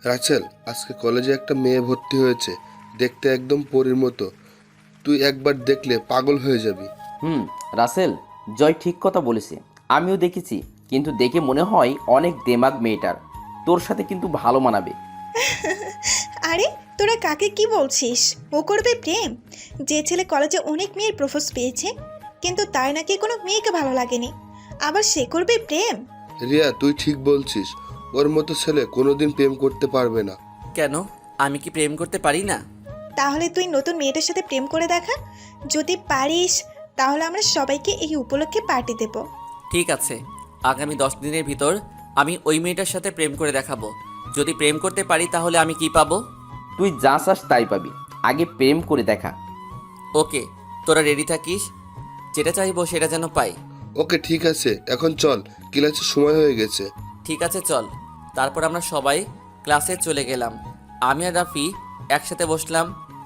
Rachel, আজকে কলেজে একটা মেয়ে ভর্তি হয়েছে, দেখতে একদম পরীর মতো। তুই একবার দেখলে পাগল হয়ে যাবি। রাসেল, জয় ঠিক কথা বলেছে। আমিও দেখেছি, কিন্তু দেখে মনে হয় অনেক দেমাগ মেয়েটার। তোর সাথে কিন্তু ভালো মানাবে। আরে তোরা কাকে কি বলছিস? ও করবে প্রেম? যে ছেলে কলেজে অনেক মেয়ের প্রপোজ পেয়েছে, কিন্তু তার নাকি কোনো মেয়েকে ভালো লাগেনি, আবার সে করবে প্রেম? রিয়া, তুই ঠিক বলছিস। ওর মতো ছেলে কোনোদিন প্রেম করতে পারবে না। কেন? আমি কি প্রেম করতে পারি না? তাহলে তুই নতুন মেয়েটার সাথে প্রেম করে দেখা। যদি পারিস তাহলে আমরা সবাইকে এই উপলক্ষে পার্টি দেব। ঠিক আছে, আগামী 10 দিনের ভিতর আমি ওই মেয়েটার সাথে প্রেম করে দেখাবো। যদি প্রেম করতে পারি তাহলে আমি কি পাবো? তুই যা চাস তাই পাবি, আগে প্রেম করে দেখা। ওকে, তোরা রেডি থাকিস, যেটা চাইবো সেটা যেন পাই। ওকে, ঠিক আছে, এখন চল, ক্লাসের সময় হয়ে গেছে। ঠিক আছে, চল। তারপর আমরা সবাই ক্লাসে চলে গেলাম। আমি আর রাফি একসাথে বসলাম।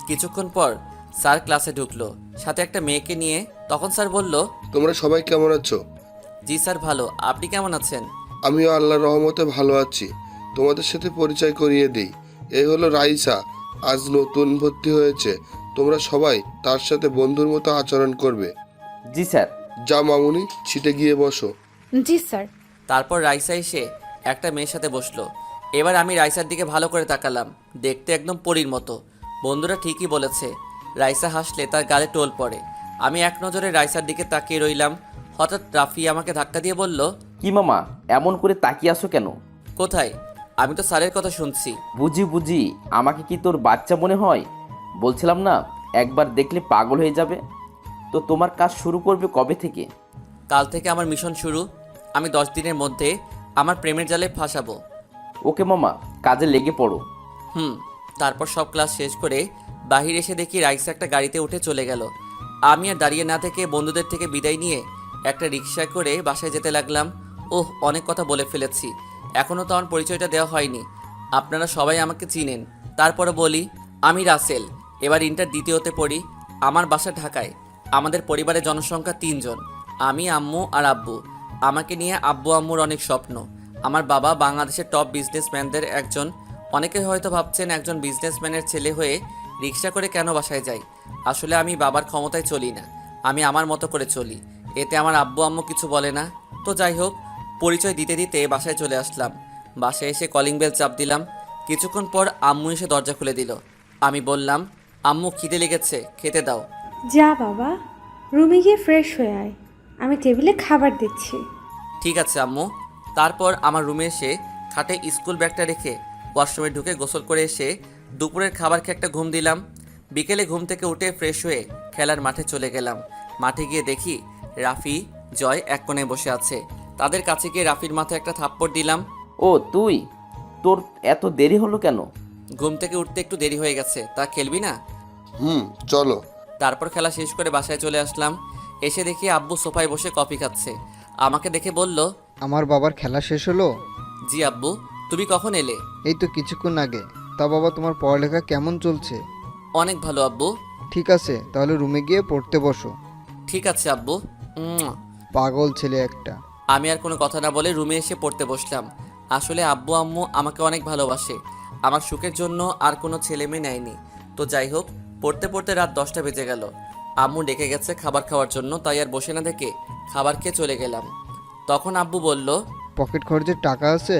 কিছুক্ষণ পর স্যার ক্লাসে ঢুকলো, সাথে একটা মেয়েকে নিয়ে। তখন স্যার বলল, তোমরা সবাই কেমন আছো? জি স্যার, ভালো। আপনি কেমন আছেন? আমিও আল্লাহর রহমতে ভালো আছি। তোমাদের সাথে পরিচয় করিয়ে দিই। এই হলো রাইসা, আজ নতুন ভর্তি হয়েছে। তোমরা সবাই তার সাথে বন্ধুর মতো আচরণ করবে। জি স্যার। যা মামুনি, সিটে গিয়ে বসো। জি স্যার। তারপর রাইসা এসে একটা মেয়ের সাথে বসলো। এবার আমি রাইসার দিকে ভালো করে তাকালাম, দেখতে একদম পরীর মতো। বন্ধুরা ঠিকই বলেছে, রাইসা হাসলে তার গালে টোল পড়ে। আমি এক নজরে রাইসার দিকে তাকিয়ে রইলাম। হঠাৎ রাফি আমাকে ধাক্কা দিয়ে বলল, কি মামা, এমন করে তাকিয়ে আসো কেন? কোথায়? আমি তো স্যারের কথা শুনছি। বুঝি বুঝি, আমাকে কি তোর বাচ্চা মনে হয়? বলছিলাম না, একবার দেখলে পাগল হয়ে যাবে। তো তোমার কাজ শুরু করবে কবে থেকে? কাল থেকে আমার মিশন শুরু। আমি 10 দিনের মধ্যে আমার প্রেমের জালে ফাঁসাবো। ওকে মামা, কাজে লেগে পড়ো। তারপর সব ক্লাস শেষ করে বাহির এসে দেখি রাইসা একটা গাড়িতে উঠে চলে গেল। আমি আর দাঁড়িয়ে না থেকে বন্ধুদের থেকে বিদায় নিয়ে একটা রিকশায় করে বাসায় যেতে লাগলাম। ওহ, অনেক কথা বলে ফেলেছি, এখনও তো আমার পরিচয়টা দেওয়া হয়নি। আপনারা সবাই আমাকে চিনেন, তারপরে বলি, আমি রাসেল, এবার ইন্টার দ্বিতীয়তে পড়ি। আমার বাসা ঢাকায়। আমাদের পরিবারের জনসংখ্যা 3 জন, আমি, আম্মু আর আব্বু। আমাকে নিয়ে আব্বু আম্মুর অনেক স্বপ্ন। আমার বাবা বাংলাদেশের টপ বিজনেসম্যানদের একজন। অনেকে হয়তো ভাবছেন একজন বিজনেসম্যানের ছেলে হয়ে রিক্সা করে কেন বাসায় যাই। আসলে আমি বাবার ক্ষমতায় চলি না, আমি আমার মতো করে চলি। এতে আমার আব্বু আম্মু কিছু বলে না। তো যাই হোক, পরিচয় দিতে দিতে বাসায় চলে আসলাম। বাসায় এসে কলিং বেল চাপ দিলাম। কিছুক্ষণ পর আম্মু এসে দরজা খুলে দিল। আমি বললাম, আম্মু খিদে লেগেছে, খেতে দাও। যা বাবা, রুমে গিয়ে ফ্রেশ হয়ে আয়, আমি টেবিলে খাবার দিচ্ছি। ঠিক আছে আম্মু। তারপর আমার রুমে এসে খাটে স্কুল ব্যাগটা রেখে ওয়াশরুমে ঢুকে গোসল করে এসে দুপুরের খাবার খেয়ে একটা ঘুম দিলাম। বিকেলে ঘুম থেকে উঠে ফ্রেশ হয়ে খেলার মাঠে চলে গেলাম। মাঠে গিয়ে দেখি রাফি, জয় এক কোণে বসে আছে। তাদের কাছে গিয়ে রাফির মাথায় একটা থাপ্পড় দিলাম। ও তুই, তোর এত দেরি হলো কেন? ঘুম থেকে উঠতে একটু দেরি হয়ে গেছে, তা খেলবি না? চলো। তারপর খেলা শেষ করে বাসায় চলে আসলাম। এসে দেখি আব্বু সোফায় বসে কফি খাচ্ছে। আমাকে দেখে বলল, আমার বাবার খেলা শেষ হলো? জি আব্বু। তুমি কখন এলে? এই তো কিছুক্ষণ আগে। তা বাবা, তোমার পড়ালেখা কেমন চলছে? অনেক ভালো আব্বু। ঠিক আছে, তাহলে রুমে গিয়ে পড়তে বসো। ঠিক আছে আব্বু। পাগল ছেলে একটা। আমি আর কোনো কথা না বলে রুমে এসে পড়তে বসলাম। আসলে আব্বু আম্মু আমাকে অনেক ভালোবাসে, আমার সুখের জন্য আর কোনো ছেলে মেয়ে নেয়নি। তো যাই হোক, পড়তে পড়তে রাত 10টা বেজে গেল। আম্মু ডেকে গেছে খাবার খাওয়ার জন্য, তাই আর বসে না দেখে খাবার খেয়ে চলে গেলাম। তখন আব্বু বলল, পকেট খরচের টাকা আছে?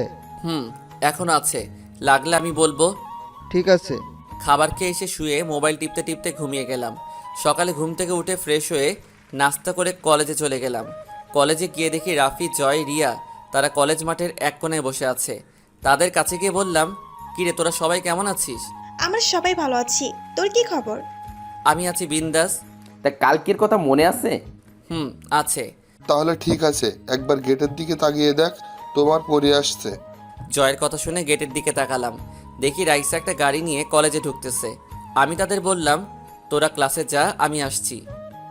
এখনও আছে, লাগলে আমি বলবো। ঠিক আছে। খাবার খেয়ে এসে শুয়ে মোবাইল টিপতে টিপতে ঘুমিয়ে গেলাম। সকালে ঘুম থেকে উঠে ফ্রেশ হয়ে নাস্তা করে কলেজে চলে গেলাম। কলেজে গিয়ে দেখি রাফি, জয়, রিয়া তারা কলেজ মাঠের এক কোণায় বসে আছে। তাদের কাছে গিয়ে বললাম, কিরে তোরা সবাই কেমন আছিস? আমরা সবাই ভালো আছি, তোর কি খবর? আমি আছি বিন্দাস। তা কালকের কথা মনে আছে? আছে। তাহলে ঠিক আছে, একবার গেটের দিকে তাকিয়ে দেখ, তোমার পরি আসছে। জয়ের কথা শুনে গেটের দিকে তাকালাম। দেখি রাইসা একটা গাড়ি নিয়ে কলেজে ঢুকতেছে। আমি তাদের বললাম, তোরা ক্লাসে যা, আমি আসছি।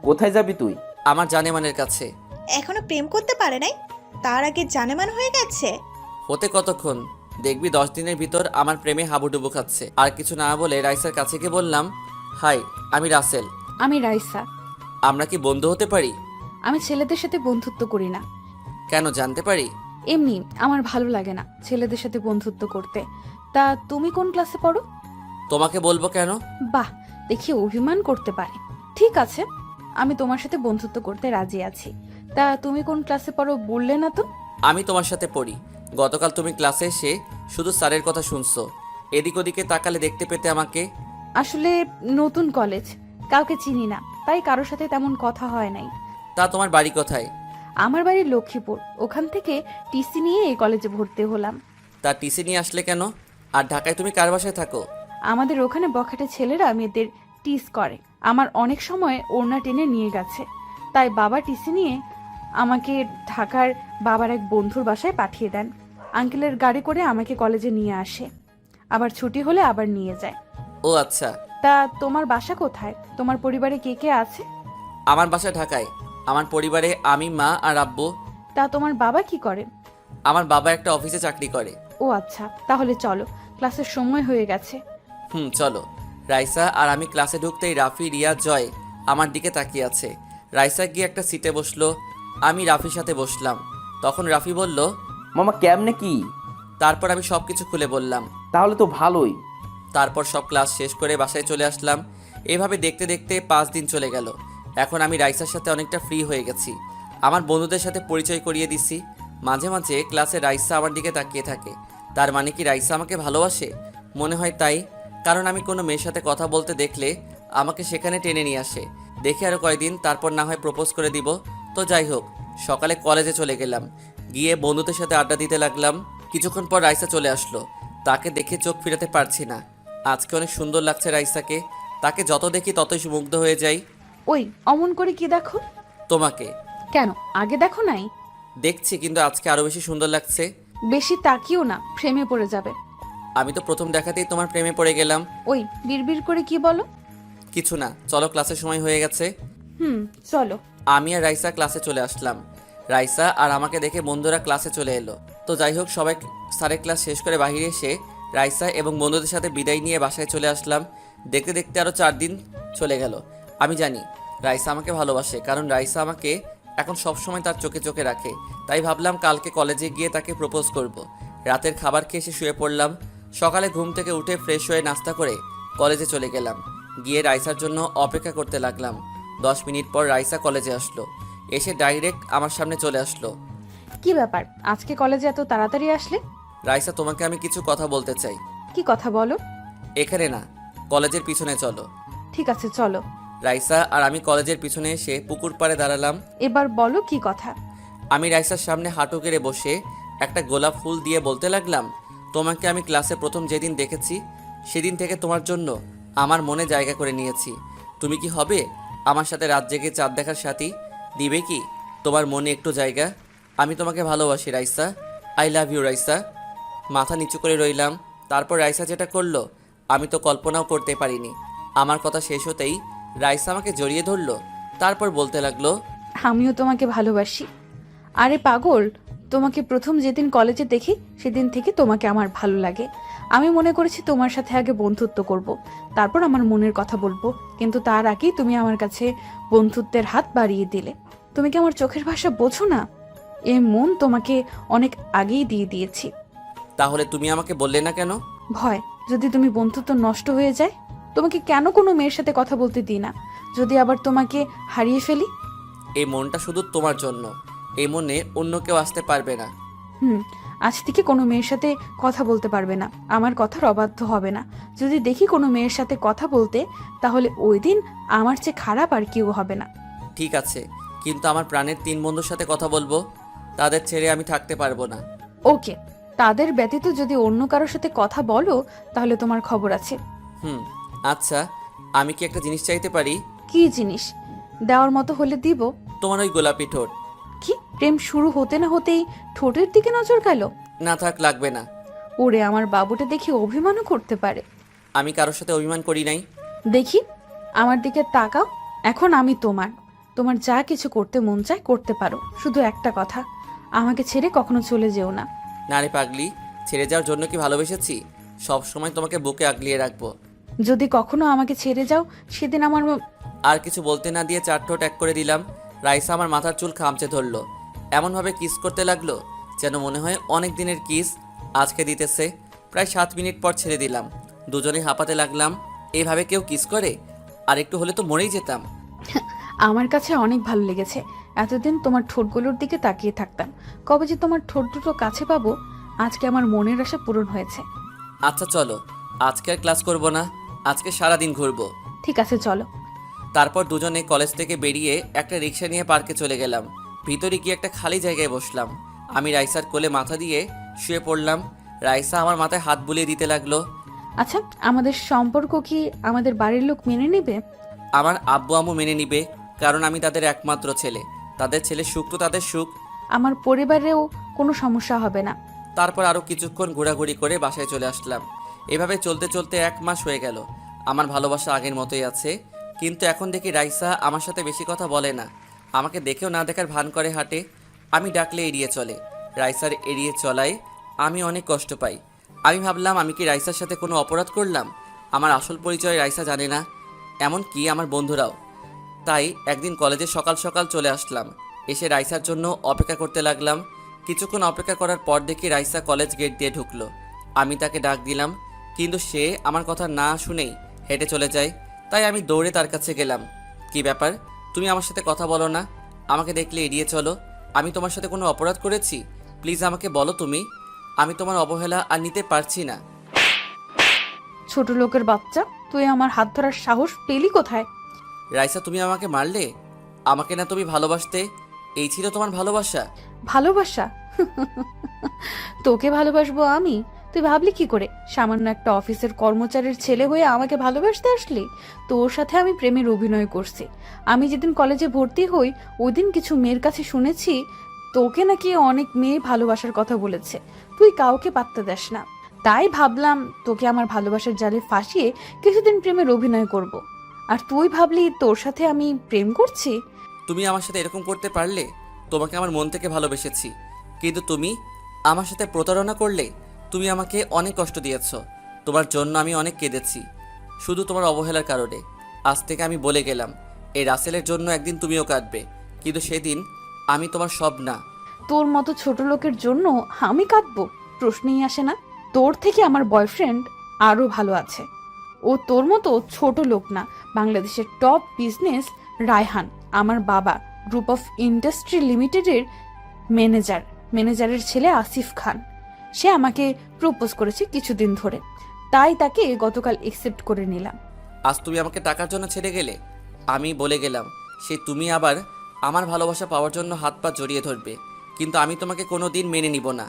কোথায় যাবি তুই? আমার জানেমানের কাছে। এখনো প্রেম করতে পারে নাই, তার আগে জানেমান হয়ে গেছে? হতে কতক্ষণ, দেখবি 10 দিনের ভিতর আমার প্রেমে হাবুডুবু খাচ্ছে। আর কিছু না বলে রাইসার কাছে গিয়ে বললাম, হাই, আমি রাসেল। আমি রাইসা। আমরা কি বন্ধু হতে পারি? আমি ছেলেদের সাথে বন্ধুত্ব করি না। কেন, জানতে পারি? এমনি আমার ভালো লাগে না ছেলেদের সাথে বন্ধুত্ব করতে, তা তুমি কোন ক্লাসে পড়ো? তোমাকে বলবো কেন? বাহ, দেখি অভিমান করতে পারে। ঠিক আছে, আমি তোমার সাথে বন্ধুত্ব করতে রাজি আছি। তা তুমি কোন ক্লাসে পড়ো বললে না তো? আমি তোমার সাথে পড়ি। গতকাল তুমি ক্লাসে এসে শুধু স্যারের কথা শুনছো, এদিক ওদিকে তাকালে দেখতে পেতে আমাকে। আসলে নতুন কলেজ, কাউকে চিনি না, তাই কারোর সাথে তেমন কথা হয় নাই। তা তোমার বাড়ি কোথায়? আমার বাড়ি লক্ষ্মীপুর, ওখান থেকে টিসি নিয়ে এই কলেজে ভর্তি হলাম। তা টিসি নিয়ে আসলে কেন? আর ঢাকায় তুমি কার বাসায় থাকো? আমাদের ওখানে বখাটে ছেলেরা মেয়েদের টিস করে। আমার অনেক সময় ওড়না টেনে নিয়ে গেছে, তাই বাবা টিসি নিয়ে আমাকে ঢাকার বাবার এক বন্ধুর বাসায় পাঠিয়ে দেন। আঙ্কেলের গাড়ি করে আমাকে কলেজে নিয়ে আসে, আবার ছুটি হলে আবার নিয়ে যায়। ও আচ্ছা। তা তোমার বাসা কোথায়? তোমার পরিবারে কে কে আছে? আমার বাসা ঢাকায়। আমার পরিবারে আমি, মা আর আব্বু। তা তোমার বাবা কি করে? আমার বাবা একটা অফিসে চাকরি করে। ও আচ্ছা, তাহলে চলো, ক্লাসের সময় হয়ে গেছে। চলো। রাইসা আর আমি ক্লাসে ঢুকতেই রাফি, রিয়া, জয় আমার দিকে তাকিয়ে আছে। রাইসা গিয়ে একটা সিটে বসলো, আমি রাফির সাথে বসলাম। তখন রাফি বলল, মামা কেমনে কি? তারপর আমি সব কিছু খুলে বললাম। তাহলে তো ভালোই। তারপর সব ক্লাস শেষ করে বাসায় চলে আসলাম। এভাবে দেখতে দেখতে 5 দিন চলে গেল। এখন আমি রাইসার সাথে অনেকটা ফ্রি হয়ে গেছি। আমার বন্ধুদের সাথে পরিচয় করিয়ে দিছি। মাঝে মাঝে ক্লাসে রাইসা আমার দিকে তাকিয়ে থাকে। তার মানে কি রাইসা আমাকে ভালোবাসে? মনে হয় তাই, কারণ আমি কোনো মেয়ের সাথে কথা বলতে দেখলে আমাকে সেখানে টেনে নিয়ে আসে। দেখে আরও কয়েকদিন, তারপর না হয় প্রপোজ করে দিব। তো যাই হোক, সকালে কলেজে চলে গেলাম। গিয়ে বন্ধুদের সাথে আড্ডা দিতে লাগলাম। কিছুক্ষণ পর রাইসা চলে আসলো। তাকে দেখে চোখ ফিরাতে পারছি না। আজকে অনেক সুন্দর লাগছে রাইসাকে। তাকে যত দেখি ততই মুগ্ধ হয়ে যাই। ওই অমন করে কি দেখো? তোমাকে। কেন, আগে দেখো নাই? দেখছি, কিন্তু আজকে আরো বেশি সুন্দর লাগছে। বেশি তাকিও না, প্রেমে পড়ে যাবে। আমি তো প্রথম দেখাতেই তোমার প্রেমে পড়ে গেলাম। ওই বিড়বিড় করে কি বলো? কিছু না, চলো, ক্লাসের সময় হয়ে গেছে। চলো। আমি আর রাইসা ক্লাসে চলে আসলাম। রাইসা আর আমাকে দেখে বন্ধুরা ক্লাসে চলে এলো। তো যাই হোক, সবাই স্যারের ক্লাস শেষ করে বাইরে এসে রাইসা এবং বন্ধুদের সাথে বিদায় নিয়ে বাসায় চলে আসলাম। দেখতে দেখতে আরও 4 দিন চলে গেল। আমি জানি রাইসা আমাকে ভালোবাসে, কারণ রাইসা আমাকে এখন সবসময় তার চোখে চোখে রাখে। তাই ভাবলাম কালকে কলেজে গিয়ে তাকে প্রপোজ করব। রাতের খাবার খেয়ে এসে শুয়ে পড়লাম। সকালে ঘুম থেকে উঠে ফ্রেশ হয়ে নাস্তা করে কলেজে চলে গেলাম। গিয়ে রাইসার জন্য অপেক্ষা করতে লাগলাম। 10 মিনিট পর রাইসা কলেজে আসলো। এসে ডাইরেক্ট আমার সামনে চলে আসলো। কি ব্যাপার, আজকে কলেজে এত তাড়াতাড়ি আসলে? রাইসা, তোমাকে আমি কিছু কথা বলতে চাই। কি কথা বলো? এখানে না, কলেজের পিছনে চলো। ঠিক আছে, চলো। রাইসা আর আমি কলেজের পিছনে এসে পুকুর পাড়ে দাঁড়ালাম। এবার বলো কি কথা। আমি রাইসার সামনে হাঁটু গেড়ে বসে একটা গোলাপ ফুল দিয়ে বলতে লাগলাম, তোমাকে আমি ক্লাসে প্রথম যেদিন দেখেছি সেদিন থেকে তোমার জন্য আমার মনে জায়গা করে নিয়েছি। তুমি কি হবে আমার সাথে রাত জেগে চাঁদ দেখার সাথী? দিবে কি তোমার মনে একটু জায়গা? আমি তোমাকে ভালোবাসি Raisa. I love you Raisa. মাথা নিচু করে রইলাম। তারপর রাইসা যেটা করলো আমি তো কল্পনাও করতে পারিনি। আমার কথা শেষ হতেই রাইসা আমাকে জড়িয়ে ধরলো। তারপর বলতে লাগলো, আমিও তোমাকে ভালোবাসি। আরে পাগল, তোমাকে প্রথম যেদিন কলেজে দেখি সেদিন থেকে তোমাকে আমার ভালো লাগে। আমি মনে করেছি তোমার সাথে আগে বন্ধুত্ব করব, তারপর আমার মনের কথা বলবো, কিন্তু তার আগেই তুমি আমার কাছে বন্ধুত্বের হাত বাড়িয়ে দিলে। তুমি কি আমার চোখের ভাষা বোঝো না? এ মন তোমাকে অনেক আগেই দিয়ে দিয়েছি। তাহলে তুমি আমাকে বললে না কেন? ভয়, যদি তুমি বন্ধুত্ব নষ্ট হয়ে যায়। তোমাকে কেন কোনো মেয়ের সাথে কথা বলতে দিই না, যদি আবার তোমাকে হারিয়ে ফেলি। এই মনটা শুধু তোমার জন্য। এই মনে অন্য কেউ আসতে পারবে না। আজ থেকে কোনো মেয়ের সাথে কথা বলতে পারবে না, আমার কথার অবাধ্য হবে না। যদি দেখি কোনো মেয়ের সাথে কথা বলতে, তাহলে ওই দিন আমার চেয়ে খারাপ আর কেউ হবে না। ঠিক আছে, কিন্তু আমার প্রাণের 3 বন্ধুর সাথে কথা বলবো। তাদের ছেড়ে আমি থাকতে পারবো না। ওকে, তাদের ব্যতীত যদি অন্য কারোর সাথে কথা বলো তাহলে তোমার খবর আছে। আচ্ছা, আমি কি একটা জিনিস চাইতে পারি? কি জিনিস? দেওয়ার মতো হলে দিব। তোমার ওই গোলাপি ঠোঁট। কি, প্রেম শুরু হতে না হতেই ঠোঁটের দিকে নজর গেল? না থাক, লাগবে না। ওরে, আমার বাবুটা দেখি অভিমানও করতে পারে। আমি কারোর সাথে অভিমান করি নাই। দেখি, আমার দিকে তাকাও। এখন আমি তোমার, তোমার যা কিছু করতে মন চায় করতে পারো, শুধু একটা কথা, আমাকে ছেড়ে কখনো চলে যেও না। না রে পাগলি, ছেড়ে যাওয়ার জন্য কি ভালোবেসেছি? সব সময় তোমাকে বুকে আগলিয়ে রাখবো। যদি কখনো আমাকে ছেড়ে যাও সেদিন আমার আর কিছু বলতে না দিয়ে 4 ঠোঁট এক করে দিলাম। রাইসা আমার মাথার চুল খামচে ধরলো। এমনভাবে কিস করতে লাগলো যেন মনে হয় অনেক দিনের কিস আজকে দিতেছে। প্রায় 7 মিনিট পর ছেড়ে দিলাম। দুজনেই হাঁপাতে লাগলাম। এভাবে কেউ কিস করে? আর একটু হলে তো মরেই যেতাম। আমার কাছে অনেক ভালো লেগেছে। এতদিন তোমার ঠোঁটগুলোর দিকে তাকিয়ে থাকতাম, কবে যে তোমার ঠোঁট দুটো কাছে পাবো। আজকে আমার মনের আশা পূরণ হয়েছে। আচ্ছা চলো, আজকে আর ক্লাস করব না, আজকে সারাদিন ঘুরবো। ঠিক আছে, চলো। তারপর দুজনে কলেজ থেকে বেরিয়ে একটা রিক্সা নিয়ে পার্কে চলে গেলাম। ভিতরে গিয়ে একটা খালি জায়গায় বসলাম। আমি রাইসার কোলে মাথা দিয়ে শুয়ে পড়লাম। রাইসা আমার মাথায় হাত বুলিয়ে দিতে লাগলো। আচ্ছা, আমাদের সম্পর্ক কি আমাদের বাড়ির লোক মেনে নেবে? আমার আব্বু আম্মু মেনে নিবে, কারণ আমি তাদের একমাত্র ছেলে। তাদের ছেলে সুখ তো তাদের সুখ। আমার পরিবারেও কোনো সমস্যা হবে না। তারপর আরও কিছুক্ষণ ঘোরাঘুরি করে বাসায় চলে আসলাম। এভাবে চলতে চলতে 1 মাস হয়ে গেল। আমার ভালোবাসা আগের মতোই আছে, কিন্তু এখন দেখি রাইসা আমার সাথে বেশি কথা বলে না। আমাকে দেখেও না দেখার ভান করে হাঁটে। আমি ডাকলে এড়িয়ে চলে। রাইসার এড়িয়ে চলায় আমি অনেক কষ্ট পাই। আমি ভাবলাম, আমি কি রাইসার সাথে কোনো অপরাধ করলাম? আমার আসল পরিচয় রাইসা জানে না, এমন কি আমার বন্ধুরাও। তাই একদিন কলেজে সকাল সকাল চলে আসলাম। এসে রাইসার জন্য অপেক্ষা করতে লাগলাম। কিছুক্ষণ অপেক্ষা করার পর দেখি রাইসা কলেজ গেট দিয়ে ঢুকলো। আমি তাকে ডাক দিলাম, কিন্তু সে আমার কথা না শুনেই হেঁটে চলে যায়। তাই আমি দৌড়ে তার কাছে গেলাম। কি ব্যাপার, তুমি আমার সাথে কথা বলো না? আমাকে দেখলে এড়িয়ে চলো। আমি তোমার সাথে কোনো অপরাধ করেছি? প্লিজ আমাকে বলো তুমি। আমি তোমার অবহেলা আর নিতে পারছি না। ছোট লোকের বাচ্চা, তুই আমার হাত ধরার সাহস পেলি কোথায়? রাইসা, তুমি আমাকে মারলে? আমাকে না তুমি ভালোবাসতে? এই ছিল তোমার ভালোবাসা? ভালোবাসা? তোকে ভালোবাসবো আমি? তুই ভাবলি কি করে সামান্য একটা অফিসের কর্মচারীর ছেলে হয়ে আমাকে ভালোবাসতে আসলি? তোর সাথে আমি প্রেমের অভিনয় করছি। আমি যেদিন কলেজে ভর্তি হই ওই দিন কিছু মেয়ের কাছে শুনেছি তোকে নাকি অনেক মেয়ে ভালোবাসার কথা বলেছে। তুই কাউকে পাত্তা দেস না। তাই ভাবলাম তোকে আমার ভালোবাসার জালে ফাঁসিয়ে কিছুদিন প্রেমের অভিনয় করব। আর তুই ভাবলি তোর সাথে আমি প্রেম করছি? তুমি আমার সাথে এরকম করতে পারলে? তোমাকে আমার মন থেকে ভালোবেসেছি, কিন্তু তুমি আমার সাথে প্রতারণা করলে। তুমি আমাকে অনেক কষ্ট দিয়েছ। তোমার জন্য আমি অনেক কেঁদেছি, শুধু তোমার অবহেলার কারণে। আজ থেকে আমি বলে গেলাম, এই রাসেলের জন্য একদিন তুমিও কাঁদবে, কিন্তু সেদিন আমি তোমার সব না। তোর মতো ছোট লোকের জন্য আমি কাঁদবো? প্রশ্নই আসে না। তোর থেকে আমার বয়ফ্রেন্ড আরো ভালো আছে। ও তোর মতো ছোট লোক না। বাংলাদেশের টপ বিজনেস রায়হান, আমার বাবা, গ্রুপ অফ ইন্ডাস্ট্রি লিমিটেডের ম্যানেজারের ছেলে আসিফ খান। সে আমাকে প্রপোজ করেছে কিছুদিন ধরে, তাই তাকে গতকাল একসেপ্ট করে নিলাম। আজ তুমি আমাকে টাকার জন্য ছেড়ে গেলে। আমি বলে গেলাম, সে তুমি আবার আমার ভালোবাসা পাওয়ার জন্য হাত পা জড়িয়ে ধরবে, কিন্তু আমি তোমাকে কোনো দিন মেনে নিব না।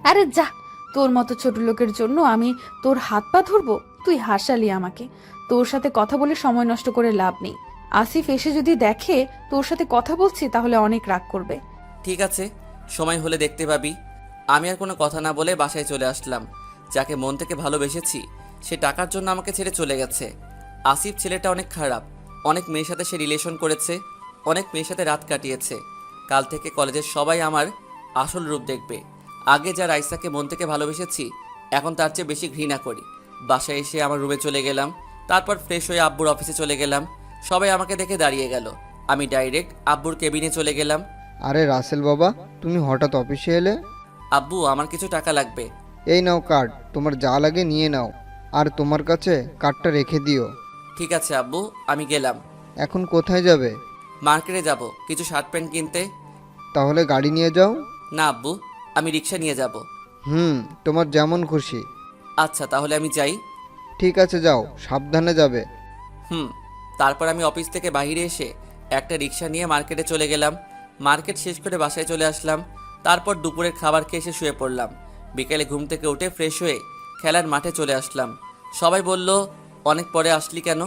আরে যা, তোর মতো ছোট লোকের জন্য আমি তোর হাত পা ধরবো? তুই হাসালি আমাকে। তোর সাথে কথা বলে সময় নষ্ট করে লাভ নেই। আসিফ এসে যদি দেখে তোর সাথে কথা বলছি তাহলে অনেক রাগ করবে। ঠিক আছে, সময় হলে দেখতে পাবি। আমি আর কোনো কথা না বলে বাসায় চলে আসলাম। যাকে মন থেকে ভালোবেসেছি সে টাকার জন্য আমাকে ছেড়ে চলে গেছে। আসিফ ছেলেটা অনেক খারাপ। অনেক মেয়ের সাথে সে রিলেশন করেছে, অনেক মেয়ের সাথে রাত কাটিয়েছে। কাল থেকে কলেজের সবাই আমার আসল রূপ দেখবে। আগে যা রাইসাকে মন থেকে ভালোবেসেছি, এখন তার চেয়ে বেশি ঘৃণা করি। বাসায় এসে আমার রুমে চলে গেলাম। তারপর ফ্রেশ হয়ে আব্বুর অফিসে চলে গেলাম। সবাই আমাকে দেখে দাঁড়িয়ে গেল। আমি ডাইরেক্ট আব্বুর কেবিনে চলে গেলাম। আরে রাসেল বাবা, তুমি হঠাৎ অফিসে এলে? আব্বু, আমার কিছু টাকা লাগবে। এই নাও কার্ড, তোমার যা লাগে নিয়ে নাও, আর তোমার কাছে কার্ডটা রেখে দিও। ঠিক আছে আব্বু, আমি গেলাম। এখন কোথায় যাবে? মার্কেটে যাব কিছু শার্ট প্যান্ট কিনতে। তাহলে গাড়ি নিয়ে যাও। না আব্বু, আমি রিক্সা নিয়ে যাব। তোমার যেমন খুশি। আচ্ছা, তাহলে আমি যাই। ঠিক আছে, যাও, সাবধানে যাবে। তারপর আমি অফিস থেকে বাইরে এসে একটা রিক্সা নিয়ে মার্কেটে চলে গেলাম। মার্কেট শেষ করে বাসায় চলে আসলাম। তারপর দুপুরের খাবার খেয়ে এসে শুয়ে পড়লাম। বিকেলে ঘুম থেকে উঠে ফ্রেশ হয়ে খেলার মাঠে চলে আসলাম। সবাই বলল, অনেক পরে আসলি কেন?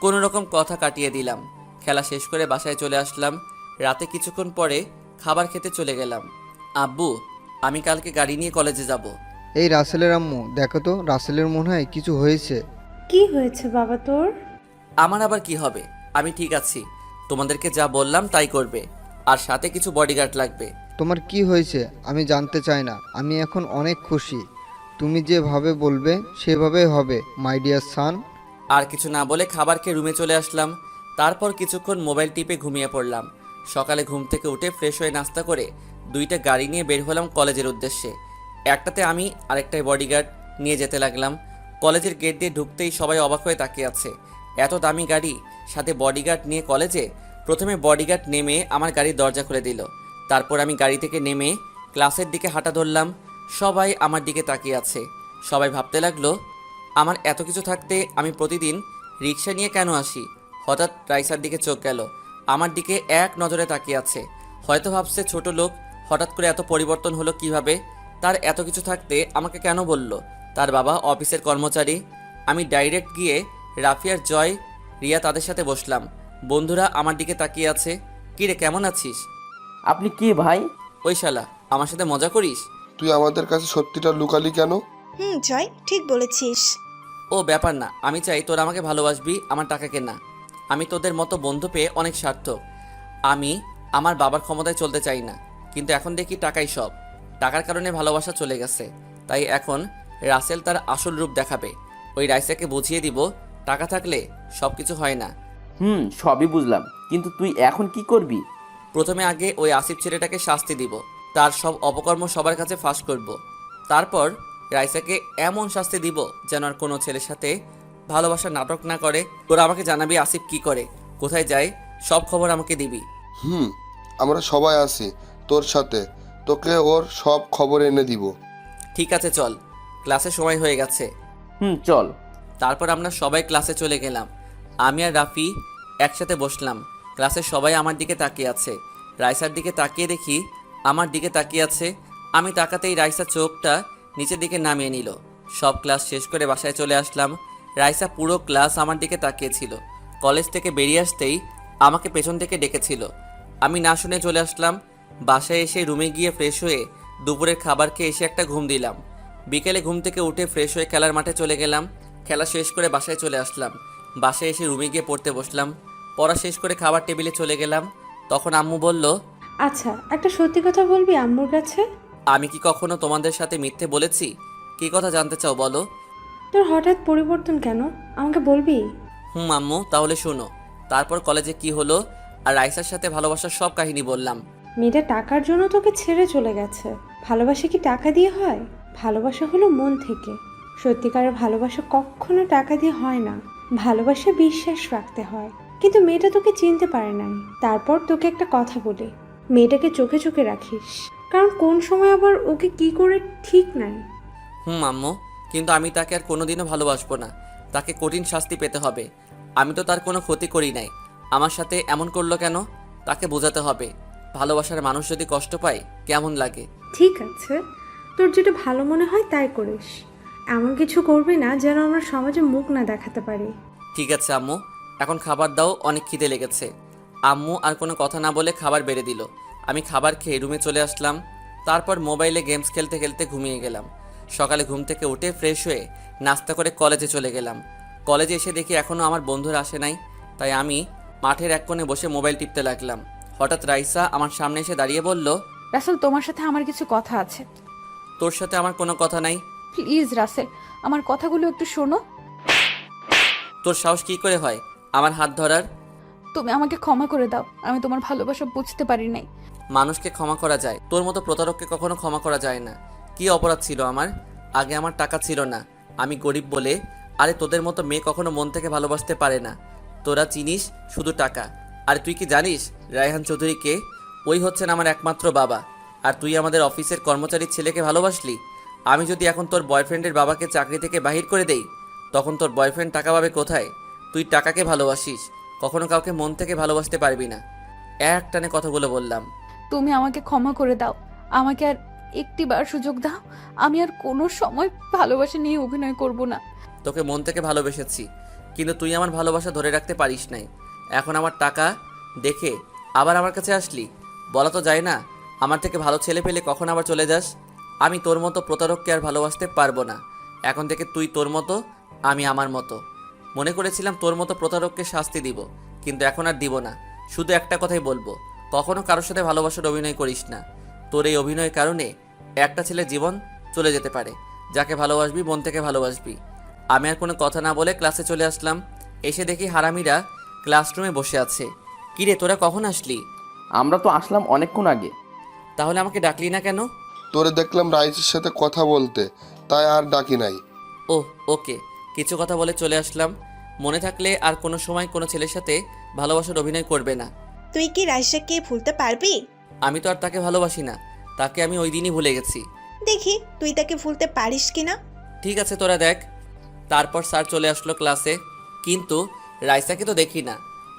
কোনো রকম কথা কাটিয়ে দিলাম। খেলা শেষ করে বাসায় চলে আসলাম। রাতে কিছুক্ষণ পরে খাবার খেতে চলে গেলাম। আব্বু, আমি কালকে গাড়ি নিয়ে কলেজে যাব। এই রাসেলের আম্মু, দেখো তো, রাসেলের মনে হয় কিছু হয়েছে। কি হয়েছে বাবা তোর? আমার আবার কি হবে? আমি ঠিক আছি। তোমাদেরকে যা বললাম তাই করবে, আর সাথে কিছু বডিগার্ড লাগবে। তোমার কি হয়েছে আমি জানতে চাই না। আমি এখন অনেক খুশি। তুমি যেভাবে বলবে সেভাবে হবে, মাই ডিয়ার সান। আর কিছু না বলে খাবার খেয়ে রুমে চলে আসলাম। তারপর কিছুক্ষণ মোবাইল টিপে ঘুমিয়ে পড়লাম। সকালে ঘুম থেকে উঠে ফ্রেশ হয়ে নাস্তা করে 2টা গাড়ি নিয়ে বের হলাম কলেজের উদ্দেশ্যে। একটাতে আমি, আরেকটায় বডিগার্ড। নিয়ে যেতে লাগলাম। কলেজের গেট দিয়ে ঢুকতেই সবাই অবাক হয়ে তাকিয়ে আছে। এত দামি গাড়ি, সাথে বডিগার্ড নিয়ে কলেজে। প্রথমে বডিগার্ড নেমে আমার গাড়ির দরজা খুলে দিল। তারপর আমি গাড়ি থেকে নেমে ক্লাসের দিকে হাঁটা ধরলাম। সবাই আমার দিকে তাকিয়ে আছে। সবাই ভাবতে লাগলো আমার এত কিছু থাকতে আমি প্রতিদিন রিক্সা নিয়ে কেন আসি। হঠাৎ রাইসার দিকে চোখ গেল, আমার দিকে এক নজরে তাকিয়ে আছে। হয়তো ভাবছে ছোট লোক, হঠাৎ করে এত পরিবর্তন হলো কিভাবে। তার এত কিছু থাকতে আমাকে কেন বলল? তার বাবা অফিসের কর্মচারী। আমি ডাইরেক্ট গিয়ে রাফিয়ার, জয়, রিয়া তাদের সাথে বসলাম। বন্ধুরা আমার দিকে তাকিয়ে আছে। কী রে, কেমন আছিস? আপনি কে ভাই? ওই শালা, আমার সাথে মজা করিস? তুই আমাদের কাছে সত্যিটা লুকালি কেন? জয়, ঠিক বলেছিস। ও ব্যাপার না, আমি চাই তোরা আমাকে ভালোবাসবি, আমার টাকাকে না। আমি তোদের মতো বন্ধু পেয়ে অনেক সার্থক। আমি আমার বাবার ক্ষমতায় চলতে চাই না, কিন্তু এখন দেখি টাকাই সব। টাকার কারণে ভালোবাসা চলে গেছে, তাই এখন রাসেল তার আসল রূপ দেখাবে। ওই রাইসাকে বুঝিয়ে দিব টাকা থাকলে সব কিছু হয় না। সবই বুঝলাম, কিন্তু তুই এখন কি করবি? প্রথমে আগে ওই আসিফ ছেলেটাকে শাস্তি দিব, তার সব অপকর্ম সবার কাছে ফাঁস করব। তারপর রাইসাকে এমন শাস্তি দিব যেন আর কোনো ছেলের সাথে ভালোবাসার নাটক না করে। তোরা আমাকে জানাবি আসিফ কি করে, কোথায় যায়, সব খবর আমাকে দিবি। আমরা সবাই আছি তোর সাথে, তোকে ওর সব খবর এনে দিব। ঠিক আছে, চল, ক্লাসের সময় হয়ে গেছে। চল। তারপর আমরা সবাই ক্লাসে চলে গেলাম। আমি আর রাফি একসাথে বসলাম। ক্লাসের সবাই আমার দিকে তাকিয়ে আছে। রাইসার দিকে তাকিয়ে দেখি আমার দিকে তাকিয়ে আছে। আমি তাকাতেই রাইসা চোখটা নিচের দিকে নামিয়ে নিল। সব ক্লাস শেষ করে বাসায় চলে আসলাম। রাইসা পুরো ক্লাস আমার দিকে তাকিয়েছিল। কলেজ থেকে বেরিয়ে আসতেই আমাকে পেছন থেকে ডেকেছিল। আমি না শুনে চলে আসলাম। বাসায় এসে রুমে গিয়ে ফ্রেশ হয়ে দুপুরের খাবার খেয়ে এসে একটা ঘুম দিলাম। বিকেলে ঘুম থেকে উঠে ফ্রেশ হয়ে খেলার মাঠে চলে গেলাম। খেলা শেষ করে বাসায় চলে আসলাম। বাসায় এসে রুমে গিয়ে পড়তে বসলাম। পড়া শেষ করে খাবার টেবিলে চলে গেলাম। তখন আম্মু বলল, আচ্ছা, একটা সত্যি কথা বলবি আম্মুর কাছে? আমি কি কখনো তোমাদের সাথে মিথ্যে বলেছি? কী কথা জানতে চাও বলো? তোর হঠাৎ পরিবর্তন কেন, আমাকে বলবি? আম্মু, তাহলে শোনো। তারপর কলেজে কি হলো আর রাইসার সাথে ভালোবাসার সব কাহিনী বললাম। মেয়েটা টাকার জন্য তোকে ছেড়ে চলে গেছে। ভালোবাসা কি টাকা দিয়ে হয়? ভালোবাসা হলো মন থেকে। সত্যিকারের ভালোবাসা কখনো টাকা দিয়ে হয় না। ভালোবাসা বিশ্বাস রাখতে হয়। কিন্তু মেয়েটা তোকে চিনতে পারে নাই। তারপর তোকে একটা কথা বলি, মেয়েটাকে চোখে চোখে রাখিস, কারণ কোন সময় আবার ওকে কি করে ঠিক নাই। আম্মু, কিন্তু আমি তাকে আর কোনোদিনও ভালোবাসবো না। তাকে কঠিন শাস্তি পেতে হবে। আমি তো তার কোনো ক্ষতি করি নাই। আমার সাথে এমন করলো কেন? তাকে বোঝাতে হবে ভালোবাসার মানুষ যদি কষ্ট পায় কেমন লাগে। ঠিক আছে, তোর যেটা ভালো মনে হয় তাই করিস। এমন কিছু করবি না যেন আমরা সমাজে মুখ না দেখাতে পারি। ঠিক আছে আম্মু, এখন খাবার দাও, অনেক খিদে লেগেছে। আম্মু আর কোনো কথা না বলে খাবার বেড়ে দিল। আমি খাবার খেয়ে রুমে চলে আসলাম। তারপর মোবাইলে গেমস খেলতে খেলতে ঘুমিয়ে গেলাম। সকালে ঘুম থেকে উঠে ফ্রেশ হয়ে নাস্তা করে কলেজে চলে গেলাম। কলেজে এসে দেখি এখনও আমার বন্ধুরা আসে নাই, তাই আমি মাঠের এক কোণে বসে মোবাইল টিপতে লাগলাম। হঠাৎ রাইসা আমার সামনে এসে দাঁড়িয়ে বলল, রাসেল, তোমার সাথে আমার কিছু কথা আছে। তোর সাথে আমার কোনো কথা নাই। প্লিজ রাসেল, আমার কথাগুলো একটু শোনো। তোর সাহস কী করে হয় আমার হাত ধরার? তুমি আমাকে ক্ষমা করে দাও, আমি তোমার ভালোবাসা বুঝতে পারি নাই। মানুষকে ক্ষমা করা যায়, তোর মতো প্রতারককে কখনো ক্ষমা করা যায় না। কি অপরাধ ছিল আমার? আগে আমার টাকা ছিল না, আমি গরিব বলে। আরে তোদের মতো মেয়ে কখনো মন থেকে ভালোবাসতে পারে না। তোরা চিনিস শুধু টাকা। আর তুই কি জানিস রায়হান চৌধুরীকে? ওই হচ্ছেন আমার একমাত্র বাবা। আর তুই আমাদের অফিসের কর্মচারীর ছেলেকে ভালোবাসলি। আমি যদি এখন তোর বয়ফ্রেন্ডের বাবাকে চাকরি থেকে বাহির করে দেই, তখন তোর বয়ফ্রেন্ড টাকা পাবে কোথায়? তুই টাকাকে ভালোবাসিস, কখনো কাউকে মন থেকে ভালোবাসতে পারবি না। এক টানে কথাগুলো বললাম। তুমি আমাকে ক্ষমা করে দাও, আমাকে আর একটিবার সুযোগ দাও। আমি আর কোনো সময় ভালোবাসা নিয়ে অভিনয় করব না। তোকে মন থেকে ভালোবেসেছি, কিন্তু তুই আমার ভালোবাসা ধরে রাখতে পারিস নাই। এখন আমার টাকা দেখে আবার আমার কাছে আসলি। বলা তো যায় না আমার থেকে ভালো ছেলে পেলে কখন আবার চলে যাস। আমি তোর মতো প্রতারককে আর ভালোবাসতে পারবো না। এখন থেকে তুই তোর মতো, আমি আমার মতো। মনে করেছিলাম তোর মতো প্রতারককে শাস্তি দিব, কিন্তু এখন আর দিব না। শুধু একটা কথাই বলবো, কখনো কারোর সাথে ভালোবাসার অভিনয় করিস না। তোর এই অভিনয়ের কারণে একটা ছেলের জীবন চলে যেতে পারে। যাকে ভালোবাসবি মন থেকে ভালোবাসবি। আমি আর কোনো কথা না বলে ক্লাসে চলে আসলাম। এসে দেখি হারামিরা ক্লাসরুমে বসে আছে। কিরে, তোরা কখন আসলি? আমরা তো আসলাম অনেকক্ষণ আগে। তাহলে আমাকে ডাকলি না কেন? তোরে দেখলাম রাইসের সাথে কথা বলতে, তাই আর ডাকি নাই। ওহ ওকে, কিছু কথা বলে চলে আসলাম। মনে থাকলে আর কোনো সময় কোনো ছেলের সাথে ভালোবাসার অভিনয় করবে না। তুই কি রাইসাকে ভুলতে পারবি? আমি তো আর তাকে ভালোবাসি না, তাকে আমি ওই দিনই ভুলে গেছি। দেখি তুই তাকে ভুলতে পারিস কিনা। ঠিক আছে তোরা দেখ। তারপর স্যার চলে আসলো ক্লাসে, কিন্তু রাইসাকে তো দেখি না।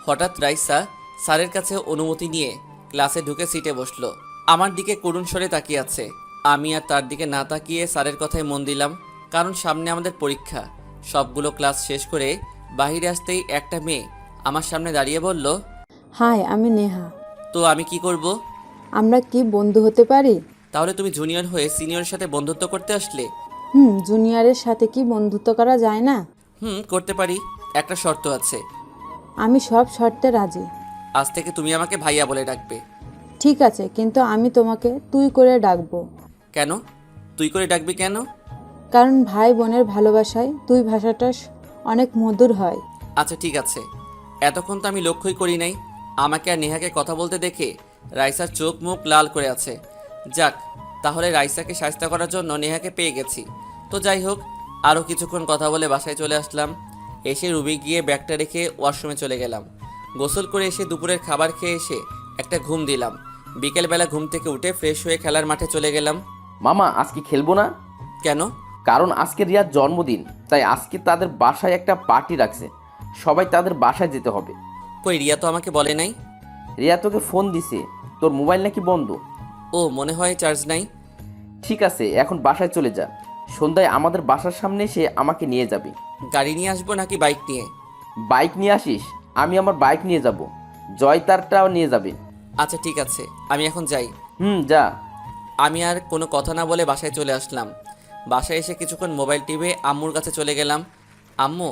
হঠাৎ রাইসা স্যারের কাছে অনুমতি নিয়ে ক্লাসে ঢুকে সিটে বসলো। আমার দিকে করুণ স্বরে তাকিয়ে আছে। আমি আর তার দিকে না তাকিয়ে স্যারের কথায় মন দিলাম, কারণ সামনে আমাদের পরীক্ষা। সবগুলো ক্লাস শেষ করে বাইরে আসতেই একটা মেয়ে আমার সামনে দাঁড়িয়ে বলল, হাই, আমি নেহা। তো আমি কি করব? আমরা কি বন্ধু হতে পারি? তাহলে তুমি জুনিয়র হয়ে সিনিয়রের সাথে বন্ধুত্ব করতে আসলে? জুনিয়রের সাথে কি বন্ধুত্ব করা যায় না? করতে পারি, একটা শর্ত আছে। আমি সব শর্তে রাজি। আজ থেকে তুমি আমাকে ভাইয়া বলে ডাকবে। ঠিক আছে, কিন্তু আমি তোমাকে তুই করে ডাকবো। কেন তুই করে ডাকবি কেন? কারণ ভাই বোনের ভালোবাসায় তুই ভাষাটা অনেক মধুর হয়। আচ্ছা ঠিক আছে। এতক্ষণ তো আমি লক্ষ্যই করি নাই আমাকে আর নেহাকে কথা বলতে দেখে রাইসার চোখ মুখ লাল করে আছে। যাক, তাহলে রাইসাকে শায়েস্তা করার জন্য নেহাকে পেয়ে গেছি। তো যাই হোক, আরও কিছুক্ষণ কথা বলে বাসায় চলে আসলাম। এসে রুমে গিয়ে ব্যাগটা রেখে ওয়াশরুমে চলে গেলাম। গোসল করে এসে দুপুরের খাবার খেয়ে এসে একটা ঘুম দিলাম। বিকেলবেলা ঘুম থেকে উঠে ফ্রেশ হয়ে খেলার মাঠে চলে গেলাম। মামা আজকে খেলবো না? কেন? কারণ আজকে রিয়ার জন্মদিন, তাই আজকে তাদের বাসায় একটা পার্টি রাখছে, সবাই তাদের বাসায় যেতে হবে। কই, রিয়া তো আমাকে বলে নাই। রিয়া তোকে ফোন দিছে, তোর মোবাইল নাকি বন্ধ। ও মনে হয় চার্জ নাই। ঠিক আছে, এখন বাসায় চলে যা, সন্ধ্যায় আমাদের বাসার সামনে এসে আমাকে নিয়ে যাবি। গাড়ি নিয়ে আসবো নাকি বাইক নিয়ে? বাইক নিয়ে আসিস, আমি আমার বাইক নিয়ে যাব, জয় তারটাও নিয়ে যাবে। আচ্ছা ঠিক আছে, আমি এখন যাই। যা। আমি আর কোনো কথা না বলে বাসায় চলে আসলাম। বাসায় এসে কিছুক্ষণ মোবাইল টিপে আম্মুর কাছে চলে গেলাম। আম্মু,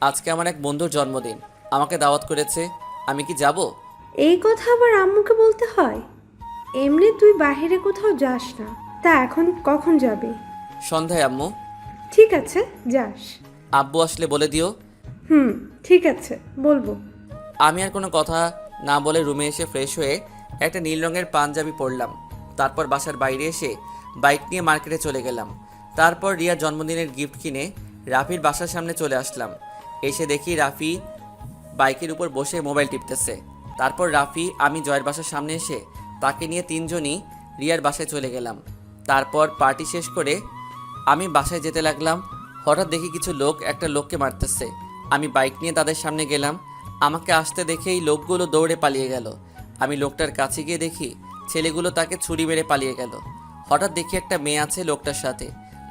আজকে আমার এক বন্ধুর জন্মদিন, আমাকে দাওয়াত করেছে, আমি কি যাব? এই কথা আবার আম্মুকে বলতে হয়? এমনি তুই বাইরে কোথাও যাস না, তা এখন কখন যাবি? সন্ধ্যায় আম্মু। ঠিক আছে, যাস। আব্বু আসলে বলে দিও। ঠিক আছে, বলবো। আমি আর কোনো কথা না বলে রুমে এসে ফ্রেশ হয়ে একটা নীল রঙের পাঞ্জাবি পরলাম। তারপর বাসার বাইরে এসে বাইক নিয়ে মার্কেটে চলে গেলাম। তারপর রিয়ার জন্মদিনের গিফট কিনে রাফির বাসার সামনে চলে আসলাম। এসে দেখি রাফি বাইকের উপর বসে মোবাইল টিপতেছে। তারপর রাফি, আমি জয়ের বাসার সামনে এসে তাকে নিয়ে তিনজনই রিয়ার বাসায় চলে গেলাম। তারপর পার্টি শেষ করে আমি বাসায় যেতে লাগলাম। হঠাৎ দেখি কিছু লোক একটা লোককে মারতেছে। আমি বাইক নিয়ে তাদের সামনে গেলাম। আমাকে আসতে দেখেই লোকগুলো দৌড়ে পালিয়ে গেল। আমি লোকটার কাছে গিয়ে দেখি ছেলেগুলো তাকে ছুরি মেরে পালিয়ে গেল। হঠাৎ দেখি একটা মেয়ে আছে লোকটার সাথে।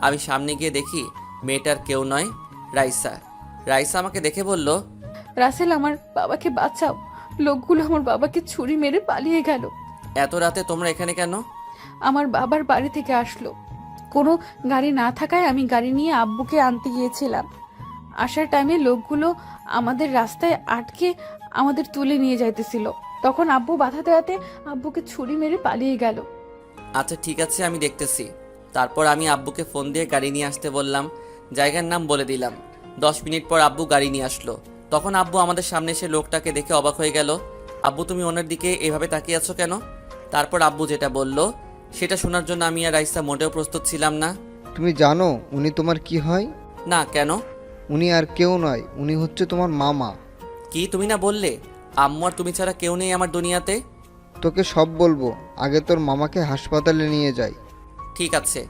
আমি সামনে গিয়ে দেখি মেয়েটার কেউ নয়, রাইসা। রাইসা আমাকে দেখে বলল, রাসেল, আমার বাবাকে বাঁচাও, লোকগুলো আমার বাবাকে ছুরি মেরে পালিয়ে গেল। এত রাতে তোমরা এখানে কেন? আমার বাবার বাড়ি থেকে আসলো, কোনো গাড়ি না থাকায় আমি গাড়ি নিয়ে আব্বুকে আনতে গিয়েছিলাম। আসার টাইমে লোকগুলো আমাদের রাস্তায় আটকে আমাদের তুলে নিয়ে যাইতেছিল, তখন আব্বু বাধা দেওয়াতে আব্বুকে ছুরি মেরে পালিয়ে গেল। আচ্ছা ঠিক আছে, আমি দেখতেছি। তারপর আমি আব্বুকে ফোন দিয়ে গাড়ি নিয়ে আসতে বললাম, জায়গার নাম বলে দিলাম। 10 মিনিট পর আব্বু গাড়ি নিয়ে আসলো। তখন আব্বু আমাদের সামনে এসে লোকটাকে দেখে অবাক হয়ে গেল। আব্বু, তুমি ওনার দিকে এভাবে তাকিয়ে আছো কেন? তারপর আব্বু যেটা বলল সেটা শোনার জন্য আমি আর রাইসা মোটেও প্রস্তুত ছিলাম না। তুমি জানো উনি তোমার কি হয়? না, কেন? উনি আর কেউ নয়, উনি হচ্ছে তোমার মামা। কি তুমি না বললে আম্মু আর তুমি ছাড়া কেউ নেই আমার দুনিয়াতে? তোকে সব বলবো, আগে তোর মামাকে হাসপাতালে নিয়ে যাই। ঠিক আছে।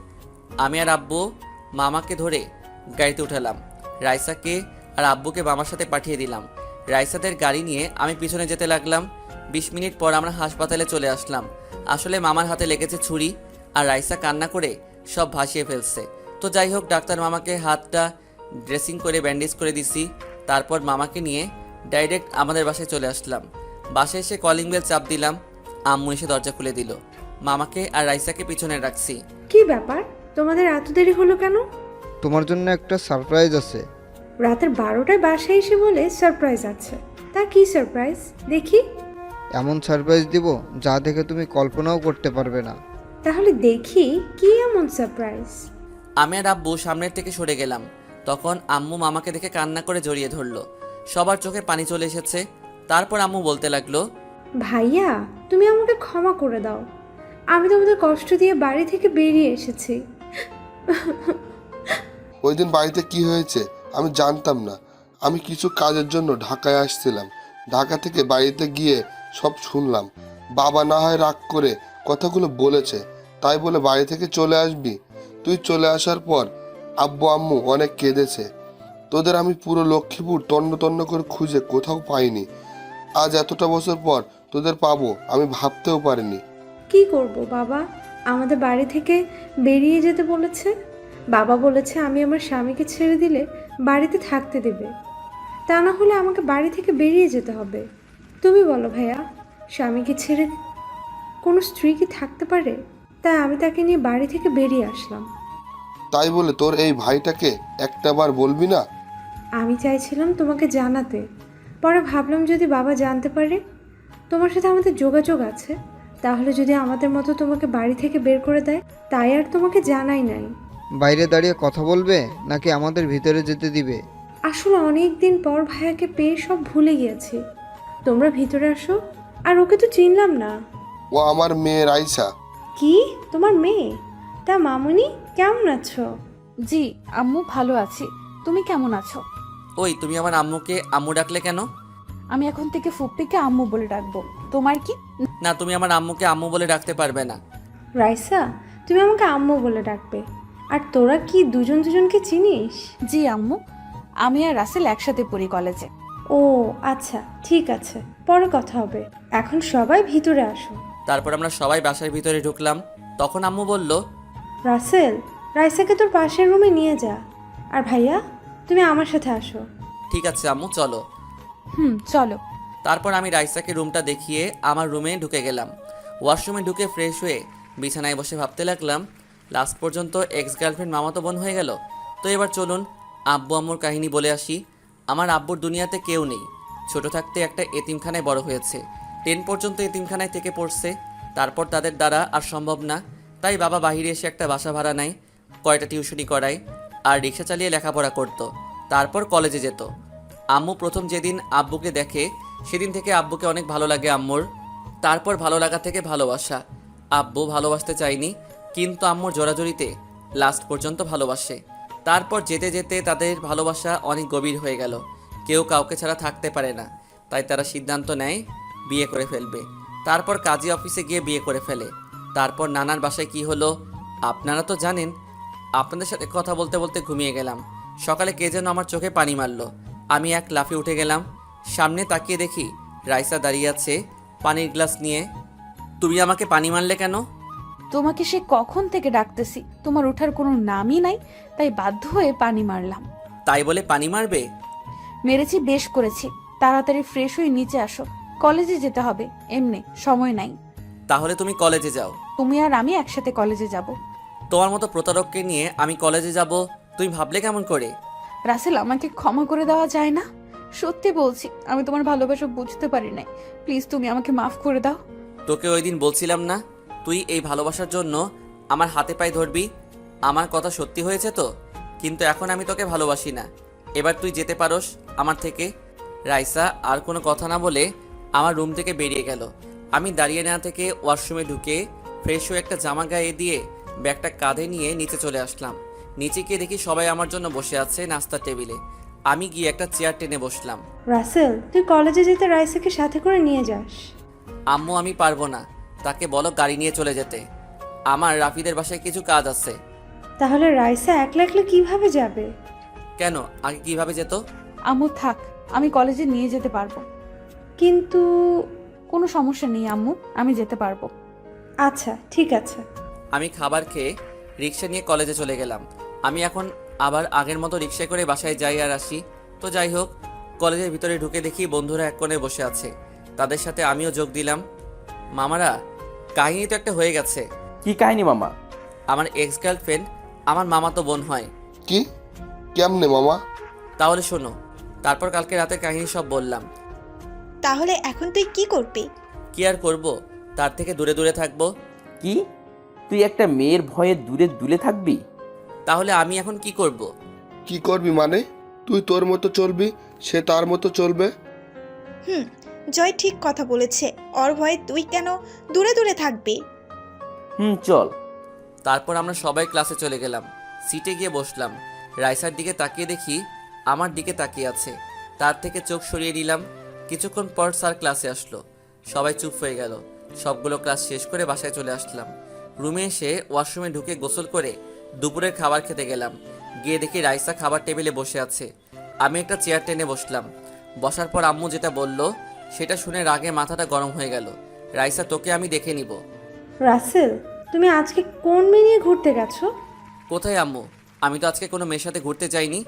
আমি আর আব্বু মামাকে ধরে গাড়িতে উঠালাম। রাইসাকে আর আব্বুকে মামার সাথে পাঠিয়ে দিলাম। রাইসাদের গাড়ি নিয়ে আমি পিছনে যেতে লাগলাম। 20 মিনিট পর আমরা হাসপাতালে চলে আসলাম। আসলে মামার হাতে লেগেছে ছুরি, আর রাইসা কান্না করে সব ভাসিয়ে ফেলছে। তো যাই হোক, ডাক্তার মামাকে হাতটা ড্রেসিং করে ব্যান্ডেজ করে দিছি। তারপর মামাকে নিয়ে ডাইরেক্ট আমাদের বাসায় চলে আসলাম। বাসায় এসে কলিং বেল চাপ দিলাম। আম্মু এসে দরজা খুলে দিল। মামাকে আর রাইসাকে পিছনে রাখছি। কি ব্যাপার, তোমাদের এত দেরি হলো কেন? তোমার জন্য একটা সারপ্রাইজ আছে। রাতের 12টায় বাসায় এসে বলে সারপ্রাইজ আছে, তা কি সারপ্রাইজ দেখি? এমন সারপ্রাইজ দিব যা দেখে তুমি কল্পনাও করতে পারবে না। তাহলে দেখি কি এমন সারপ্রাইজ। আমি আর আব্বু সামনের থেকে সরে গেলাম। তখন আম্মু মামাকে দেখে কান্না করে জড়িয়ে ধরলো। সবার চোখে পানি চলে এসেছে। তারপর আম্মু বলতে লাগলো, ভাইয়া, তুমি আমাকে ক্ষমা করে দাও, আমি তোমাদের কষ্ট দিয়ে বাড়ি থেকে বেরিয়ে এসেছি। ওই দিন বাড়িতে কি হয়েছে আমি জানতাম না। আমি কিছু কাজের জন্য ঢাকায় আসছিলাম। ঢাকা থেকে বাড়িতে গিয়ে সব শুনলাম। বাবা না হয় রাগ করে কথাগুলো বলেছে, তাই বলে বাড়ি থেকে চলে আসবি? তুই চলে আসার পর আব্বু আম্মু অনেক কেঁদেছে। তোদের আমি পুরো লক্ষ্মীপুর তন্ন তন্ন করে খুঁজে কোথাও পাইনি। আজ এতটা বছর পর তোদের পাবো আমি ভাবতেও পারিনি। কি করব বাবা, আমাদের বাড়ি থেকে বেরিয়ে যেতে বলেছে। বাবা বলেছে আমি আমার স্বামীকে ছেড়ে দিলে বাড়িতে থাকতে দেবে, তা না হলে আমাকে বাড়ি থেকে বেরিয়ে যেতে হবে। তুমি বলো ভাইয়া, স্বামীকে ছেড়ে কোনো স্ত্রী কি থাকতে পারে? তাই আমি তাকে নিয়ে বাড়ি থেকে বেরিয়ে আসলাম। তাই বলে তোর এই ভাইটাকে একটাবার বলবি না? আমি চাইছিলাম তোমাকে জানাতে, পরে ভাবলাম যদি বাবা জানতে পারে তোমার সাথে আমাদের যোগাযোগ আছে, তাহলে যদি আমাদের মতো তোমাকে বাড়ি থেকে বের করে দেয়, তাই আর তোমাকে জানাই নাই। বাইরে দাঁড়িয়ে কথা বলবে নাকি আমাদের ভিতরে যেতে দিবে? আসলে অনেক দিন পর ভাইয়াকে পেয়ে সব ভুলে গিয়েছি। তোমরা ভিতরে আসো। আর ওকে তো চিনলাম না। ও আমার মেয়ে রাইসা। কি তোমার মেয়ে? তা মামুনি কেমন আছো? জি আম্মু ভালো আছি, তুমি কেমন আছো? ওই তুমি আমার আম্মুকে আম্মু ডাকলে কেন? আমি এখন থেকে ফুপ্পিকে আম্মু বলে ডাকবো। তোমার কি? না, তুমি আমার আম্মুকে আম্মু বলে ডাকতে পারবে না। রাইসা, তুমি আমাকে আম্মু বলে ডাকবে। আর তোরা কি দুজন দুজনকে চিনিস? জি আম্মু, আমি আর রাসেল একসাথে পড়ি কলেজে। ও আচ্ছা, ঠিক আছে, পরে কথা হবে। এখন সবাই ভিতরে আসো। তারপর আমরা সবাই বাসার ভিতরে ঢুকলাম। তখন আম্মু বলল, রাসেল, রাইসাকে তোর পাশের রুমে নিয়ে যা। আর ভাইয়া, তুমি আমার সাথে আসো। ঠিক আছে আম্মু, চলো। চলো। তারপর আমি রাইসাকে রুমটা দেখিয়ে আমার রুমে ঢুকে গেলাম। ওয়াশরুমে ঢুকে ফ্রেশ হয়ে বিছানায় বসে ভাবতে লাগলাম, লাস্ট পর্যন্ত এক্স গার্লফ্রেন্ড মামাতো বোন হয়ে গেল। তো এবার চলুন আব্বু আম্মুর কাহিনী বলে আসি। আমার আব্বুর দুনিয়াতে কেউ নেই। ছোট থাকতে একটা এতিমখানায় বড় হয়েছে। 10 পর্যন্ত এতিমখানায় থেকে পড়ছে। তারপর তাদের দ্বারা আর সম্ভব না, তাই বাবা বাইরে এসে একটা বাসা ভাড়া নেয়, কয়টা টিউশনি করায়, আর রিক্সা চালিয়ে লেখাপড়া করত। তারপর কলেজে যেত। আম্মু প্রথম যেদিন আব্বুকে দেখে সেদিন থেকে আব্বুকে অনেক ভালো লাগে আম্মুর। তারপর ভালো লাগা থেকে ভালোবাসা। আব্বু ভালোবাসতে চায়নি, কিন্তু আম্মুর জোরাজোরিতে লাস্ট পর্যন্ত ভালোবাসে। তারপর যেতে যেতে তাদের ভালোবাসা অনেক গভীর হয়ে গেল। কেউ কাউকে ছাড়া থাকতে পারে না, তাই তারা সিদ্ধান্ত নেয় বিয়ে করে ফেলবে। তারপর কাজী অফিসে গিয়ে বিয়ে করে ফেলে। তারপর নানার বাসায় কি হলো আপনারা তো জানেন। আপনাদের সাথে কথা বলতে বলতে ঘুমিয়ে গেলাম। সকালে কে যেন আমার চোখে পানি মারলো। আমি এক লাফে উঠে গেলাম। সামনে তাকিয়ে দেখি রাইসা দাঁড়িয়ে আছে পানির গ্লাস নিয়ে। তুমি আমাকে পানি মারলে কেন? তোমাকে সে কখন থেকে ডাকতেছি, তোমার ওঠার কোনো নামই নাই, তাই বাধ্য হয়ে পানি মারলাম। তাই বলে পানি মারবে? মেরেছি, বেশ করেছি। তাড়াতাড়ি ফ্রেশ হয়ে নিচে আসো, কলেজে যেতে হবে। এমনি সময় নাই। তাহলে তুমি কলেজে যাও। তুমি আর আমি একসাথে কলেজে যাব। তোমার মতো প্রতারককে নিয়ে আমি কলেজে যাব তুমি ভাবলে কেমন করে? রাসেল, আমাকে ক্ষমা করে দেওয়া যায় না? সত্যি বলছি, আমি তোমার ভালোবাসা বুঝতে পারি নাই। প্লিজ তুমি আমাকে মাফ করে দাও। তোকে ওই দিন বলছিলাম না তুই এই ভালোবাসার জন্য আমার হাতে পায়ে ধরবি? আমার কথা সত্যি হয়েছে তো। কিন্তু এখন আমি তোকে ভালোবাসি না। এবার তুই যেতে পারোস আমার থেকে। রাইসা আর কোনো কথা না বলে আমার রুম থেকে বেরিয়ে গেল। আমি দাঁড়িয়ে না থেকে ওয়াশরুমে ঢুকে ফ্রেশ হয়ে একটা জামা গায়ে দিয়ে ব্যাগটা কাঁধে নিয়ে নিচে চলে আসলাম। নিচে গিয়ে দেখি সবাই আমার জন্য বসে আছে নাস্তার টেবিলে। আমি গিয়ে একটা চেয়ার টেনে বসলাম। রাসেল, তুই কলেজে যেতে রাইসাকে সাথে করে নিয়ে যাস। আম্মু আমি পারবো না, তাকে বলো গাড়ি নিয়ে চলে যেতে। আমার রাফিদের বাসায় কিছু কাজ আছে। তাহলে রাইসা একলা একলা কিভাবে যাবে? কেন, আগে কিভাবে যেত? আম্মু থাক, আমি কলেজে নিয়ে যেতে পারবো। কিন্তু কোনো সমস্যা নেই আম্মু, আমি যেতে পারবো। আচ্ছা, ঠিক আছে। আমি খাবার খেয়ে রিক্সা নিয়ে কলেজে চলে গেলাম। আমি এখন আবার আগের মতো রিক্সায় করে বাসায় যাই আর আসি। তো যাই হোক, কলেজের ভিতরে ঢুকে দেখি বন্ধুরা এক কোণে বসে আছে। তাদের সাথে আমিও যোগ দিলাম। মামারা, কাহিনী তো একটা হয়ে গেছে। কি কাহিনী মামা? আমার এক্স গার্লফ্রেন্ড আমার মামাতো বোন হয়। কি? কেমনে মামা? তাহলে শোনো। তারপর কালকে রাতের কাহিনী সব বললাম। তাহলে এখন তুই কি করবি? কি আর করব, তার থেকে দূরে দূরে থাকবো। কি? তুই একটা মেয়ের ভয়ে দূরে দূরে থাকবি? তাহলে আমি এখন কি করব? কি করবি মানে? তুই তোর মতো চলবি, সে তার মতো চলবে। জয় ঠিক কথা বলেছে। ওর ভয়ে তুই কেন দূরে দূরে থাকবি? চল। তারপর আমরা সবাই ক্লাসে চলে গেলাম। সিটে গিয়ে বসলাম। রাইসার দিকে তাকিয়ে দেখি আমার দিকে তাকিয়ে আছে। তার থেকে চোখ সরিয়ে নিলাম। কিছুক্ষণ পর স্যার ক্লাসে আসলো। সবাই চুপ হয়ে গেল। সবগুলো ক্লাস শেষ করে বাসায় চলে আসলাম। রুমে এসে ওয়াশরুমে ঢুকে গোসল করে দুপুরের খাবার খেতে গেলাম। গিয়ে দেখি রাইসা খাবার টেবিলে বসে আছে। আমি একটা চেয়ার টেনে বসলাম। বসার পর আম্মু যেটা বলল সেটা শুনে রাগে মাথাটা গরম হয়ে গেল। রাইসা, তোকে আমি দেখে নিব। রাসেল, তুমি আজকে কোন মেয়ে নিয়ে ঘুরতে গেছো? কোথায় আম্মু? আমি তো আজকে কোনো মেয়ের সাথে ঘুরতে যাইনি।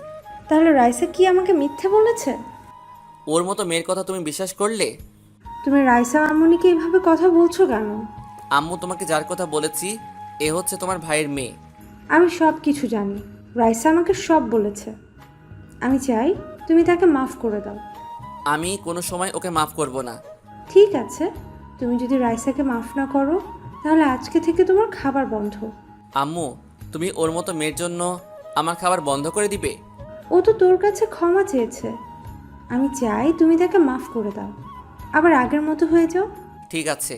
তাহলে রাইসা কি আমাকে মিথ্যে বলেছে? ওর মতো মেয়ের কথা তুমি বিশ্বাস করলে? তুমি রাইসা আম্মুনিকে এইভাবে কথা বলছো কেন? আম্মু, তোমাকে যার কথা বলেছি এ হচ্ছে তোমার ভাইয়ের মেয়ে। আমি সব কিছু জানি। রাইসা আমাকে সব বলেছে। আমি চাই তুমি তাকে মাফ করে দাও। আমি কোনো সময় ওকে মাফ করব না। ঠিক আছে, তুমি যদি রাইসাকে মাফ না করো তাহলে আজকে থেকে তোমার খাবার বন্ধ। আম্মু, তুমি ওর মতো মেয়ের জন্য আমার খাবার বন্ধ করে দিবে? ও তো তোর কাছে ক্ষমা চেয়েছে। আমি চাই তুমি তাকে মাফ করে দাও, আবার আগের মতো হয়ে যাও। ঠিক আছে,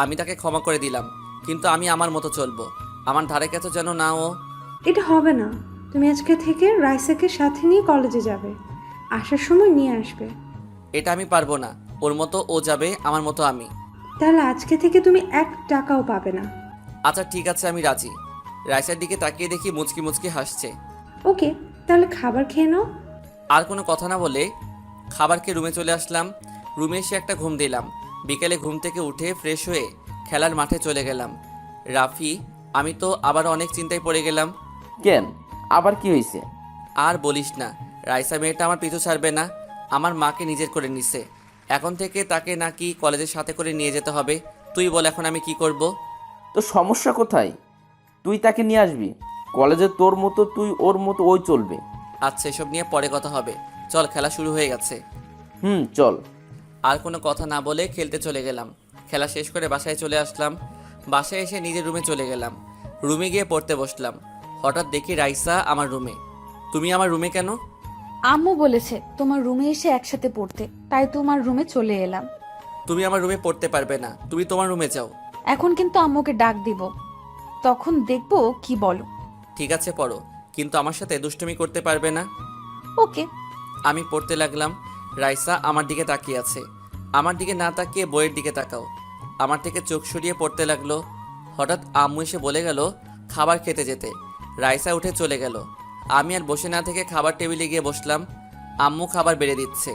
আমি তাকে ক্ষমা করে দিলাম, কিন্তু আমি আমার মতো চলবো। আমার ধারে কাছে যেন না ও। এটা হবে না। তুমি আজকে থেকে রাইসাকে সাথে নিয়ে কলেজে যাবে, আসার সময় নিয়ে আসবে। এটা আমি পারবো না। ওর মতো ও যাবে, আমার মতো আমি। তাহলে আজকে থেকে তুমি 1 টাকাও পাবে না। আচ্ছা ঠিক আছে, আমি রাজি। রাইসার দিকে তাকিয়ে দেখি মুচকি মুচকি হাসছে। ওকে, তাহলে খাবার খেয়ে নাও। আর কোনো কথা না বলে খাবার খেয়ে রুমে চলে আসলাম। রুমে এসে একটা ঘুম দিলাম। বিকেলে ঘুম থেকে উঠে ফ্রেশ হয়ে খেলার মাঠে চলে গেলাম। রাফি, আমি তো আবার অনেক চিন্তায় পড়ে গেলাম। কেন, আবার কি হয়েছে? আর বলিস না, রাইসা মেয়েটা আমার পিছু ছাড়বে না। আমার মাকে নিজের করে নিছে। এখন থেকে তাকে নাকি কলেজের সাথে করে নিয়ে যেতে হবে। তুই বল এখন আমি কি করব? তো সমস্যা কোথায়? তুই তাকে নিয়ে আসবি কলেজে, তোর মতো তুই, ওর মতো ওই চলবে। আচ্ছা, এসব নিয়ে পরে কথা হবে। চল, খেলা শুরু হয়ে গেছে। চল। আর কোনো কথা না বলে খেলতে চলে গেলাম। খেলা শেষ করে বাসায় চলে আসলাম। বাসায় এসে নিজের রুমে চলে গেলাম। রুমে গিয়ে পড়তে বসলাম। হঠাৎ দেখি রাইসা আমার রুমে। তুমি আমার রুমে কেন? আম্মু বলেছে তোমার রুমে এসে একসাথে পড়তে, তাই তোমার রুমে চলে এলাম। তুমি আমার রুমে পড়তে পারবে না, তুমি তোমার রুমে যাও। এখন কিন্তু আম্মুকে ডাক দিব, তখন দেখবো কি বলো। ঠিক আছে, পড়ো, কিন্তু আমার সাথে দুষ্টুমি করতে পারবে না। ওকে। আমি পড়তে লাগলাম। রাইসা আমার দিকে তাকিয়ে আছে। আমার দিকে না তাকিয়ে বইয়ের দিকে তাকাও। আমার থেকে চোখ সরিয়ে পড়তে লাগলো। হঠাৎ আম্মু এসে বলে গেল খাবার খেতে যেতে। রাইসা উঠে চলে গেল। আমি আর বসে না থেকে খাবার টেবিলে গিয়ে বসলাম। আম্মু খাবার বেড়ে দিচ্ছে।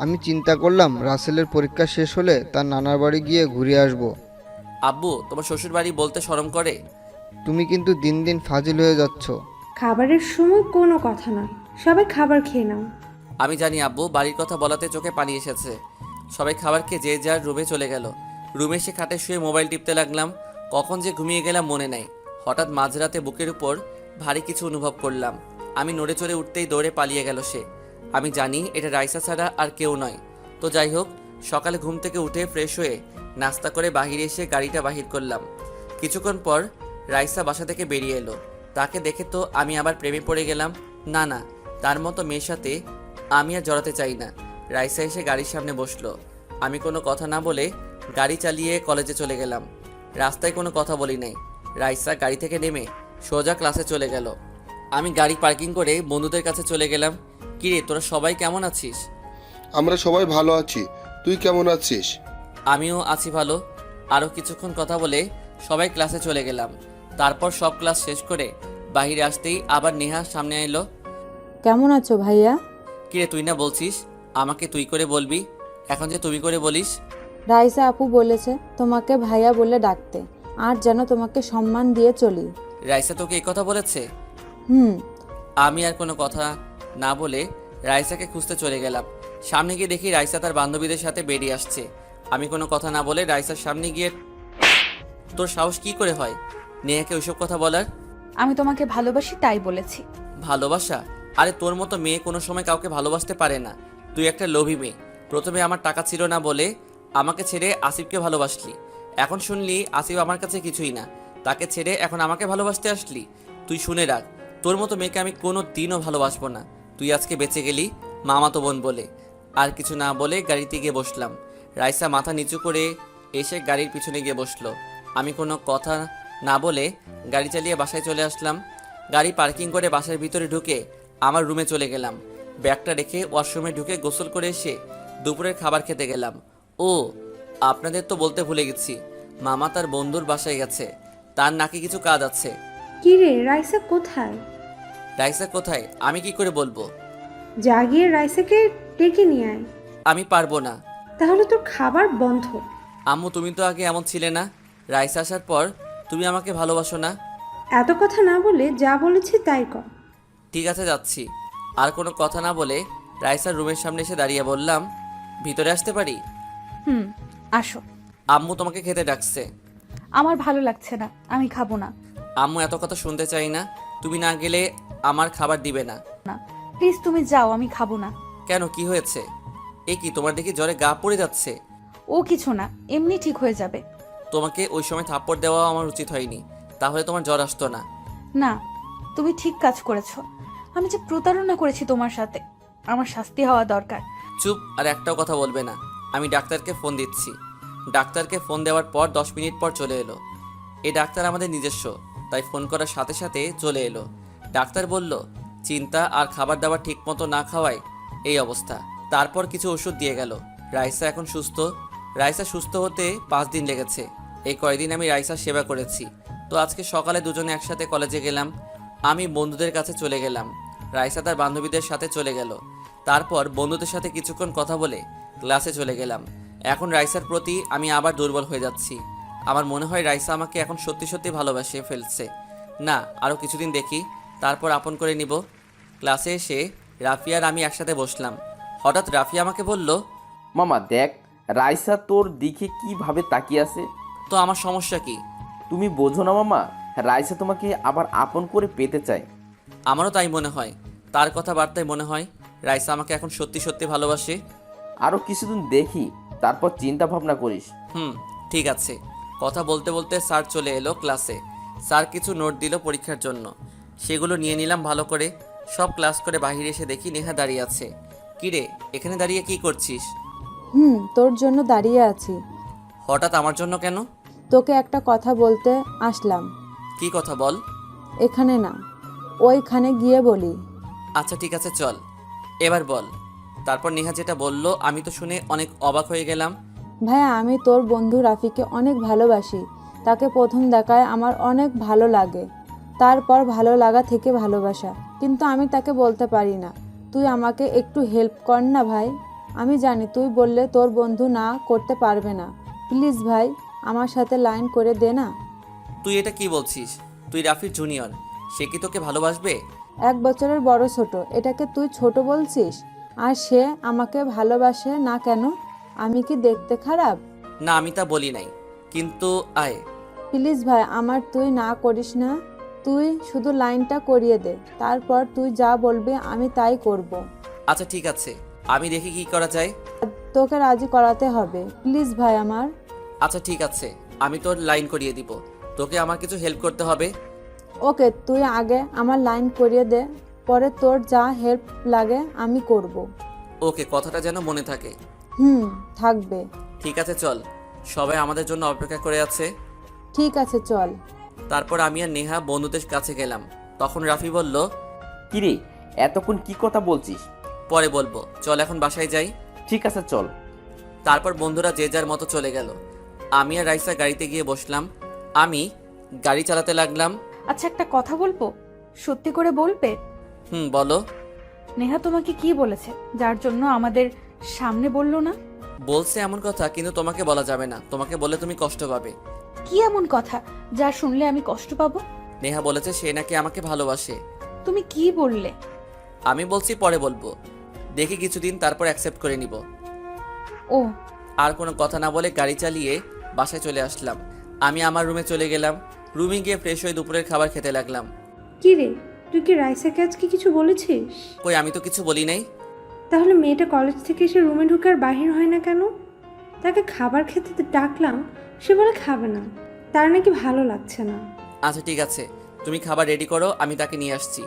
আমি চিন্তা করলাম রাসেলের পরীক্ষা শেষ হলে তার নানার বাড়ি গিয়ে ঘুরে আসব। আব্বু, তোমার শ্বশুর বাড়ি বলতে শরম করে? তুমি কিন্তু দিন দিন ফাজিল হয়ে যাচ্ছ। খাবারের সময় কোনো কথা নয়, সবাই খাবার খেয়ে নাও। আমি জানি আব্বু, বাড়ির কথা বলাতে চোখে পানি এসেছে। সবাই খাবার খেয়ে যে যার রুমে চলে গেল। রুমে এসে খাটে শুয়ে মোবাইল টিপতে লাগলাম। কখন যে ঘুমিয়ে গেলাম মনে নাই। হঠাৎ মাঝরাতে বুকের উপর ভারী কিছু অনুভব করলাম। আমি নড়ে চড়ে উঠতেই দৌড়ে পালিয়ে গেল সে। আমি জানি এটা রাইসা ছাড়া আর কেউ নয়। তো যাই হোক, সকালে ঘুম থেকে উঠে ফ্রেশ হয়ে নাস্তা করে বাহিরে এসে গাড়িটা বাহির করলাম। কিছুক্ষণ পর রাইসা বাসা থেকে বেরিয়ে এলো। তাকে দেখে তো আমি আবার প্রেমে পড়ে গেলাম। না না, তার মতো মেয়ের সাথে আমি আর জড়াতে চাই না। রাইসা এসে গাড়ির সামনে বসলো। আমি কোনো কথা না বলে গাড়ি চালিয়ে কলেজে চলে গেলাম। রাস্তায় কোনো কথা বলি নাই। রাইসা গাড়ি থেকে নেমে সোজা ক্লাসে চলে গেল। আমি গাড়ি পার্কিং করে বন্ধুদের কাছে চলে গেলাম। কিরে, তোরা সবাই কেমন আছিস? আমরা সবাই ভালো আছি, তুই কেমন আছিস? আমিও আছি ভালো। আরও কিছুক্ষণ কথা বলে সবাই ক্লাসে চলে গেলাম। তারপর সব ক্লাস শেষ করে বাইরে আসতেই আবার নেহা সামনে এলো। কেমন আছো ভাইয়া? কিরে, তুই না বলছিস আমাকে তুই করে বলবি, এখন যে তুমি করে বলিস? রাইসা আপু বলেছে তোমাকে ভাইয়া বলে ডাকতে, আর যেন তোমাকে সম্মান দিয়ে চলি। রাইসা তোকে এই কথা বলেছে? হুম। আমি আর কোনো কথা না বলে রাইসাকে খুঁজতে চলে গেলাম। সামনে গিয়ে দেখি রাইসা তার বান্ধবীদের সাথে বেরিয়ে আসছে। আমি কোনো কথা না বলে রাইসার সামনে গিয়ে, তোর সাহস কি করে হয় নেহাকে ওইসব কথা বলার? আমি তোমাকে ভালোবাসি তাই বলেছি। ভালোবাসা? আরে তোর মতো মেয়ে কোনো সময় কাউকে ভালোবাসতে পারে না। তুই একটা লোভী মেয়ে। প্রথমে আমার টাকা ছিল না বলে আমাকে ছেড়ে আসিফকে ভালোবাসলি। এখন শুনলি আসিফ আমার কাছে কিছুই না, তাকে ছেড়ে এখন আমাকে ভালোবাসতে আসলি। তুই শুনে রাখ, তোর মতো মেয়েকে আমি কোনো দিনও ভালোবাসবো না। তুই আজকে বেঁচে গেলি মামাতো বোন বলে। আর কিছু না বলে গাড়িতে গিয়ে বসলাম। রাইসা মাথা নিচু করে এসে গাড়ির পিছনে গিয়ে বসলো। আমি কোনো কথা না বলে গাড়ি চালিয়ে বাসায় চলে আসলাম। গাড়ি পার্কিং করে বাসার ভিতরে ঢুকে আমার রুমে চলে গেলাম। ব্যাগটা রেখে ওয়াশরুমে ঢুকে গোসল করে এসে দুপুরের খাবার খেতে গেলাম। ও, আপনাদের তো বলতে ভুলে গেছি, মামা তার বন্ধুর বাসায় গেছে, তার নাকি কিছু কাজ আছে। কি রে, রাইসা কোথায়? রাইসা কোথায় আমি কি করে বলবো? যা গিয়ে রাইসাকে ডেকে নিয়ে আয়। আমি পারবো না। তাহলে তোর খাবার বন্ধ। আম্মু, তুমি তো আগে এমন ছিলে না। রাইসা আসার পর তুমি আমাকে ভালোবাসো না? এত কথা না বলে যা বলেছি তাই কর। ঠিক আছে, যাচ্ছি। আর কোনো কথা না বলে রাইসার রুমের সামনে এসে দাঁড়িয়ে বললাম, ভিতরে আসতে পারি? হুম, আসো। আম্মু তোমাকে খেতে ডাকছে। আমার ভালো লাগছে না, আমি খাবো না। আম্মু, এত কথা শুনতে চাই না। তুমি না গেলে আমার খাবার দিবে না। না প্লিজ, তুমি যাও, আমি খাবো না। কেন, কি হয়েছে? এ কি, তোমার দেখি জ্বরে গা পড়ে যাচ্ছে। ও কিছু না, এমনি ঠিক হয়ে যাবে। তোমাকে ওই সময় থাপ্পড় দেওয়া আমার উচিত হয়নি, তাহলে তোমার জ্বর আসতো না। না, তুমি ঠিক কাজ করেছো। আমি যে প্রতারণা করেছি তোমার সাথে, আমার শাস্তি হওয়া দরকার। চুপ, আর একটাও কথা বলবে না। আমি ডাক্তারকে ফোন দিচ্ছি। ডাক্তারকে ফোন দেওয়ার পর 10 মিনিট পর চলে এলো। এই ডাক্তার আমাদের নিজস্ব, তাই ফোন করার সাথে সাথে চলে এলো। ডাক্তার বলল, চিন্তা আর খাবার দাবার ঠিক মতো না খাওয়ায় এই অবস্থা। তারপর কিছু ওষুধ দিয়ে গেল। রাইসা এখন সুস্থ। রাইসা সুস্থ হতে 5 দিন লেগেছে। এই কয়দিন আমি রাইসার সেবা করেছি। তো আজকে সকালে দুজনে একসাথে কলেজে গেলাম। আমি বন্ধুদের কাছে চলে গেলাম, রাইসা তার বান্ধবীদের সাথে চলে গেল। তারপর বন্ধুদের সাথে কিছুক্ষণ কথা বলে ক্লাসে চলে গেলাম। এখন রাইসার প্রতি আমি আবার দুর্বল হয়ে যাচ্ছি। আমার মনে হয় রাইসা আমাকে এখন সত্যি সত্যি ভালোবাসে ফেলছে। না, আরও কিছুদিন দেখি, তারপর আপন করে নিব। ক্লাসে এসে রাফিয়া আর আমি একসাথে বসলাম। হঠাৎ রাফিয়া আমাকে বলল, মামা দেখ, রাইসা তোর দিকে কিভাবে তাকিয়ে আছে। তো আমার সমস্যা কি? তুমি বোঝো না মামা, রাইসা তোমাকে আবার আপন করে পেতে চায়। আমারও তাই মনে হয়। তার কথাবার্তায় মনে হয় রাইসা আমাকে এখন সত্যি সত্যি ভালোবাসে। আরও কিছুদিন দেখি, তারপর চিন্তা ভাবনা করিস। ঠিক আছে। কথা বলতে বলতে স্যার চলে এলো ক্লাসে। স্যার কিছু নোট দিল পরীক্ষার জন্য, সেগুলো নিয়ে নিলাম ভালো করে। সব ক্লাস করে বাইরে এসে দেখি নেহা দাঁড়িয়ে আছে। কিরে, এখানে দাঁড়িয়ে কি করছিস? তোর জন্য দাঁড়িয়ে আছি। হঠাৎ আমার জন্য কেন? তোকে একটা কথা বলতে আসলাম। কি কথা বল। এখানে না, ওইখানে গিয়ে বলি। আচ্ছা ঠিক আছে, চল এবার বল। তারপর নেহা যেটা বলল আমি তো শুনে অনেক অবাক হয়ে গেলাম। ভাইয়া, আমি তোর বন্ধু রাফিকে অনেক ভালোবাসি। তাকে প্রথম দেখায় আমার অনেক ভালো লাগে, তারপর ভালো লাগা থেকে ভালোবাসা। কিন্তু আমি তাকে বলতে পারি না। তুই আমাকে একটু হেল্প কর না ভাই। আমি জানি তুই বললে তোর বন্ধু না করতে পারবে না। প্লিজ ভাই, আমার সাথে লাইন করে দে না। তুই এটা কি বলছিস? তুই রাফির জুনিয়র, সে কি তোকে ভালোবাসবে? 1 বছরের বড় ছোট, এটাকে তুই ছোট বলছিস? আর সে আমাকে ভালোবাসে না কেন? আমি কি দেখতে খারাপ? না, আমি তা বলি নাই, কিন্তু আয়। প্লিজ ভাই, আমার তুই না করিস না। তুই শুধু লাইনটা করিয়ে দে, তারপর তুই যা বলবি আমি তাই করব। আচ্ছা ঠিক আছে, আমি দেখি কি করা যায়। তোকে রাজি করাতে হবে, প্লিজ ভাই আমার। আচ্ছা ঠিক আছে, আমি তোর লাইন করিয়ে দিব। তোকে আমার কিছু হেল্প করতে হবে। ওকে, তুই আগে আমার লাইন করিয়ে দে, পরে তোর যা হেল্প লাগে আমি করব। ওকে, কথাটা যেন মনে থাকে। থাকবে। ঠিক আছে চল, সবাই আমাদের জন্য অপেক্ষা করে আছে। ঠিক আছে চল। তারপর আমি আর নেহা বন্ধুদের কাছে গেলাম। তখন রাফি বলল, কিরে, এতক্ষণ কি কথা বলছিস? পরে বলবো, চল এখন বাসায় যাই। ঠিক আছে চল। তারপর বন্ধুরা যে যার মতো চলে গেল। আমি আর রাইসা গাড়িতে গিয়ে বসলাম। আমি গাড়ি চালাতে লাগলাম। আচ্ছা, একটা কথা বলবো, সত্যি করে বলবে? বলো। নেহা তোমাকে কি বলেছে, যার জন্য আমাদের সামনে বললো না? বলছে এমন কথা, কিন্তু তোমাকে বলা যাবে না। তোমাকে বলে তুমি কষ্ট পাবে। কি এমন কথা যা শুনলে আমি কষ্ট পাবো? নেহা বলেছে সে নাকি আমাকে ভালোবাসে। তুমি কি বললে? আমি বলছি পরে বলবো, দেখি কিছুদিন, তারপর অ্যাকসেপ্ট করে নিব। ও, আর কোনো কথা না বলে গাড়ি চালিয়ে বাসায় চলে আসলাম। আমি আমার রুমে চলে গেলাম। রুমে গিয়ে ফ্রেশ হয়ে দুপুরের খাবার খেতে লাগলাম। কি রে, তুই কি রাইসাকে আজকে কিছু বলেছিস? কই, আমি তো কিছু বলি নাই। তাহলে মেয়েটা কলেজ থেকে এসে রুমে ঢুকার বাহির হয় না কেন? তাকে খাবার খেতে ডাকলাম, সে বলে খাবে না, তার নাকি ভালো লাগছে না। আচ্ছা ঠিক আছে, তুমি খাবার রেডি করো, আমি তাকে নিয়ে আসছি।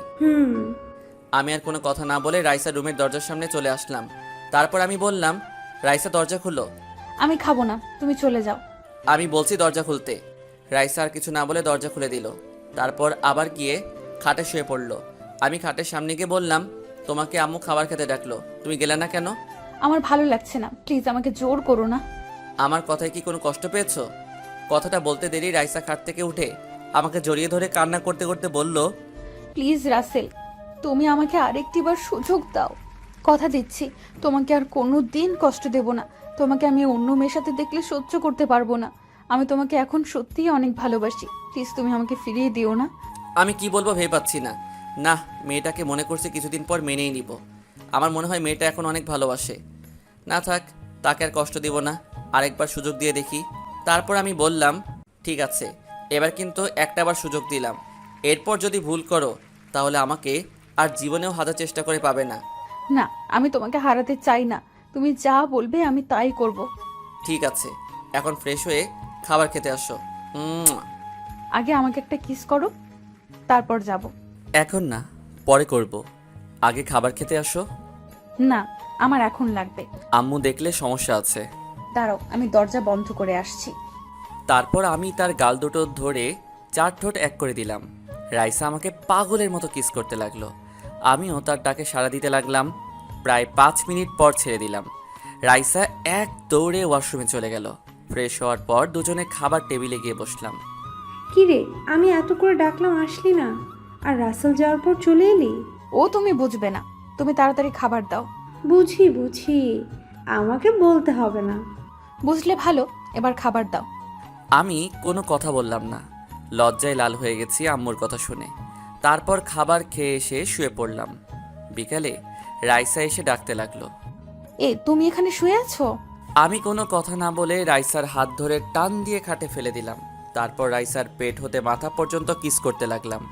আমি আর কোনো কথা না বলে রাইসা রুমের দরজার সামনে চলে আসলাম। তারপর আমি বললাম, রাইসা দরজা খুলো। আমি খাবো না, তুমি চলে যাও। আমি বলছি দরজা খুলতে। রাইসা আর কিছু না বলে দরজা খুলে দিল। তারপর আবার গিয়ে খাটে শুয়ে পড়লো। আমি খাটের সামনে গিয়ে বললাম, তোমাকে আম্মু খাবার খেতে ডাকলো, তুমি গেলে না কেন? আমার ভালো লাগছে না, প্লিজ আমাকে জোর করো না। আমার কথায় কি কোনো কষ্ট পেয়েছো? কথাটা বলতে দেরি রাইসা খাট থেকে উঠে আমাকে জড়িয়ে ধরে কান্না করতে করতে বলল, প্লিজ রাসেল, তুমি আমাকে আরেকটিবার সুযোগ দাও। কথা দিচ্ছি তোমাকে আর কোনো দিন কষ্ট দেব না। তোমাকে আমি অন্য মেয়ের সাথে দেখলে সহ্য করতে পারবো না। আমি তোমাকে এখন সত্যিই অনেক ভালোবাসি, প্লিজ তুমি আমাকে ফিরিয়ে দিও না। আমি কি বলবো ভেবে পাচ্ছি না। না, মেয়েটাকে মনে করছে কিছুদিন পর মেনেই নিব। আমার মনে হয় মেয়েটা এখন অনেক ভালোবাসে। না থাক, তাকে আর কষ্ট দিব না, আরেকবার সুযোগ দিয়ে দেখি। তারপর আমি বললাম, ঠিক আছে, এবার কিন্তু একটাবার সুযোগ দিলাম। এরপর যদি ভুল করো তাহলে আমাকে আর জীবনেও হাজার চেষ্টা করে পাবে না। না, আমি তোমাকে হারাতে চাই না, তুমি যা বলবে আমি তাই করব। ঠিক আছে, এখন ফ্রেশ হয়ে খাবার খেতে আসো। আগে আমাকে একটা কিস করো, তারপর যাব। এখন না, পরে করব। আগে খাবার খেতে আসো। না, আমার এখন লাগবে। আম্মু দেখলে সমস্যা আছে। দাঁড়াও, আমি দরজা বন্ধ করে আসছি। তারপর আমি তার গাল দুটো ধরে 4 ঠোঁট এক করে দিলাম। রাইসা আমাকে পাগলের মতো কিস করতে লাগলো। আমিও তার ডাকে সাড়া দিতে লাগলাম। প্রায় 5 মিনিট পর ছেড়ে দিলাম। রাইসা এক দৌড়ে ওয়াশরুমে চলে গেল। ফ্রেশ হওয়ার পর দুজনে খাবার টেবিলে গিয়ে বসলাম। কি রে, আমি এত করে ডাকলাম আসলি না, আর রাসেল যাওয়ার পর চলে এলি? ও তুমি বুঝবে না, তুমি তাড়াতাড়ি খাবার দাও। বুঝি বুঝি, আমাকে বলতে হবে না। বুঝলে ভালো, এবার খাবার দাও। আমি কোনো কথা বললাম না, লজ্জায় লাল হয়ে গেছি আম্মুর কথা শুনে। তারপর খাবার খেয়ে এসে শুয়ে পড়লাম। বিকালে রাইসা এসে ডাকতে লাগলো। তুমি এখানে শুয়ে আছো? আমি কোনো কথা না বলে রাইসার হাত ধরে টান দিয়ে খাটে ফেলে দিলাম। তারপর রাইসার পেট হতে মাথা পর্যন্ত কিস করতে লাগলাম।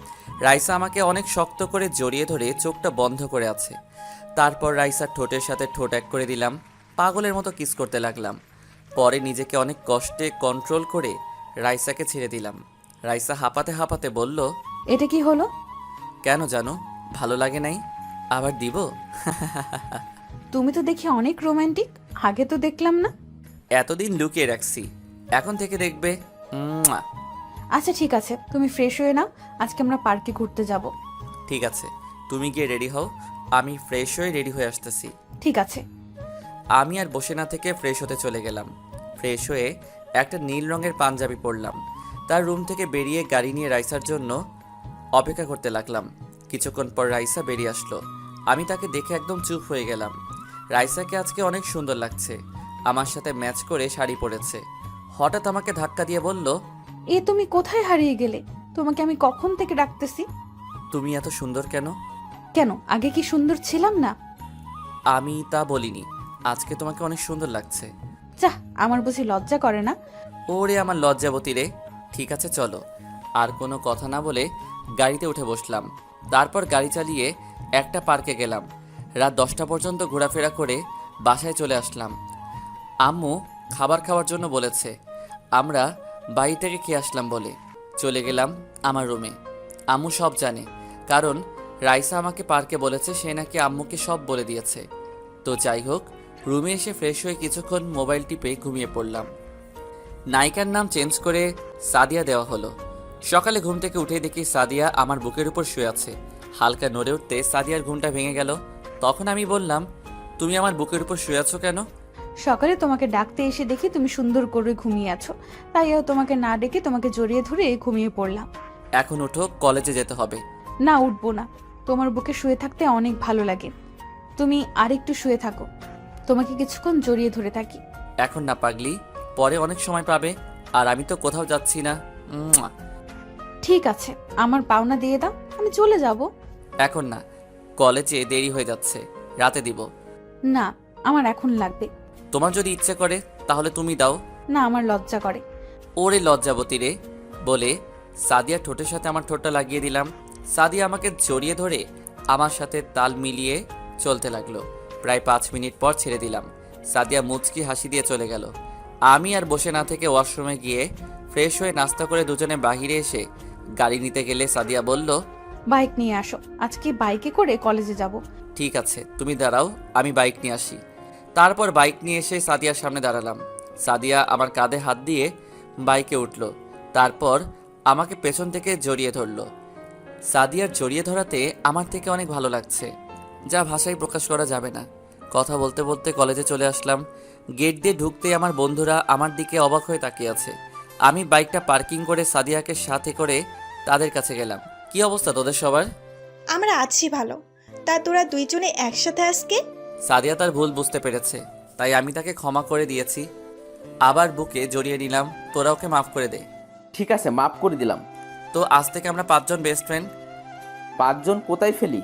রাইসা আমাকে অনেক শক্ত করে জড়িয়ে ধরে চোখটা বন্ধ করে আছে। তারপর রাইসার ঠোঁটের সাথে ঠোঁট এক করে দিলাম। পাগলের মতো কিস করতে লাগলাম। পরে নিজেকে অনেক কষ্টে কন্ট্রোল করে রাইসাকে ছেড়ে দিলাম। রাইসা হাঁপাতে হাঁপাতে বলল, এটা কি হলো? কেন জানো, ভালো লাগে নাই? আবার দিব? তুমি তো দেখি অনেক রোমান্টিক, আগে তো দেখলাম না। এতদিন লুকিয়ে রাখছি, এখন থেকে দেখবে। মুয়া। আচ্ছা ঠিক আছে, তুমি ফ্রেশ হয়ে নাও, আজকে আমরা পার্কে ঘুরতে যাব। ঠিক আছে, তুমি গিয়ে রেডি হও, আমি ফ্রেশ হয়ে রেডি হয়ে আসতেছি। ঠিক আছে। আমি আর বসে না থেকে ফ্রেশ হতে চলে গেলাম। ফ্রেশ হয়ে একটা নীল রঙের পাঞ্জাবি পরলাম। তার রুম থেকে বেরিয়ে গাড়ি নিয়ে রাইসার জন্য অপেক্ষা করতে লাগলাম। কিছুক্ষণ পর রাইসা বেরিয়ে আসলো। আমি তাকে দেখে একদম চুপ হয়ে গেলাম। রাইসাকে আজকে অনেক সুন্দর লাগছে, আমার সাথে ম্যাচ করে শাড়ি পরেছে। হঠাৎ আমাকে ধাক্কা দিয়ে বলল, তুমি কোথায় হারিয়ে গেলে? তোমাকে আমি কখন থেকে ডাকতেছি। তুমি এত সুন্দর কেন? কেন, আগে কি সুন্দর ছিলাম না? আমি তা বলিনি, আজকে তোমাকে অনেক সুন্দর লাগছে। যাহ, আমার বুঝি লজ্জা করে না? ওরে আমার লজ্জাবতী রে। ঠিক আছে চলো। আর কোনো কথা না বলে গাড়িতে উঠে বসলাম। তারপর গাড়ি চালিয়ে একটা পার্কে গেলাম। রাত 10টা পর্যন্ত ঘোরাফেরা করে বাসায় চলে আসলাম। আম্মু খাবার খাওয়ার জন্য বলেছে, আমরা বাড়ি থেকে খেয়ে আসলাম বলে চলে গেলাম আমার রুমে। আম্মু সব জানে, কারণ রাইসা আমাকে পার্কে বলেছে, সে নাকি আম্মুকে সব বলে দিয়েছে। তো যাই হোক, রুমে এসে ফ্রেশ হয়ে কিছুক্ষণ মোবাইল টিপে ঘুমিয়ে পড়লাম। নায়িকার নাম চেঞ্জ করে সাদিয়া দেওয়া হলো। সকালে ঘুম থেকে উঠে দেখি সাদিয়া আমার বুকের উপর শুয়ে আছে। হালকা নড়ে উঠতে সাদিয়ার ঘুমটা ভেঙে গেল। তখন আমি বললাম, তুমি আমার বুকের উপর শুয়ে আছো কেন? সকালে তোমাকে ডাকতে এসে দেখি তুমি সুন্দর করে ঘুমিয়ে আছো, তাইও তোমাকে না ডেকে তোমাকে জড়িয়ে ধরে ঘুমিয়ে পড়লাম। এখন ওঠো, কলেজে যেতে হবে। না, উঠবো না, তোমার বুকে শুয়ে থাকতে অনেক ভালো লাগে। তুমি আরেকটু শুয়ে থাকো, তোমাকে কিছুক্ষণ জড়িয়ে ধরে থাকি। এখন না পাগলি, পরে অনেক সময় পাবে, আর আমি তো কোথাও যাচ্ছি না। মুয়া। ঠিক আছে, আমার পাওনা দিয়ে দাও, আমি চলে যাব। এখন না, কলেজে দেরি হয়ে যাচ্ছে, রাতে দিব। না, আমার এখন লাগবে। তোমার যদি ইচ্ছে করে তাহলে তুমি দাও। না, আমার লজ্জা করে। ওরে লজ্জাবতী রে বলে সাদিয়া ঠোঁটের সাথে আমার ঠোঁটটা লাগিয়ে দিলাম। সাদিয়া আমাকে জড়িয়ে ধরে আমার সাথে তাল মিলিয়ে চলতে লাগলো। প্রায় 5 মিনিট পর ছেড়ে দিলাম। সাদিয়া মুচকি হাসি দিয়ে চলে গেল। আমি আর বসে না থেকে ওয়াশরুমে গিয়ে ফ্রেশ হয়ে নাস্তা করে দুজনে বাহিরে এসে গাড়ি নিতে গেলে সাদিয়া বলল, বাইক নিয়ে আসো, আজকে বাইকে করে কলেজে যাব। ঠিক আছে, তুমি দাঁড়াও, আমি বাইক নিয়ে আসি। তারপর বাইক নিয়ে এসে সাদিয়ার সামনে দাঁড়ালাম। সাদিয়া আমার কাঁধে হাত দিয়ে বাইকে উঠল। তারপর আমাকে পেছন থেকে জড়িয়ে ধরল। সাদিয়ার জড়িয়ে ধরাতে আমার থেকে অনেক ভালো লাগছে, যা ভাষায় প্রকাশ করা যাবে না। কথা বলতে বলতে কলেজে চলে আসলাম। গেট দিয়ে ঢুকতেই আমার বন্ধুরা আমার দিকে অবাক হয়ে তাকিয়ে আছে। আমি বাইকটা পার্কিং করে সাদিয়াকে সাথে করে তাদের কাছে গেলাম। কি অবস্থা তোদের সবার? আমরা আছি ভালো। তা তোরা দুইজনে একসাথে আজকে? সাদিয়া তার ভুল বুঝতে পেরেছে, তাই আমি তাকে ক্ষমা করে দিয়েছি। আবার বুকে জড়িয়ে নিলাম। তোরা ওকে মাফ করে দে। ঠিক আছে, মাফ করে দিলাম। তো আজ থেকে আমরা 5 জন বেস্ট ফ্রেন্ড। 5 জন কোথায় ফেলি?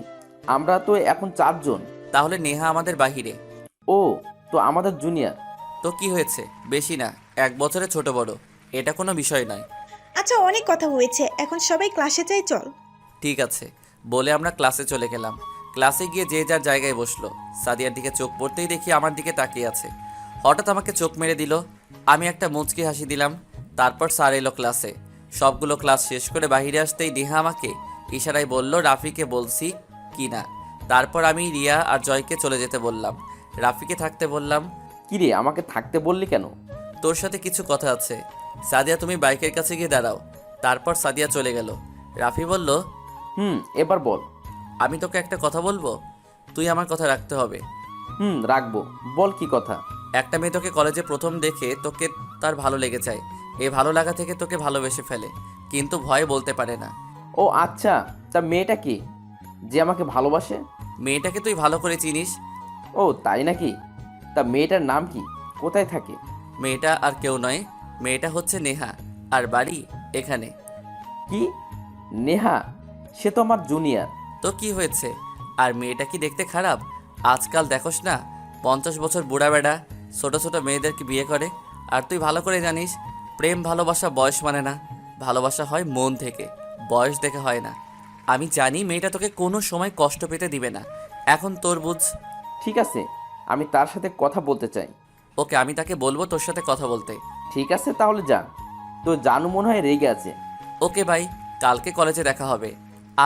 আমরা তো এখন 4 জন। তাহলে নেহা আমাদের বাহিরে। ও, তো আমাদের জুনিয়র। তো কি হয়েছে? বেশি না, 1 বছরে ছোট বড়, এটা কোনো বিষয় নয়। আচ্ছা, অনেক কথা হয়েছে, এখন সবাই ক্লাসে যাই, চল। ঠিক আছে বলে আমরা ক্লাসে চলে গেলাম। ক্লাসে গিয়ে যে যার জায়গায় বসলো। সাদিয়ার দিকে চোখ পড়তেই দেখি আমার দিকে তাকিয়ে আছে। হঠাৎ আমাকে চোখ মেরে দিল। আমি একটা মুচকি হাসি দিলাম। তারপর স্যার এলো ক্লাসে। সবগুলো ক্লাস শেষ করে বাইরে আসতেই নেহা আমাকে ইশারায় বলল রাফিকে বলছি কি না। তারপর আমি রিয়া আর জয়কে চলে যেতে বললাম, রাফিকে থাকতে বললাম। কি রে, আমাকে থাকতে বললি কেন? তোর সাথে কিছু কথা আছে। সাদিয়া তুমি বাইকের কাছে গিয়ে দাঁড়াও। তারপর সাদিয়া চলে গেল। রাফি বলল, এবার বল। আমি তোকে একটা কথা বলবো, তুই আমার কথা রাখতে হবে। রাখবো, বল কি কথা। একটা মেয়ে তোকে কলেজে প্রথম দেখে তোকে তার ভালো লেগে যায়। এই ভালো লাগা থেকে তোকে ভালোবেসে ফেলে, কিন্তু ভয়ে বলতে পারে না। ও আচ্ছা, তা মেয়েটা কি যে আমাকে ভালোবাসে? মেয়েটাকে তুই ভালো করে চিনিস। ও তাই নাকি? তা মেয়েটার নাম কি, কোথায় থাকে? মেয়েটা আর কেউ নয়, মেয়েটা হচ্ছে নেহা, আর বাড়ি এখানে। কি, নেহা? সে তো আমার জুনিয়র। তো কি হয়েছে? আর মেয়েটা কি দেখতে খারাপ? আজকাল দেখোস না 50 বছর বুড়া বেড়া ছোট ছোট মেয়েদেরকে বিয়ে করে। আর তুই ভালো করে জানিস প্রেম ভালোবাসা বয়স মানে না, ভালোবাসা হয় মন থেকে, বয়স দেখে হয় না। আমি জানি মেয়েটা তোকে কোনো সময় কষ্ট পেতে দিবে না। এখন তোর বুঝ। ঠিক আছে, আমি তার সাথে কথা বলতে চাই। ওকে, আমি তাকে বলবো তোর সাথে কথা বলতে। ঠিক আছে, তাহলে যা। তো জানু মনে হয় রেগে আছে। ওকে ভাই, কালকে কলেজে দেখা হবে।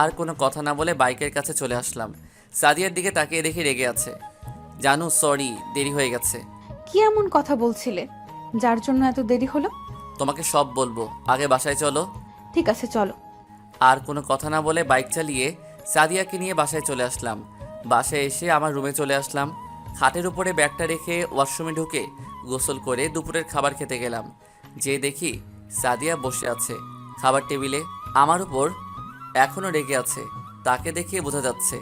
আর কোনো কথা না বলে বাইকের কাছে চলে আসলাম। সাদিয়ার দিকে তাকিয়ে দেখি রেগে আছে। জানু সরি, দেরি হয়ে গেছে। কি এমন কথা বলছিলে যার জন্য এত দেরি হলো? তোমাকে সব বলবো, আগে বাসায় চলো। ঠিক আছে, চলো। আর কোনো কথা না বলে বাইক চালিয়ে সাদিয়াকে নিয়ে বাসায় চলে আসলাম। বাসায় এসে আমার রুমে চলে আসলাম। খাটের উপরে ব্যাগটা রেখে ওয়াশরুমে ঢুকে গোসল করে দুপুরের খাবার খেতে গেলাম। যে দেখি সাদিয়া বসে আছে খাবার টেবিলে, আমার উপর এখনও রেগে আছে। তাকে দেখে বোঝা যাচ্ছে।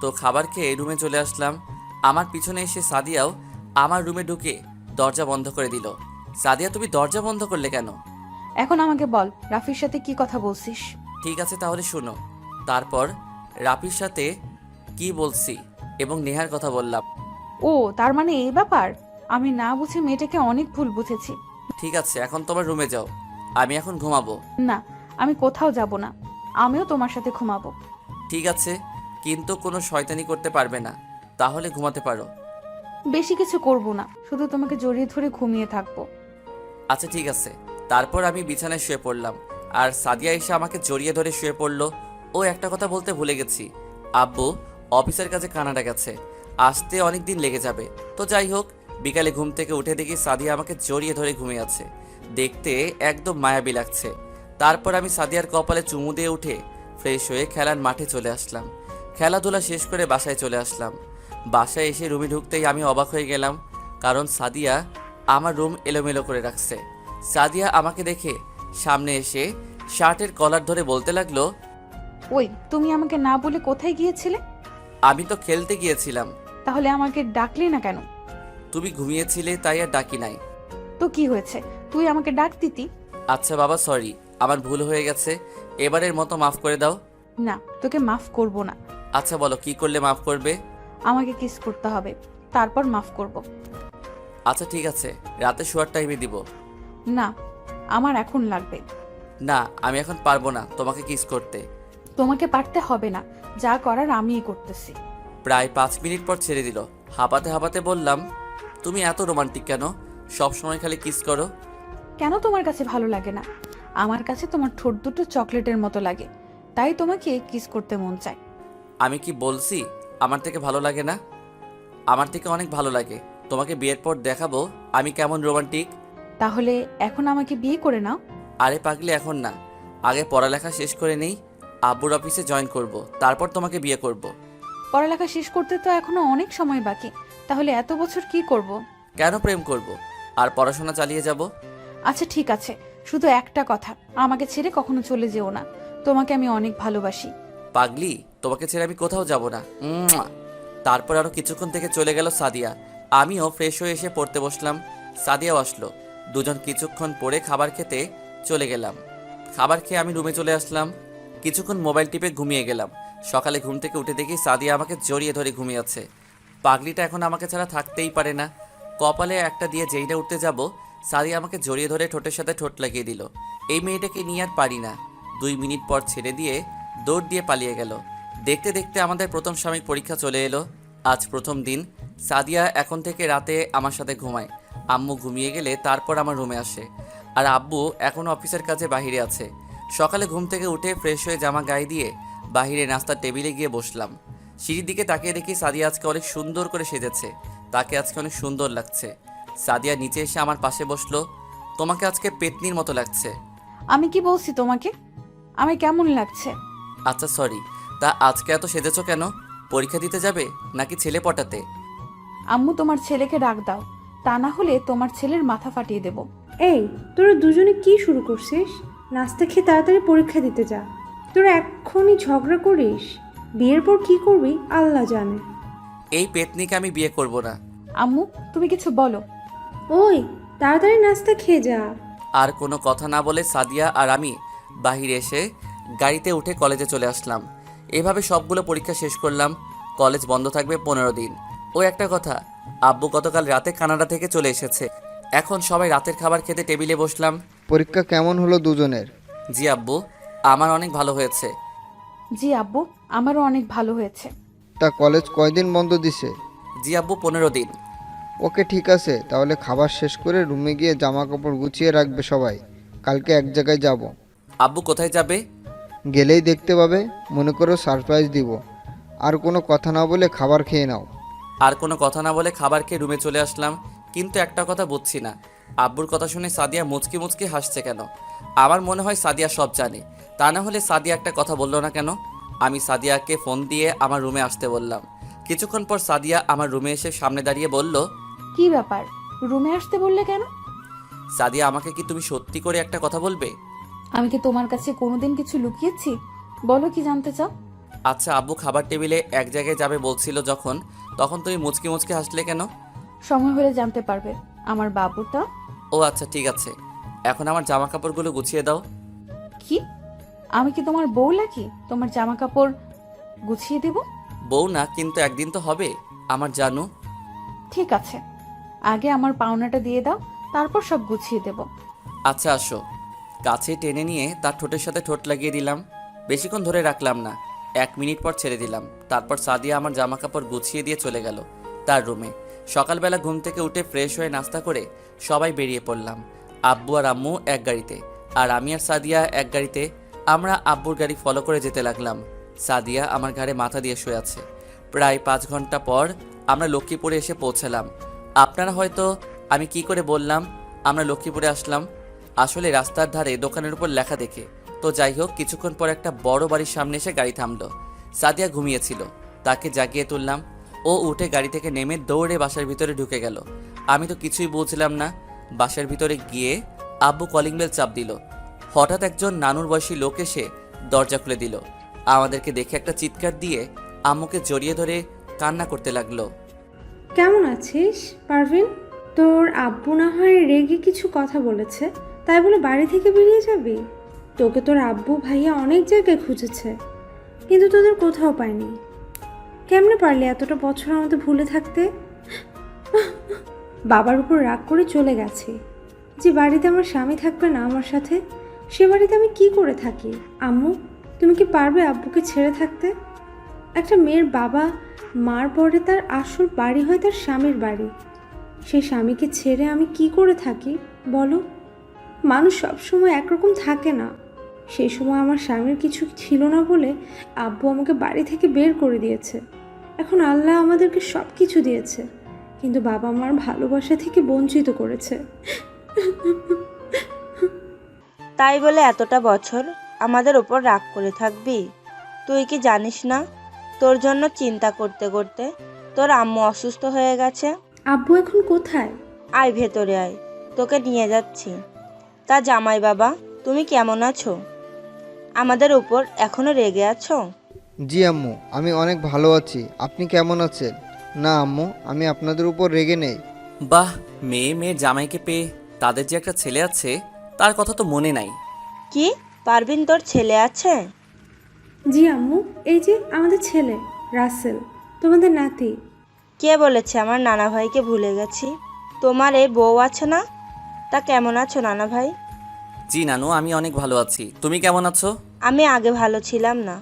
তো খাবার খেয়ে রুমে চলে আসলাম। আমার পিছনে এসে সাদিয়াও আমার রুমে ঢুকে দরজা বন্ধ করে দিল। সাদিয়া তুমি দরজা বন্ধ করলে কেন? এখন আমাকে বল, রাফির সাথে কি কথা বলছিস? ঠিক আছে তাহলে শোনো। তারপর রাফির সাথে কি বলছি এবং নেহার কথা বললাম। ও, তার মানে এই ব্যাপার। আমি না বুঝে মেয়েটাকে অনেক ভুল বুঝেছি। ঠিক আছে, এখন তোমার রুমে যাও, আমি এখন ঘুমাবো। না, আমি কোথাও যাব না, আমিও তোমার সাথে ঘুমাবো। ঠিক আছে, কিন্তু কোনো শয়তানি করতে পারবে না, তাহলে ঘুমাতে পারো। বেশি কিছু করব না, শুধু তোমাকে জড়িয়ে ধরে ঘুমিয়ে থাকবো। আচ্ছা ঠিক আছে। তারপর আমি বিছানায় শুয়ে পড়লাম, আর সাদিয়া এসে আমাকে জড়িয়ে ধরে শুয়ে পড়লো। ও একটা কথা বলতে ভুলে গেছি, আব্বু অফিসের কাছে কানাডা গেছে, আসতে অনেক দিন লেগে যাবে। তো যাই হোক, বিকালে ঘুম থেকে উঠে দেখি সাদিয়া আমাকে জড়িয়ে ধরে ঘুমিয়ে আছে। দেখতে একদম মায়াবী লাগছে। তারপর আমি সাদিয়ার কপালে চুমু দিয়ে উঠে ফ্রেশ হয়ে খেলার মাঠে চলে আসলাম। খেলাধুলা শেষ করে বাসায় চলে আসলাম। বাসায় এসে রুমে ঢুকতেই আমি অবাক হয়ে গেলাম, কারণ সাদিয়া আমার রুম এলোমেলো করে রাখছে। সাদিয়া আমাকে দেখে সামনে এসে শার্টের কলার ধরে বলতে লাগলো, ওই, তুমি আমাকে না বলে কোথায় গিয়েছিলে? আমি তো খেলতে গিয়েছিলাম। তাহলে আমাকে ডাকলি না কেন? তুমি ঘুমিয়েছিলে তাই আর ডাকি নাই। তো কি হয়েছে, তুই আমাকে ডাক দিতি। আচ্ছা বাবা, সরি, আমার ভুল হয়ে গেছে, এবারের মতো মাফ করে দাও। না, তোকে মাফ করব না। আচ্ছা বলো কি করলে মাফ করবে? আমাকে কিস করতে হবে, তারপর মাফ করব। আচ্ছা ঠিক আছে, রাতে শোয়ার টাইমে দিব। না, আমার এখন লাগবে। না, আমি এখন পারবো না তোমাকে কিস করতে। তোমাকে পারতে হবে না, যা করার আমিই করতেছি। প্রায় 5 মিনিট পর ছেড়ে দিল। হাঁপাতে হাঁপাতে বললাম, তুমি এত রোমান্টিক কেন? সব সময় খালি কিস করো। কেন তোমার কাছে ভালো লাগে না? আমার কাছে তোমার ঠোঁট দুটো চকলেটের মতো লাগে, তাই তোমাকে কিস করতে মন চায়। আমি কি বলছি আমার থেকে ভালো লাগে না? আমার থেকে অনেক ভালো লাগে। তোমাকে বিয়ের পর দেখাবো আমি কেমন রোমান্টিক। তাহলে এখন আমাকে বিয়ে করে নাও। আরে পাগলি, এখন না, আগে পড়ালেখা শেষ করে নেই। আব্বুর অফিসে জয়েন করব, তারপর তোমাকে বিয়ে করব। পড়ালেখা শেষ করতে তো এখনো অনেক সময় বাকি, তাহলে এত বছর কি করব? কেন প্রেম করব আর পড়াশোনা চালিয়ে যাব? আচ্ছা ঠিক আছে, শুধু একটা কথা, আমাকে ছেড়ে কখনো চলে যেও না। তোমাকে আমি অনেক ভালোবাসি। পাগলি, তোমাকে ছেড়ে আমি কোথাও যাব না। তারপর আরো কিছুক্ষণ থেকে চলে গেল সাদিয়া। আমিও ফ্রেশ হয়ে এসে পড়তে বসলাম। সাদিয়াও আসলো। দুজন কিছুক্ষণ পরে খাবার খেতে চলে গেলাম। খাবার খেয়ে আমি রুমে চলে আসলাম। কিছুক্ষণ মোবাইল টিপে ঘুমিয়ে গেলাম। সকালে ঘুম থেকে উঠে দেখি সাদিয়া আমাকে জড়িয়ে ধরে ঘুমিয়েছে। পাগলিটা এখন আমাকে ছাড়া থাকতেই পারে না। কপালে একটা দিয়ে যেই না উঠতে যাব, সাদিয়া আমাকে জড়িয়ে ধরে ঠোঁটের সাথে ঠোঁট লাগিয়ে দিল। এই মেয়েটাকে নিয়ে আর পারি না। 2 মিনিট পর ছেড়ে দিয়ে দৌড় দিয়ে পালিয়ে গেল। দেখতে দেখতে আমাদের প্রথম সাময়িক পরীক্ষা চলে এলো। আজ প্রথম দিন। সাদিয়া এখন থেকে রাতে আমার সাথে ঘুমায়। আম্মু ঘুমিয়ে গেলে তারপর আমার রুমে আসে। আর আব্বু এখনও অফিসের কাজে বাইরে আছে। সকালে ঘুম থেকে উঠে ফ্রেশ হয়ে জামা গায়ে দিয়ে বাইরে নাস্তার টেবিলে গিয়ে বসলাম। সিঁড়ির দিকে তাকিয়ে দেখি সাদিয়া আজকে অনেক সুন্দর করে সেজেছে। তাকে আজকে অনেক সুন্দর লাগছে। সাদিয়া নিচে এসে আমার পাশে বসলো। তোমাকে আজকে পেতনির মতো লাগছে। আমি কি বলছি তোমাকে? আমি কেমন লাগছে? আচ্ছা সরি, তা আজকে এত সেজেছো কেন? পরীক্ষা দিতে যাবে নাকি ছেলে পটাতে? আম্মু, তোমার ছেলেকে ডাক দাও, তা না হলে তোমার ছেলের মাথা ফাটিয়ে দেব। এই, তোরা দুজনে কি শুরু করছিস? নাস্তা খেয়ে তাড়াতাড়ি পরীক্ষা দিতে যা। তোরা এক্ষুনি ঝগড়া করিস, বিয়ের পর কি করবি আল্লাহ জানে। এই পেতনিকে আমি বিয়ে করব না। আম্মু, তুমি কিছু বলো। ওই, তাড়াতাড়ি নাস্তা খেয়ে যা। আর কোনো কথা না বলে সাদিয়া আর আমি বাহিরে এসে গাড়িতে উঠে কলেজে চলে আসলাম। এভাবে সবগুলো পরীক্ষা শেষ করলাম। কলেজ বন্ধ থাকবে 15 দিন। ও একটা কথা, আব্বু গতকাল রাতে কানাডা থেকে চলে এসেছে। এখন সবাই রাতের খাবার খেতে টেবিলে বসলাম। পরীক্ষা কেমন হলো দুজনের? জি আব্বু, আমার অনেক ভালো হয়েছে। জি আব্বু, আমারও অনেক ভালো হয়েছে। তা কলেজ কয়দিন বন্ধ দিছে? জি আব্বু, 15 দিন। ওকে ঠিক আছে, তাহলে খাবার শেষ করে রুমে গিয়ে জামা কাপড় গুছিয়ে রাখবে সবাই। কালকে এক জায়গায় যাব। আব্বু কোথায় যাবে? গেলেই দেখতে পাবে, মনে করো সারপ্রাইজ দিব। আর কোনো কথা না বলে খাবার খেয়ে নাও। আর কোনো কথা না বলে খাবার খেয়ে রুমে চলে আসলাম। কিন্তু একটা কথা বুঝছি না, আব্বুর কথা শুনে সাদিয়া মুচকি মুচকি হাসছে কেন? আমার মনে হয় সাদিয়া সব জানে। তা না হলে সাদিয়া একটা কথা বললো না কেন? আমি সাদিয়াকে ফোন দিয়ে আমার রুমে আসতে বললাম। কিছুক্ষণ পর সাদিয়া আমার রুমে এসে সামনে দাঁড়িয়ে বলল, কি ব্যাপার, রুমে আসতে বললে কেন? সাদিয়া, আমাকে কি তুমি সত্যি করে একটা কথা বলবে? আমি কি তোমার কাছে কোনোদিন কিছু লুকিয়েছি? বলো, কি জানতে চাও? আচ্ছা, আব্বু খাবার টেবিলে এক জায়গায় যাবে বলছিল তখন তুমি মুচকি মুচকি হাসলে কেন? সময় হলে জানতে পারবে। আমার বাবুটা। ও আচ্ছা ঠিক আছে, এখন আমার জামা কাপড়গুলো গুছিয়ে দাও। কি? আমি কি তোমার বউ নাকি তোমার জামা কাপড় গুছিয়ে দেব? বউ না, কিন্তু একদিন তো হবে আমার জানু। ঠিক আছে, আগে আমার পাওনাটা দিয়ে দাও, তারপর সব গুছিয়ে দেব। আচ্ছা আসো। কাছে টেনে নিয়ে তার ঠোঁটের সাথে ঠোঁট লাগিয়ে দিলাম। বেশিক্ষণ ধরে রাখলাম না, 1 মিনিট পর ছেড়ে দিলাম। তারপর সাদিয়া আমার জামা কাপড় গুছিয়ে দিয়ে চলে গেল তার রুমে। সকালবেলা ঘুম থেকে উঠে ফ্রেশ হয়ে নাস্তা করে সবাই বেরিয়ে পড়লাম। আব্বু আর আম্মু এক গাড়িতে, আর আমি আর সাদিয়া এক গাড়িতে। আমরা আব্বুর গাড়ি ফলো করে যেতে লাগলাম। সাদিয়া আমার ঘাড়ে মাথা দিয়ে শুয়ে আছে। প্রায় 5 ঘন্টা পর আমরা লক্ষ্মীপুরে এসে পৌঁছালাম। আপনারা হয়তো আমি কি করে বললাম আমরা লক্ষ্মীপুরে আসলাম, আসলে রাস্তার ধারে দোকানের উপর লেখা দেখে। তো যাই হোক, কিছুক্ষণ পর একটা বড় বাড়ির সামনে এসে গাড়ি থামলো। সাদিয়া ঘুমিয়েছিল, তাকে জাগিয়ে তুললাম। ও উঠে গাড়ি থেকে নেমে দৌড়ে বাসার ভিতরে ঢুকে গেল। আমি তো কিছুই বুঝলাম না। বাসার ভিতরে গিয়ে আব্বু কলিং বেল চাপ দিল। হঠাৎ একজন নানুর বয়সী লোক এসে দরজা খুলে দিল। আমাদেরকে দেখে একটা চিৎকার দিয়ে আম্মুকে জড়িয়ে ধরে কান্না করতে লাগলো। কেমন আছিস পারভিন? তোর আব্বু না হয় রেগে কিছু কথা বলেছে, তাই বলে বাড়ি থেকে বেরিয়ে যাবি? তোকে তোর আব্বু ভাইয়া অনেক জায়গায় খুঁজেছে, কিন্তু তোদের কোথাও পায়নি। কেমনে পারলি এতটা বছর আমাদের ভুলে থাকতে? বাবার উপর রাগ করে চলে গেছি। যে বাড়িতে আমার স্বামী থাকবে না আমার সাথে, সে বাড়িতে আমি কি করে থাকি? আম্মু, তুমি কি পারবে আব্বুকে ছেড়ে থাকতে? একটা মেয়ের বাবা মার পরে তার আসল বাড়ি হয় তার স্বামীর বাড়ি। সেই স্বামীকে ছেড়ে আমি কি করে থাকি বলো? মানুষ সবসময় একরকম থাকে না। সেই সময় আমার স্বামীর কিছু ছিল না বলে আব্বু আমাকে বাড়ি থেকে বের করে দিয়েছে। এখন আল্লাহ আমাদেরকে সব কিছু দিয়েছে, কিন্তু বাবা মার ভালোবাসা থেকে বঞ্চিত করেছে। তাই বলে এতটা বছর আমাদের ওপর রাগ করে থাকবি? তুই কি জানিস না তোর জন্য চিন্তা করতে করতে তোর আম্মু অসুস্থ হয়ে গেছে? আব্বু এখন কোথায়? আয় ভেতরে আয়, তোকে নিয়ে যাচ্ছি। তা জামাই বাবা, তুমি কেমন আছো? আমাদের উপর এখনো রেগে আছো? জি আম্মু, আমি অনেক ভালো আছি। আপনি কেমন আছেন? না আম্মু, আমি আপনাদের উপর রেগে নেই। বাহ, মেয়ের জামাইকে পেয়ে তাদের যে একটা ছেলে আছে তার কথা তো মনে নাই। কি পারবিন, তোর ছেলে আছে? জি আম্মু, এই যে আমাদের ছেলে রাসেল, তোমাদের নাতি। কে বলেছে আমার নানা ভাইকে ভুলে গেছি? তোমার এই বউ আছে না? তা কেমন আছো নানা ভাই? জি নানু, আমি অনেক ভালো আছি। তুমি কেমন আছো? আমি আগে ভালো ছিলাম না,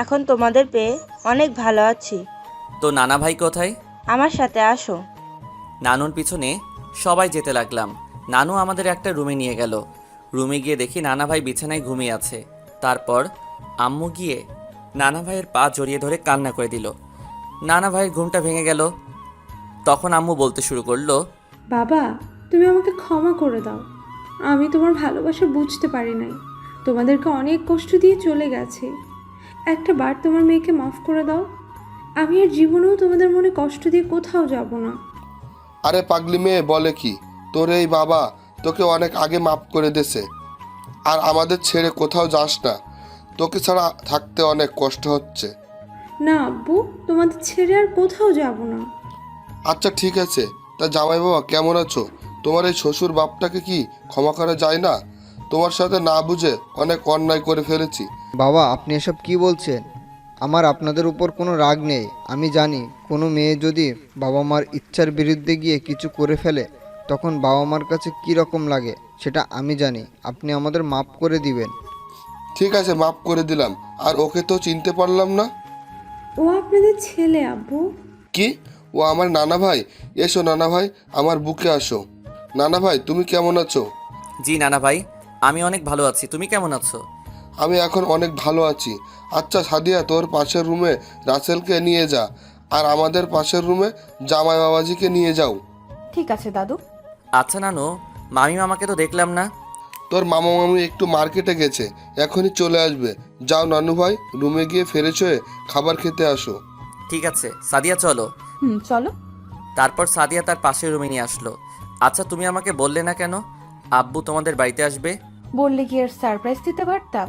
এখন তোমাদের পেয়ে অনেক ভালো আছি। তো নানা ভাই কোথায়? আমার সাথে আসো। নানুর পিছনে সবাই যেতে লাগলাম। নানু আমাদের একটা রুমে নিয়ে গেল। রুমে গিয়ে দেখি নানা ভাই বিছানায় ঘুমিয়ে আছে। তারপর আম্মু গিয়ে নানা ভাইয়ের পা জড়িয়ে ধরে কান্না করে দিল। নানা ভাইয়ের ঘুমটা ভেঙে গেল। তখন আম্মু বলতে শুরু করলো, বাবা, তুমি আমাকে ক্ষমা করে দাও। আমি তোমার ভালোবাসা বুঝতে পারি নাই, তোমাদেরকে অনেক কষ্ট দিয়ে চলে গেছি। একটা বার তোমার মেয়েকে মাফ করে দাও। আমি আর জীবনেও তোমাদের মনে কষ্ট দিয়ে কোথাও যাব না। আরে পাগলি মেয়ে বলে কি, তোর এই বাবা তোকে অনেক আগে মাপ করে দেছে, আর আমাদের ছেড়ে কোথাও যাস না। তোকে ছাড়া থাকতে অনেক কষ্ট হচ্ছে। না আব্বু, তোমাদের ছেড়ে আর কোথাও যাব না। আচ্ছা ঠিক আছে, তা জামাই বাবা কেমন আছো? তোমার এই শ্বশুর বাপটাকে কি ক্ষমা করা যায় না? তোমার সাথে না বুঝে অনেক অন্যায় করে ফেলেছি। বাবা, আপনি এসব কি বলছেন? আমার আপনাদের উপর কোনো রাগ নেই। আমি জানি কোনো মেয়ে যদি বাবা মার ইচ্ছার বিরুদ্ধে গিয়ে কিছু করে ফেলে তখন বাবা মার কাছে কী রকম লাগে সেটা আমি জানি। আপনি আমাদের মাপ করে দিবেন। ঠিক আছে, মাফ করে দিলাম। আর ওকে তো চিনতে পারলাম না। ও আপনাদের ছেলে আব্বু। কি? ও আমার নানা ভাই? এসো নানা ভাই, আমার বুকে আসো। নানা ভাই তুমি কেমন আছো? জি নানা ভাই, আমি অনেক ভালো আছি। তুমি কেমন আছো? আমি এখন অনেক ভালো আছি। আচ্ছা সাদিয়া, তোর পাশের রুমে রাসেলকে নিয়ে যা, আর আমাদের পাশের রুমে জামাই বাবাজিকে নিয়ে যাও। ঠিক আছে দাদু। আচ্ছা নানু, মামি মামাকে তো দেখলাম না। তোর মামা মামি একটু মার্কেটে গেছে, এখনই চলে আসবে। যাও নানু ভাই, রুমে গিয়ে ফ্রেশ হয়ে খাবার খেতে আসো। ঠিক আছে সাদিয়া, চলো। চলো। তারপর সাদিয়া তার পাশের রুমে নিয়ে আসলো। আচ্ছা তুমি আমাকে বললে না কেন আব্বু তোমাদের বাড়িতে আসবে? বললে কি আর সারপ্রাইজ দিতে পারতাম?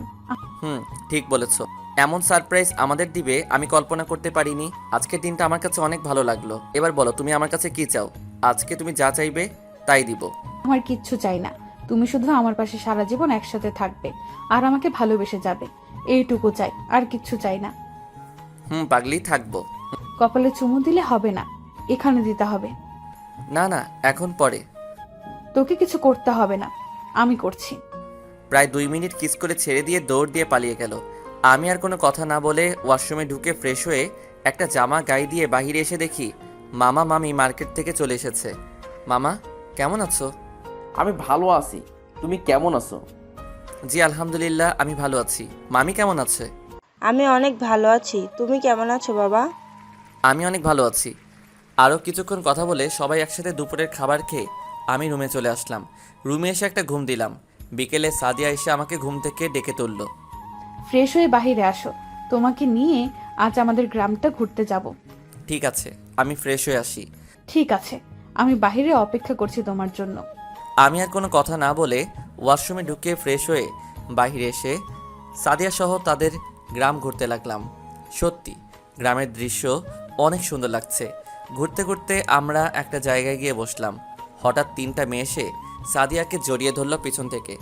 ঠিক বলেছো। এমন সারপ্রাইজ আমাদের দিবে আমি কল্পনা করতে পারিনি। আজকের দিনটা আমার কাছে অনেক ভালো লাগলো। এবার বলো তুমি আমার কাছে কি চাও? আজকে তুমি যা চাইবে তাই দিব। আমার কিচ্ছু চাই না, তুমি শুধু আমার পাশে সারা জীবন একসাথে থাকবে আর আমাকে ভালোবেসে যাবে, এইটুকু চাই, আর কিচ্ছু চাই না। পাগলি, থাকবো। কপালে চুমু দিলে হবে না, এখানে দিতে হবে। না না, এখন পরে। তোকে কিছু করতে হবে না, আমি করছি। প্রায় 2 মিনিট কিস করে ছেড়ে দিয়ে দৌড় দিয়ে পালিয়ে গেল। আমি আর কোনো কথা না বলে ওয়াশরুমে ঢুকে ফ্রেশ হয়ে একটা জামা গায়ে দিয়ে বাইরে এসে দেখি মামা মামি মার্কেট থেকে চলে এসেছে। মামা কেমন আছো? আমি ভালো আছি, তুমি কেমন আছো? জি আলহামদুলিল্লাহ, আমি ভালো আছি। মামি কেমন আছে? আমি অনেক ভালো আছি। তুমি কেমন আছো বাবা? আমি অনেক ভালো আছি। আরও কিছুক্ষণ কথা বলে সবাই একসাথে দুপুরের খাবার খেয়ে আমি রুমে চলে আসলাম। রুমে এসে একটা ঘুম দিলাম। বিকেলে সাদিয়া এসে আমাকে ঘুম থেকে ডেকে তুললো। ফ্রেশ হয়ে বাইরে আসো, তোমাকে নিয়ে আজ আমাদের গ্রামটা ঘুরতে যাব। ঠিক আছে, আমি ফ্রেশ হয়ে আসি। ঠিক আছে, আমি বাইরে অপেক্ষা করছি তোমার জন্য। আমি আর কোনো কথা না বলে ওয়াশরুমে ঢুকে ফ্রেশ হয়ে বাইরে এসে সাদিয়া সহ তাদের গ্রাম ঘুরতে লাগলাম। সত্যি গ্রামের দৃশ্য অনেক সুন্দর লাগছে। ঘুরতে ঘুরতে আমরা একটা জায়গায় গিয়ে বসলাম। হঠাৎ 3টা মেয়ে এসে সাদিয়াকে জড়িয়ে ধরল পিছন থেকে।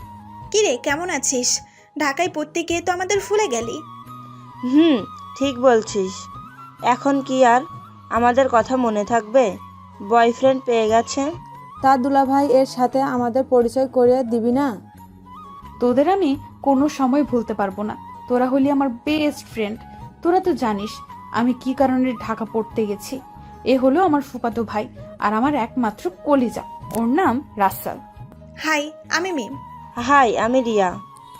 কিরে কেমন আছিস? ঢাকায় পড়তে গিয়ে তো আমাদের ভুলে গেলি। ঠিক বলছিস। এখন কি আর আমাদের কথা মনে থাকবে? বয়ফ্রেন্ড পেয়ে গেছে। তা দুলাভাই এর সাথে আমাদের পরিচয় করিয়ে দিবি না? তোদের আমি কোনো সময় ভুলতে পারবো না, তোরা হলি আমার বেস্ট ফ্রেন্ড। তোরা তো জানিস আমি কি কারণে ঢাকা পড়তে গেছি। এ হলো আমার ফুফাতো ভাই আর আমার একমাত্র কলিজা, ওর নাম রাসেল। হাই, আমি মিম। হাই, আমি রিয়া।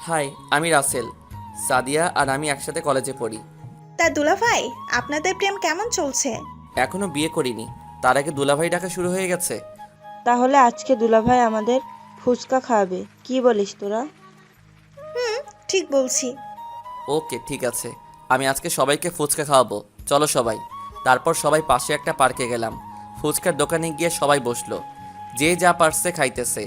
হাই, আমি রাসেল। সাদিয়া আর আমি একসাথে কলেজে পড়ি। তা দুলাভাই, আপনাদের প্রেম কেমন চলছে? এখনো বিয়ে করিনি, তার আগে দুলাভাই ডাকা শুরু হয়ে গেছে। তাহলে আজকে দুলাভাই আমাদের ফুচকা খাওয়াবে, কি বলিস তোরা? ঠিক বলছি। ওকে ঠিক আছে, আমি আজকে সবাইকে ফুচকা খাওয়াবো, চলো সবাই। তারপর সবাই পাশে একটা পার্কে গেলাম। ফুচকার দোকানে গিয়ে সবাই বসলো, যে যা পারছে খাইতেছে।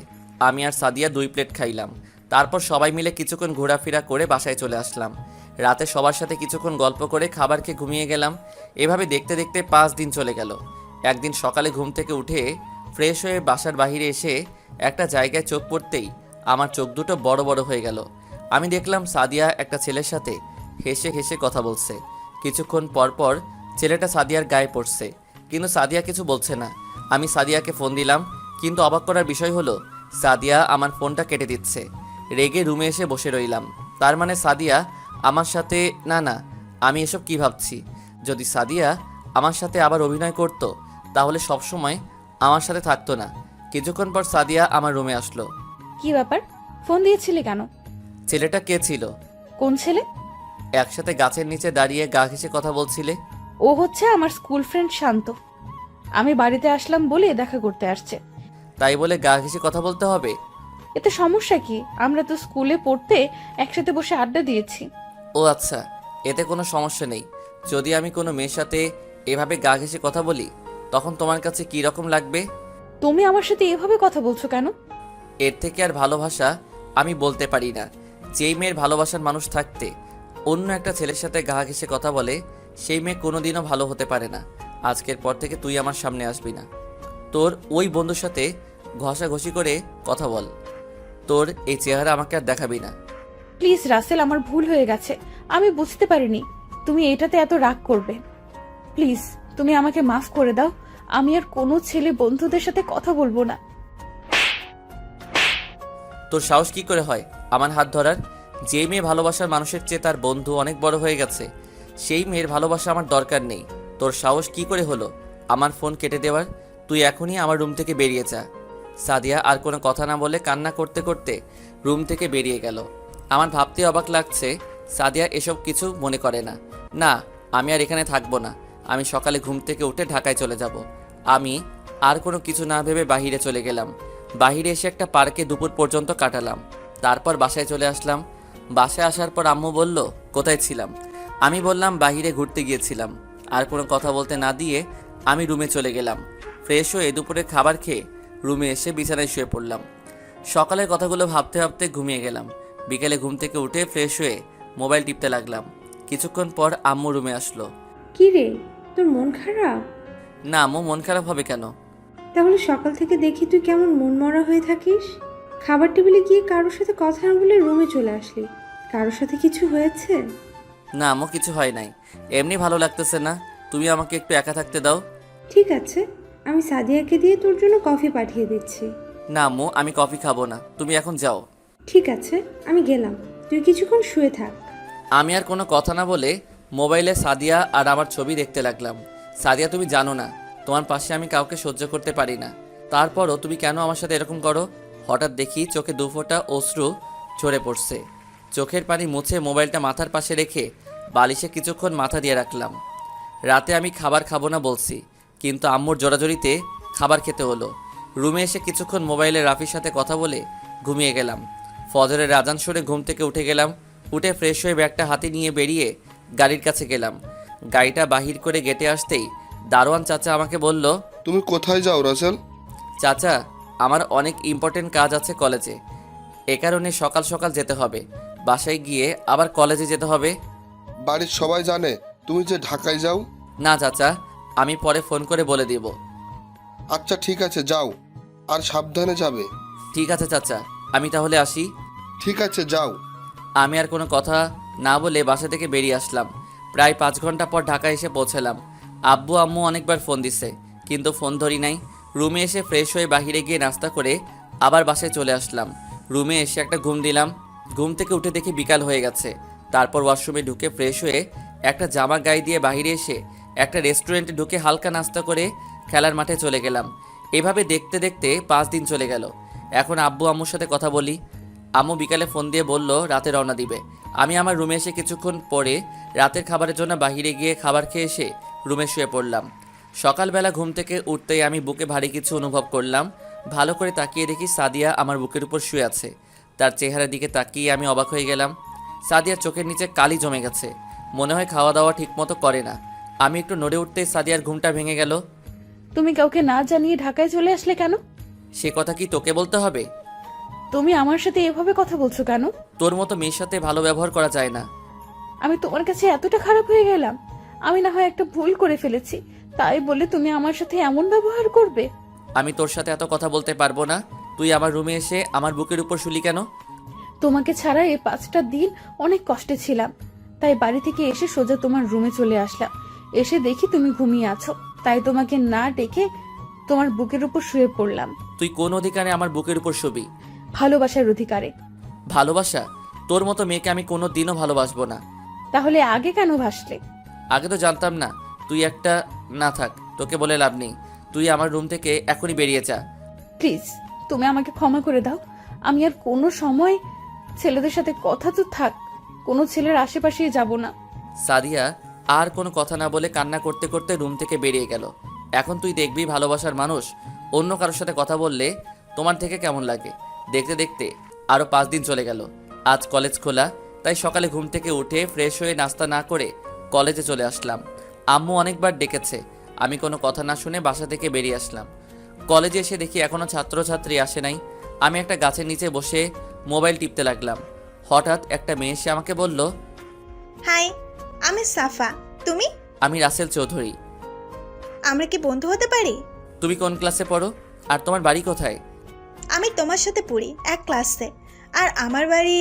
আমি আর সাদিয়া 2 প্লেট খাইলাম। তারপর সবাই মিলে কিছুক্ষণ ঘোরাফেরা করে বাসায় চলে আসলাম। রাতে সবার সাথে কিছুক্ষণ গল্প করে খাবার খেয়ে ঘুমিয়ে গেলাম। এভাবে দেখতে দেখতে 5 দিন চলে গেল। একদিন সকালে ঘুম থেকে উঠে ফ্রেশ হয়ে বাসার বাইরে এসে একটা জায়গায় চোখ পড়তেই আমার চোখ দুটো বড় বড় হয়ে গেল। আমি দেখলাম সাদিয়া একটা ছেলের সাথে হেসে হেসে কথা বলছে। কিছুক্ষণ পর পর ছেলেটা সাদিয়ার গায়ে পড়ছে, কিন্তু সাদিয়া কিছু বলছে না। আমি সাদিয়াকে ফোন দিলাম, কিন্তু অবাক করার বিষয় হলো সাদিয়া আমার ফোনটা কেটে দিচ্ছে। রেগে রুমে এসে বসে রইলাম। তার মানে সাদিয়া আমার সাথে না, আমি এসব কি ভাবছি? যদি সাদিয়া আমার সাথে আবার অভিনয় করতো তাহলে সবসময় আমার সাথে থাকতো না। কিছুক্ষণ পর সাদিয়া আমার রুমে আসলো। কি ব্যাপার, ফোন দিয়েছিলে কেন? ছেলেটা কে ছিল? কোন ছেলে? একসাথে গাছের নিচে দাঁড়িয়ে গা ঘেঁষে কথা বলছিলে। ও হচ্ছে আমার স্কুল ফ্রেন্ড শান্ত। আমি বাড়িতে আসলাম বলে দেখা করতে আসছে। তাই বলে গা ঘেঁষে কথা বলতে হবে? এতে সমস্যা কি? আমরা তো স্কুলে পড়তে একসাথে বসে আড্ডা দিয়েছি। ও আচ্ছা, এতে কোনো সমস্যা নেই। যদি আমি কোনো মেয়ের সাথে এভাবে গা ঘেঁষে কথা বলি তখন তোমার কাছে কী রকম লাগবে? তুমি আমার সাথে এভাবে কথা বলছো কেন? এর থেকে আর ভালোবাসা আমি বলতে পারি না। যেই মেয়ের ভালোবাসার মানুষ থাকতে অন্য একটা ছেলের সাথে গা ঘেঁষে কথা বলে সেই মেয়ে কোনোদিনও ভালো হতে পারে না। আজকের পর থেকে তুই আমার সামনে আসবি না। তোর ওই বন্ধুর সাথে ঘষাঘষি করে কথা বল। তোর এই চেহারা আমাকে আর দেখাবি না। প্লিজ রাসেল, আমার ভুল হয়ে গেছে। আমি বুঝতে পারিনি তুমি এটাতে এত রাগ করবে। প্লিজ তুমি আমাকে মাফ করে দাও। আমি আর কোনো ছেলে বন্ধুদের সাথে কথা বলবো না। তোর সাহস কি করে হয় আমার হাত ধরার? যেই মেয়ে ভালোবাসার মানুষের চেয়ে তার বন্ধু অনেক বড় হয়ে গেছে সেই মেয়ের ভালোবাসা আমার দরকার নেই। তোর সাহস কি করে হলো আমার ফোন কেটে দেওয়ার? তুই এখনই আমার রুম থেকে বেরিয়ে যা। সাদিয়া আর কোনো কথা না বলে কান্না করতে করতে রুম থেকে বেরিয়ে গেল। আমার ভাবতে অবাক লাগছে সাদিয়া এসব কিছু মনে করে না। না, আমি আর এখানে থাকবো না। আমি সকালে ঘুম থেকে উঠে ঢাকায় চলে যাব। আমি আর কোনো কিছু না ভেবে বাহিরে চলে গেলাম। বাহিরে এসে একটা পার্কে দুপুর পর্যন্ত কাটালাম। তারপর বাসায় চলে আসলাম। বাসায় আসার পর আম্মু বলল, কোথায় ছিলাম? আমি বললাম বাহিরে ঘুরতে গিয়েছিলাম। আর কোনো কথা বলতে না দিয়ে আমি রুমে চলে গেলাম। ফ্রেশ হয়ে দুপুরে খাবার খেয়ে রুমে এসে বিছানায় শুয়ে পড়লাম। সকালের কথাগুলো ভাবতে ভাবতে ঘুমিয়ে গেলাম। বিকেলে ঘুম থেকে উঠে ফ্রেশ হয়ে মোবাইল টিপতে লাগলাম। কিছুক্ষণ পর আম্মু রুমে আসলো। কি রে, তোর মন খারাপ? না আম্মু, মন খারাপ হবে কেন? তাহলে সকাল থেকে দেখি তুই কেমন মন মরা হয়ে থাকিস। খাবার টেবিলে গিয়ে কারোর সাথে কথা না বলে রুমে চলে আসলি। কারোর সাথে কিছু হয়েছে? না আম্মু, কিছু হয় নাই। এমনি ভালো লাগতেছে না, তুমি আমাকে একটু একা থাকতে দাও। ঠিক আছে, আমি সাদিয়াকে দিয়ে তোর জন্য কফি পাঠিয়ে দিচ্ছি। না আম্মু, আমি কফি খাবো না, তুমি এখন যাও। ঠিক আছে, আমি গেলাম, তুই কিছুক্ষণ শুয়ে থাক। আমি আর কোনো কথা না বলে মোবাইলে সাদিয়া আর আমার ছবি দেখতে লাগলাম। সাদিয়া, তুমি জানো না তোমার পাশে আমি কাউকে সহ্য করতে পারি না। তারপরও তুমি কেন আমার সাথে এরকম করো? হঠাৎ দেখি চোখে 2 ফোঁটা অশ্রু ঝরে পড়ছে। চোখের পানি মুছে মোবাইলটা মাথার পাশে রেখে বালিশে কিছুক্ষণ মাথা দিয়ে রাখলাম। রাতে আমি খাবার খাবো না বলছি, কিন্তু আম্মুর জোরাজোরিতে খাবার খেতে হলো। রুমে এসে কিছুক্ষণ মোবাইলে রাফির সাথে কথা বলে ঘুমিয়ে গেলাম। ফজরের আজান শুনে ঘুম থেকে উঠে গেলাম। উঠে ফ্রেশ হয়ে ব্যাগটা হাতে নিয়ে বেরিয়ে গাড়ির কাছে গেলাম। গাড়িটা বাহির করে গেটে আসতেই দারোয়ান চাচা আমাকে বলল, তুমি কোথায় যাও রাসেল? চাচা, আমার অনেক ইম্পর্টেন্ট কাজ আছে কলেজে, এ কারণে সকাল সকাল যেতে হবে। বাসায় গিয়ে আবার কলেজে যেতে হবে। বাড়ির সবাই জানে তুমি যে ঢাকায় যাও? না চাচা, আমি পরে ফোন করে বলে দিব। আচ্ছা ঠিক আছে, যাও, আর সাবধানে যাবে। ঠিক আছে চাচা, আমি তাহলে আসি। ঠিক আছে, যাও। আমি আর কোনো কথা না বলে বাসা থেকে বেরিয়ে আসলাম। প্রায় 5 ঘন্টা পর ঢাকা এসে পৌঁছালাম। আব্বু আম্মু অনেকবার ফোন দিছে, কিন্তু ফোন ধরি নাই। রুমে এসে ফ্রেশ হয়ে বাহিরে গিয়ে নাস্তা করে আবার বাসায় চলে আসলাম। রুমে এসে একটা ঘুম দিলাম। ঘুম থেকে উঠে দেখি বিকাল হয়ে গেছে। তারপর ওয়াশরুমে ঢুকে ফ্রেশ হয়ে একটা জামা গায়ে দিয়ে বাহিরে এসে একটা রেস্টুরেন্টে ঢুকে হালকা নাস্তা করে খেলার মাঠে চলে গেলাম। এভাবে দেখতে দেখতে 5 দিন চলে গেল। এখন আব্বু আম্মুর সাথে কথা বলি। আম্মু বিকালে ফোন দিয়ে বলল রাতে রওনা দিবে। আমি আমার রুমে এসে কিছুক্ষণ পরে রাতের খাবারের জন্য বাহিরে গিয়ে খাবার খেয়ে এসে রুমে শুয়ে পড়লাম। সকালবেলা ঘুম থেকে উঠতেই আমি বুকে ভারী কিছু অনুভব করলাম। ভালো করে তাকিয়ে দেখি সাদিয়া আমার বুকের উপর শুয়ে আছে। তার চেহারার দিকে তাকিয়ে আমি অবাক হয়ে গেলাম। সাদিয়ার চোখের নিচে কালি জমে গেছে, মনে হয় খাওয়া দাওয়া ঠিকমতো করে না। আমি একটু নড়ে উঠতেই সাদিয়ার ঘুমটা ভেঙে গেল। তুমি কাউকে না জানিয়ে ঢাকায় চলে আসলে কেন? সে কথা কি তোকে বলতে হবে? তুমি আমার সাথে এভাবে কথা বলছো কেন? তোর মতো মেয়ের সাথে ভালো ব্যবহার করা যায় না। আমি তোমার কাছে এতটা খারাপ হয়ে গেলাম? আমি না হয় একটা ভুল করে ফেলেছি, তাই বলে তুমি আমার সাথে এমন ব্যবহার করবে? আমি তোর সাথে এত কথা বলতে পারবো না। তুই আমার রুমে এসে আমার বুকের উপর শুলি কেন? তোমাকে ছাড়া এই 5টা দিন অনেক কষ্টে ছিলাম, তাই বাড়ি থেকে এসে সোজা তোমার রুমে চলে আসলাম। এসে দেখি তুমি ঘুমিয়ে আছো, তাই তোমাকে না ডেকে তোমার বুকের উপর শুয়ে পড়লাম। তুই কোন অধিকারে আমার বুকের উপর শুবি? ভালোবাসার অধিকারে। ভালোবাসা? তোর মতো মেয়েকে আমি কোনো দিনও ভালোবাসবো না। তাহলে আগে কেন ভাসলে? আগে তো জানতাম না। তুই একটা না থাক, তোকে বলে লাভ নেই। তুই আমার রুম থেকে এখনই বেরিয়ে যা। প্লিজ তুমি আমাকে ক্ষমা করে দাও। আমি আর কোনো সময় ছেলেদের সাথে কথা তো থাক, কোনো ছেলের আশেপাশে যাব না। সাদিয়া আর কোনো কথা না বলে কান্না করতে করতে রুম থেকে বেরিয়ে গেল। এখন তুই দেখবি ভালোবাসার মানুষ অন্য কারোর সাথে কথা বললে তোমার থেকে কেমন লাগে। দেখতে দেখতে আরও 5 দিন চলে গেল। আজ কলেজ খোলা, তাই সকালে ঘুম থেকে উঠে ফ্রেশ হয়ে নাস্তা না করে কলেজে চলে আসলাম। আম্মু অনেকবার ডেকেছে, আমি কোনো কথা না শুনে বাসা থেকে বেরিয়ে আসলাম। কলেজে এসে দেখি এখনও ছাত্রছাত্রী আসে নাই। আমি একটা গাছের নিচে বসে মোবাইল টিপতে লাগলাম। হঠাৎ একটা মেয়ে এসে আমাকে বলল, হাই, আমি সাফা। তুমি? আমি রাসেল চৌধুরী। আমরা কি বন্ধু হতে পারি? তুমি কোন ক্লাসে পড়ো আর তোমার বাড়ি কোথায়? আমি তোমার সাথে পড়ি এক ক্লাসে, আর আমার বাড়ি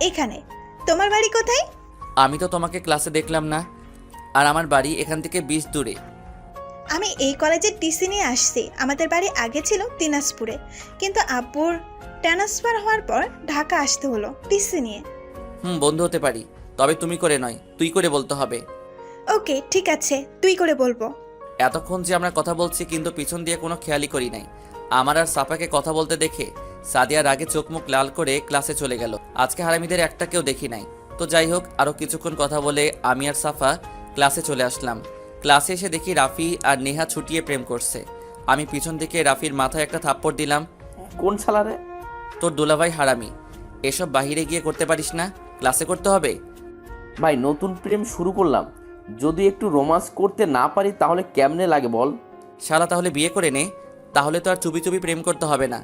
এখানে। তোমার বাড়ি কোথায়? আমি তো তোমাকে ক্লাসে দেখলাম না, আর আমার বাড়ি এখান থেকে 20 দূরে। আমি এই কলেজের টিসি নিয়ে আসছি। আমাদের বাড়ি আগে ছিল দিনাজপুরে, কিন্তু আব্বুর ট্রান্সফার হওয়ার পর ঢাকা আসতে হলো টিসি নিয়ে। বন্ধু হতে পারি, তবে তুমি করে নয়, তুই করে বলতে হবে। ওকে ঠিক আছে, তুই করে বলবো। এতক্ষণ যে আমরা কথা বলছি কিন্তু পিছন দিয়ে কোনো খেয়ালই করি নাই। আমার আর সাফাকে কথা বলতে দেখে সাদিয়ার আগে চোখ মুখ লাল করে ক্লাসে চলে গেল। আজকে হারামিদের একটাকেও দেখি নাই। তো যাই হোক, আরও কিছুক্ষণ কথা বলে আমি আর সাফা ক্লাসে চলে আসলাম। ক্লাসে এসে দেখি রাফি আর নেহা ছুটিয়ে প্রেম করছে। আমি পিছন থেকে রাফির মাথায় একটা থাপ্পড় দিলাম। কোন শালারে? তোর দুলাভাই হারামি। এসব বাহিরে গিয়ে করতে পারিস না, ক্লাসে করতে হবে। ভাই নতুন প্রেম শুরু করলাম, যদি একটু রোমান্স করতে না পারি তাহলে কেমনে লাগে বল? শালা তাহলে বিয়ে করে নে, তাহলে তো আর চুপি চুপি প্রেম করতে হবে না।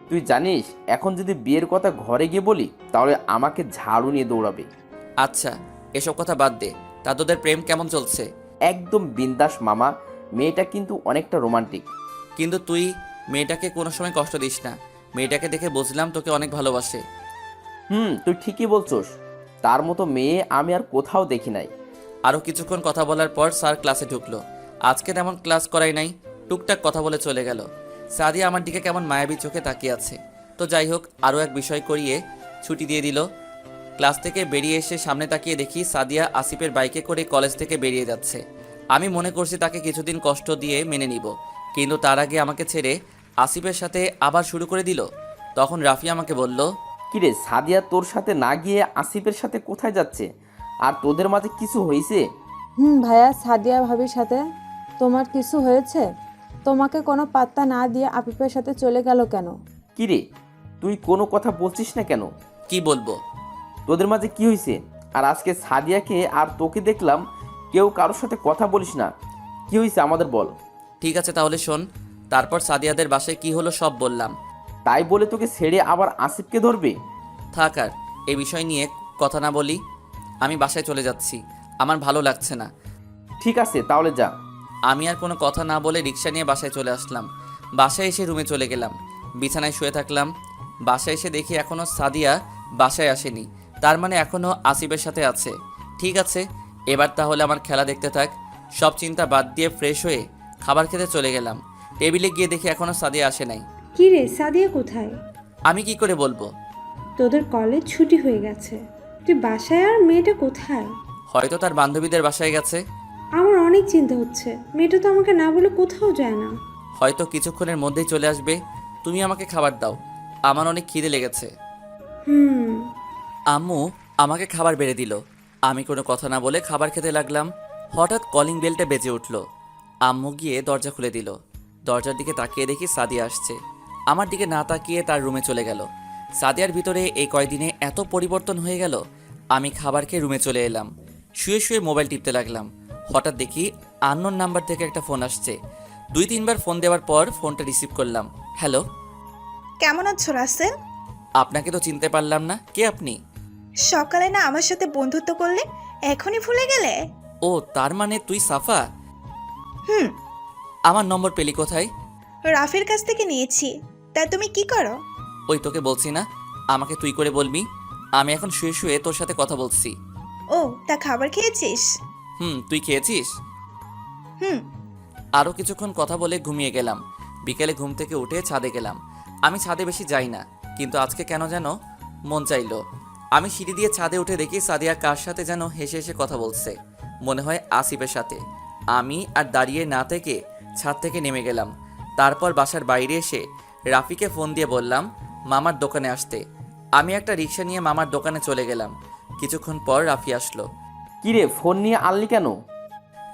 তুই জানিস এখন যদি বিয়ের কথা ঘরে গিয়ে বলি তাহলে আমাকে ঝাড়ু নিয়ে দৌড়াবে। আচ্ছা এসব কথা বাদ দে, তা তোদের প্রেম কেমন চলছে? একদম বিন্দাস মামা, মেয়েটা কিন্তু অনেকটা রোমান্টিক। কিন্তু তুই মেয়েটাকে কোনো সময় কষ্ট দিস না। মেয়েটাকে দেখে বুঝলাম তোকে অনেক ভালোবাসে। তুই ঠিকই বলছস, তার মতো মেয়ে আমি আর কোথাও দেখি নাই। আরও কিছুক্ষণ কথা বলার পর স্যার ক্লাসে ঢুকলো। আজকে তেমন ক্লাস করাই নাই, টুকটাক কথা বলে চলে গেল। সাদিয়া আমার দিকে কেমন মায়াবী চোখে তাকিয়ে আছে। তো যাই হোক, আরও এক বিষয় করিয়ে ছুটি দিয়ে দিল। ক্লাস থেকে বেরিয়ে এসে সামনে তাকিয়ে দেখি সাদিয়া আসিফের বাইকে করে কলেজ থেকে বেরিয়ে যাচ্ছে। আমি মনে করছি তাকে কিছুদিন কষ্ট দিয়ে মেনে নিব, কিন্তু তার আগে আমাকে ছেড়ে আসিফের সাথে আবার শুরু করে দিল। তখন রাফি আমাকে বলল, কিরে সাদিয়া তোর সাথে না গিয়ে আসিফের সাথে কোথায় যাচ্ছে? আর তোদের মাঝে কিছু হয়েছে? ভাইয়া, সাদিয়া ভাবির সাথে তোমার কিছু হয়েছে? তোমাকে কোনো পাত্তা না দিয়ে আফিফের সাথে চলে গেল কেন? কিরে তুই কোনো কথা বলছিস না কেন? কি বলবো? তোদের মাঝে কি হয়েছে? আর আজকে সাদিয়াকে আর তোকে দেখলাম কেউ কারোর সাথে কথা বলিস না, কি হয়েছে আমাদের বল। ঠিক আছে তাহলে শোন। তারপর সাদিয়াদের বাসায় কি হলো সব বললাম। তাই বলে তোকে ছেড়ে আবার আসিফকে ধরবে? থাক আর এই বিষয় নিয়ে কথা না বলি। আমি বাসায় চলে যাচ্ছি, আমার ভালো লাগছে না। ঠিক আছে তাহলে যা। আমি আর কোনো কথা না বলে রিক্সা নিয়ে বাসায় চলে আসলাম। বাসায় এসে রুমে চলে গেলাম, বিছানায় শুয়ে থাকলাম। বাসায় এসে দেখি এখনও সাদিয়া বাসায় আসেনি, তার মানে এখনও আসিফের সাথে আছে। ঠিক আছে, এবার তাহলে আমার খেলা দেখতে থাক। সব চিন্তা বাদ দিয়ে ফ্রেশ হয়ে খাবার খেতে চলে গেলাম। টেবিলে গিয়ে দেখি এখনও সাদিয়া আসে নাই। কি রে, সাদিয়া কোথায়? আমি কি করে বলবো? তোদের কলেজ ছুটি হয়ে গেছে, তুই বাসায়, আর মেয়েটা কোথায়? হয়তো তার বান্ধবীদের বাসায় গেছে। আমার অনেক চিন্তা হচ্ছে, মেয়েটা তো আমাকে না বলে কোথাও যায় না। হয়তো কিছুক্ষণের মধ্যেই চলে আসবে। তুমি আমাকে খাবার দাও, আমার অনেক খিদে লেগেছে। আম্মু আমাকে খাবার বেড়ে দিল। আমি কোনো কথা না বলে খাবার খেতে লাগলাম। হঠাৎ কলিং বেলটা বেজে উঠল। আম্মু গিয়ে দরজা খুলে দিল। দরজার দিকে তাকিয়ে দেখি সাদিয়া আসছে। আমার দিকে না তাকিয়ে তার রুমে চলে গেল। সাদিয়ার ভিতরে এই কয়দিনে এত পরিবর্তন হয়ে গেল আমি খাবার খেয়ে রুমে চলে এলাম। শুয়ে শুয়ে মোবাইল টিপতে লাগলাম। হঠাৎ দেখি আননোন নাম্বার থেকে একটা ফোন আসছে। 2-3 বার ফোন দেওয়ার পর ফোনটা রিসিভ করলাম। হ্যালো, কেমন আছো রাসেল? আপনাকে তো চিনতে পারলাম না, কে আপনি? সকালে না আমার সাথে বন্ধুত্ব করলে, এখনই ভুলে গেলে? ও, তার মানে তুই সাফা? হুম। আমার নম্বর পেলি কোথায়? রাফির কাছ থেকে নিয়েছি। তা তুমি কি করো? ওই তোকে বলছি না আমাকে তুই করে বলবি। আমি এখন শুয়ে শুয়ে তোর সাথে কথা বলছি। ও, তা খাবার খেয়েছিস? তুই খেয়েছিস? হুম। আরও কিছুক্ষণ কথা বলে ঘুমিয়ে গেলাম। বিকেলে ঘুম থেকে উঠে ছাদে গেলাম। আমি ছাদে বেশি যাই না, কিন্তু আজকে কেন যেন মন চাইলো। আমি সিঁড়ি দিয়ে ছাদে উঠে দেখি সাদিয়া কার সাথে যেন হেসে হেসে কথা বলছে, মনে হয় আসিফের সাথে। আমি আর দাঁড়িয়ে না থেকে ছাদ থেকে নেমে গেলাম। তারপর বাসার বাইরে এসে রাফিকে ফোন দিয়ে বললাম মামার দোকানে আসতে। আমি একটা রিক্সা নিয়ে মামার দোকানে চলে গেলাম। কিছুক্ষণ পর রাফি আসলো। কিরে, ফোন নিয়ে আনলি কেন?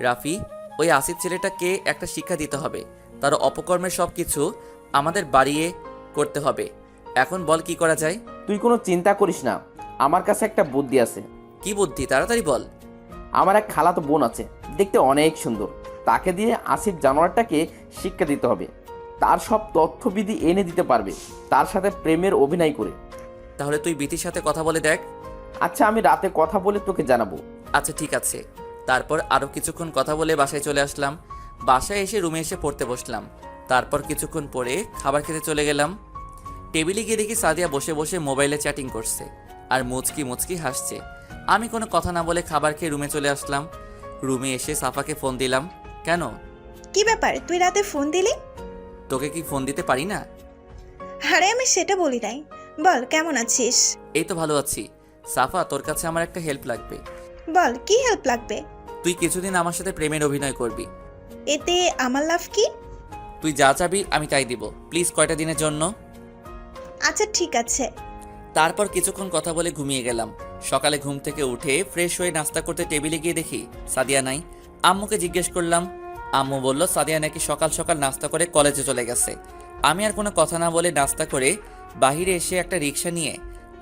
রাফি, ওই আসিফ ছেলেটাকে একটা শিক্ষা দিতে হবে। তার অপকর্মের সব কিছু আমাদের বাড়িয়ে করতে হবে। এখন বল কি করা যায়? তুই কোনো চিন্তা করিস না, আমার কাছে একটা বুদ্ধি আছে। কি বুদ্ধি, তাড়াতাড়ি বল। আমার এক খালাতো বোন আছে, দেখতে অনেক সুন্দর। তাকে দিয়ে আসিফ জানোয়ারটাকে শিক্ষা দিতে হবে। তার সব তথ্যবিধি এনে দিতে পারবে, তার সাথে প্রেমের অভিনয় করে। তাহলে তুই বিতির সাথে কথা বলে দেখ। আচ্ছা, আমি রাতে কথা বলে তোকে জানাবো। আচ্ছা ঠিক আছে। তারপর আরও কিছুক্ষণ কথা বলে বাসায় চলে আসলাম। বাসায় এসে রুমে এসে পড়তে বসলাম। তারপর কিছুক্ষণ পরে খাবার খেতে চলে গেলাম। টেবিলে গিয়ে দেখি সাদিয়া বসে বসে মোবাইলে চ্যাটিং করছে আর মুচকি মুচকি হাসছে। আমি কোনো কথা না বলে খাবার খেয়ে রুমে চলে আসলাম। রুমে এসে সাফাকে ফোন দিলাম। কেন? কি ব্যাপার, তুই রাতে ফোন দিলি? তোকে কি ফোন দিতে পারি না? আরে আমি সেটা বলি নাই। বল, কেমন আছিস? এই তো ভালো আছি। সাফা, তোর কাছে আমার একটা হেল্প লাগবে। বল, কি হেল্প লাগবে? তুই কিছুদিন আমার সাথে প্রেমের অভিনয় করবি। এতে আমার লাভ কি? তুই যা চাবি আমি তাই দিব, প্লিজ কয়টা দিনের জন্য। আচ্ছা ঠিক আছে। তারপর কিছুক্ষণ কথা বলে ঘুমিয়ে গেলাম। সকালে ঘুম থেকে উঠে ফ্রেশ হয়ে নাস্তা করতে টেবিলে গিয়ে দেখি সাদিয়া নাই। আম্মুকে জিজ্ঞেস করলাম। আম্মু বলল সাদিয়া নাকি সকাল সকাল নাস্তা করে কলেজে চলে গেছে। আমি আর কোনো কথা না বলে নাস্তা করে বাহিরে এসে একটা রিক্সা নিয়ে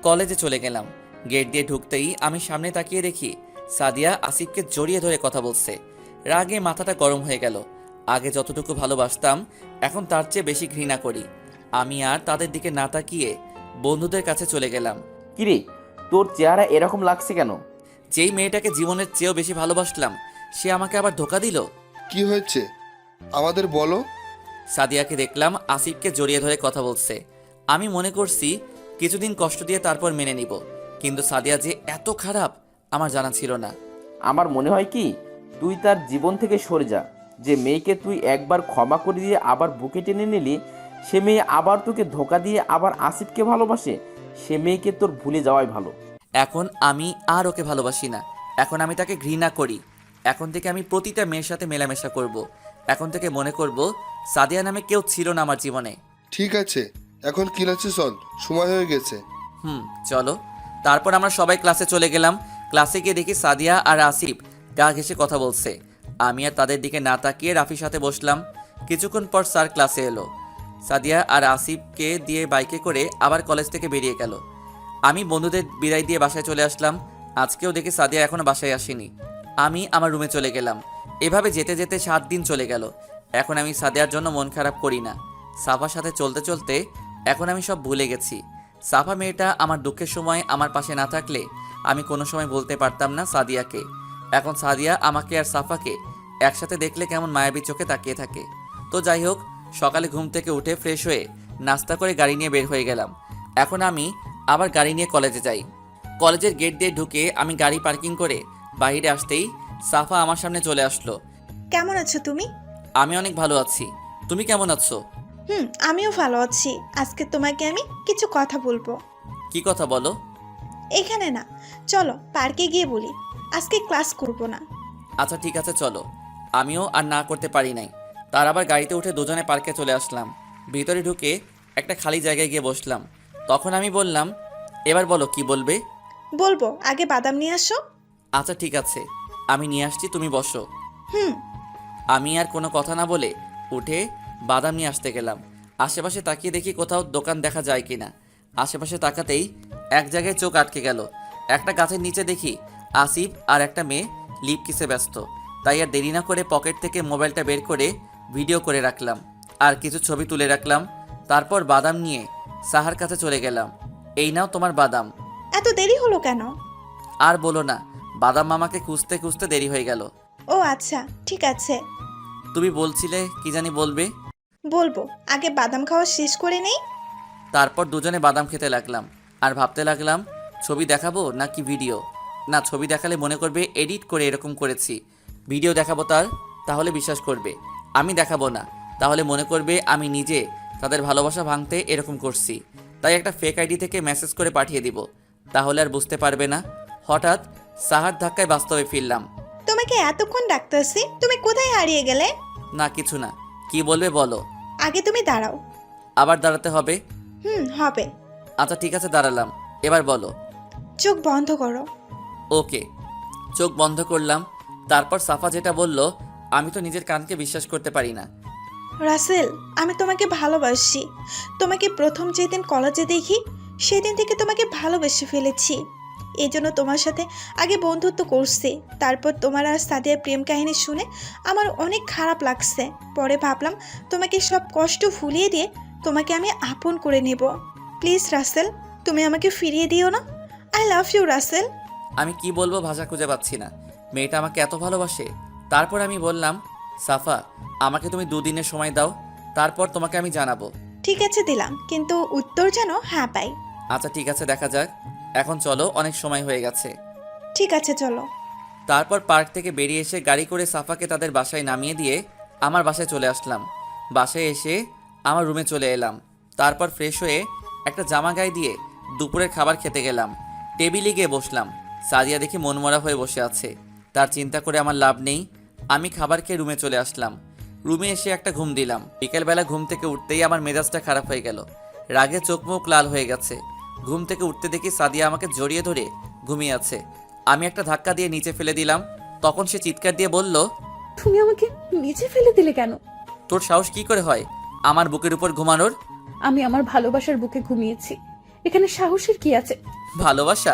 কলেজে চলে গেলাম। গেট দিয়ে ঢুকতেই আমি সামনে তাকিয়ে দেখি সাদিয়া আসিফকে জড়িয়ে ধরে কথা বলছে। রাগে মাথাটা গরম হয়ে গেল। আগে যতটুকু ভালোবাসতাম এখন তার চেয়ে বেশি ঘৃণা করি। আমি আর তাদের দিকে না তাকিয়ে বন্ধুদের কাছে চলে গেলাম। কিরে, তোর চেহারা এরকম লাগছে কেন? যেই মেয়েটাকে জীবনের চেয়েও বেশি ভালোবাসলাম সে আমাকে আবার ধোকা দিল। কি হয়েছে আমাদের বলো? সাদিয়াকে দেখলাম আসিফকে জড়িয়ে ধরে কথা বলছে। আমি মনে করছি কিছুদিন কষ্ট দিয়ে তারপর মেনে নিব, কিন্তু সাদিয়া যে এত খারাপ আমার জানা ছিল না। আমার মনে হয় কি, তুই তার জীবন থেকে সরে যা। যে মেয়েকে তুই একবার ক্ষমা করে দিয়ে আবার বুকে টেনে নিলি, সে মেয়ে আবার তোকে ধোকা দিয়ে আবার আসিফকে ভালোবাসে। সে মেয়েকে তোর ভুলে যাওয়াই ভালো। এখন আমি আর ওকে ভালোবাসি না, এখন আমি তাকে ঘৃণা করি। এখন থেকে আমি প্রতিটা মেয়ের সাথে মেলামেশা করব। এখন থেকে মনে করব সাদিয়া নামে কেউ ছিল না আমার জীবনে। ঠিক আছে, এখন ক্লাসে চল, সময় হয়ে গেছে। চলো। তারপর আমরা সবাই ক্লাসে চলে গেলাম। ক্লাসে গিয়ে দেখি সাদিয়া আর আসিফ গা ঘেঁষে কথা বলছে। আমি আর তাদের দিকে না তাকিয়ে রাফির সাথে বসলাম। কিছুক্ষণ পর স্যার ক্লাসে এলো। সাদিয়া আর আসিফকে দিয়ে বাইকে করে আবার কলেজ থেকে বেরিয়ে গেল। আমি বন্ধুদের বিদায় দিয়ে বাসায় চলে আসলাম। আজকেও দেখি সাদিয়া এখনো বাসায় আসেনি। আমি আমার রুমে চলে গেলাম। এভাবে যেতে যেতে 7 দিন চলে গেল। এখন আমি সাদিয়ার জন্য মন খারাপ করি না। সাফার সাথে চলতে চলতে এখন আমি সব ভুলে গেছি। সাফা মেয়েটা আমার দুঃখের সময় আমার পাশে না থাকলে আমি কোনো সময় বলতে পারতাম না সাদিয়াকে। এখন সাদিয়া আমাকে আর সাফাকে একসাথে দেখলে কেমন মায়াবী চোখে তাকিয়ে থাকে। তো যাই হোক, সকালে ঘুম থেকে উঠে ফ্রেশ হয়ে নাস্তা করে গাড়ি নিয়ে বের হয়ে গেলাম। এখন আমি আবার গাড়ি নিয়ে কলেজে যাই। কলেজের গেট দিয়ে ঢুকে আমি গাড়ি পার্কিং করে বাইরে আসতেই সাফা আমার সামনে চলে আসলো। কেমন আছো তুমি? আমি অনেক ভালো আছি, তুমি কেমন আছো? আমিও ভালো আছি। আজকে তোমাকে আমি কিছু কথা বলবো। কি কথা বলো? এখানে না, চলো পার্কে গিয়ে বলি। আজকে ক্লাস করব না। আচ্ছা ঠিক আছে চলো। আমিও আর না করতে পারি নাই। তার আবার গাড়িতে উঠে দুজনে পার্কে চলে আসলাম। ভিতরে ঢুকে একটা খালি জায়গায় গিয়ে বসলাম। তখন আমি বললাম, এবার বলো কি বলবে? বলবো, আগে বাদাম নিয়ে আসো। আচ্ছা ঠিক আছে, আমি নিয়ে আসছি, তুমি বসো। হুম। আমি আর কোনো কথা না বলে উঠে বাদাম নিয়ে আসতে গেলাম। আশেপাশে তাকিয়ে দেখি কোথাও দোকান দেখা যায় কিনা। আশেপাশে তাকাতেই এক জায়গায় চোখ আটকে গেল। একটা গাছের নিচে দেখি আসিফ আর একটা মেয়ে লিপ কিসে ব্যস্ত। তাই আর দেরি না করে পকেট থেকে মোবাইলটা বের করে ভিডিও করে রাখলাম আর কিছু ছবি তুলে রাখলাম। তারপর বাদাম নিয়ে সাহার কাছে চলে গেলাম। এই নাও তোমার বাদাম। এত দেরি হলো কেন? আর বলো না, বাদাম মামাকে খুঁজতে খুঁজতে দেরি হয়ে গেল। ও আচ্ছা, ঠিক আছে, তুমি বলছিলে কি জানি বলবে। বলবো, আগে বাদাম খাওয়া শেষ করে নেই। তারপর দুজনে বাদাম খেতে লাগলাম আর ভাবতে লাগলাম ছবি দেখাবো নাকি ভিডিও। না, ছবি দেখালে মনে করবে এডিট করে এরকম করেছি। ভিডিও দেখাবো তাহলে বিশ্বাস করবে। আমি দেখাবো না, তাহলে মনে করবে আমি নিজে তাদের ভালোবাসা ভাঙতে এরকম করছি। তাই একটা ফেক আইডি থেকে মেসেজ করে পাঠিয়ে দিব, তাহলে আর বুঝতে পারবে না। হঠাৎ সাহার ধাক্কায় বাস্তবে ফিরলাম। তোমাকে এতক্ষণ ডাকতেছি, তুমি কোথায় হারিয়ে গেলে? না কিছু না, কি বলবে বলো। আগে তুমি দাঁড়াও। আবার দাঁড়াতে হবে? হবে। আচ্ছা ঠিক আছে, দাঁড়ালাম, এবার বলো। চোখ বন্ধ করো। ওকে, চোখ বন্ধ করলাম। তারপর সাফা যেটা বলল আমি তো নিজের কানকে বিশ্বাস করতে পারি না। রাসেল, আমি তোমাকে ভালোবাসি। তোমাকে প্রথম যেদিন কলেজে দেখি সেদিন থেকে তোমাকে ভালোবেসে ফেলেছি। এই জন্য তোমার সাথে আগে বন্ধুত্ব করছি। তারপর তোমার আর সাদিয়ার প্রেম কাহিনী শুনে আমার অনেক খারাপ লাগছে। পরে ভাবলাম তোমাকে সব কষ্ট ভুলিয়ে দিয়ে তোমাকে আমি আপন করে নেব। প্লিজ রাসেল, তুমি আমাকে ফিরিয়ে দিও না। I love you Rasel. আমি কি বলবো ভাষা খুঁজে পাচ্ছি না। মেয়েটা আমাকে এত ভালোবাসে। তারপর আমি বললাম, সাফা আমাকে তুমি 2 দিনের সময় দাও, তারপর তোমাকে আমি জানাবো। ঠিক আছে দিলাম, কিন্তু উত্তর যেন হ্যাঁ পাই। আচ্ছা ঠিক আছে, দেখা যাক। এখন চলো, অনেক সময় হয়ে গেছে। ঠিক আছে চলো। তারপর পার্ক থেকে বেরিয়ে এসে গাড়ি করে সাফাকে তাদের বাসায় নামিয়ে দিয়ে আমার বাসায় চলে আসলাম। বাসায় এসে আমার রুমে চলে এলাম। তারপর ফ্রেশ হয়ে একটা জামা গায়ে দিয়ে দুপুরের খাবার খেতে গেলাম। টেবিলে গিয়ে বসলাম। সাদিয়া দেখি মনমরা হয়ে বসে আছে। তার চিন্তা করে আমার লাভ নেই। আমি খাবার খেয়ে রুমে চলে আসলাম। রুমে এসে একটা ঘুম দিলাম। বিকেলবেলা ঘুম থেকে উঠতেই আমার মেজাজটা খারাপ হয়ে গেল। রাগে চোখ মুখ লাল হয়ে গেছে। ঘুম থেকে উঠতে দেখি সাদিয়া আমাকে জড়িয়ে ধরে ঘুমিয়ে আছে। আমি একটা ধাক্কা দিয়ে নিচে ফেলে দিলাম। তখন সে চিৎকার দিয়ে বলল, তুমি আমাকে নিচে ফেলে দিলে কেন? তোর সাহস কি করে হয় আমার বুকের উপর ঘুমানোর? আমি আমার ভালোবাসার বুকে ঘুমিয়েছি, এখানে সাহসের কি আছে? ভালোবাসা?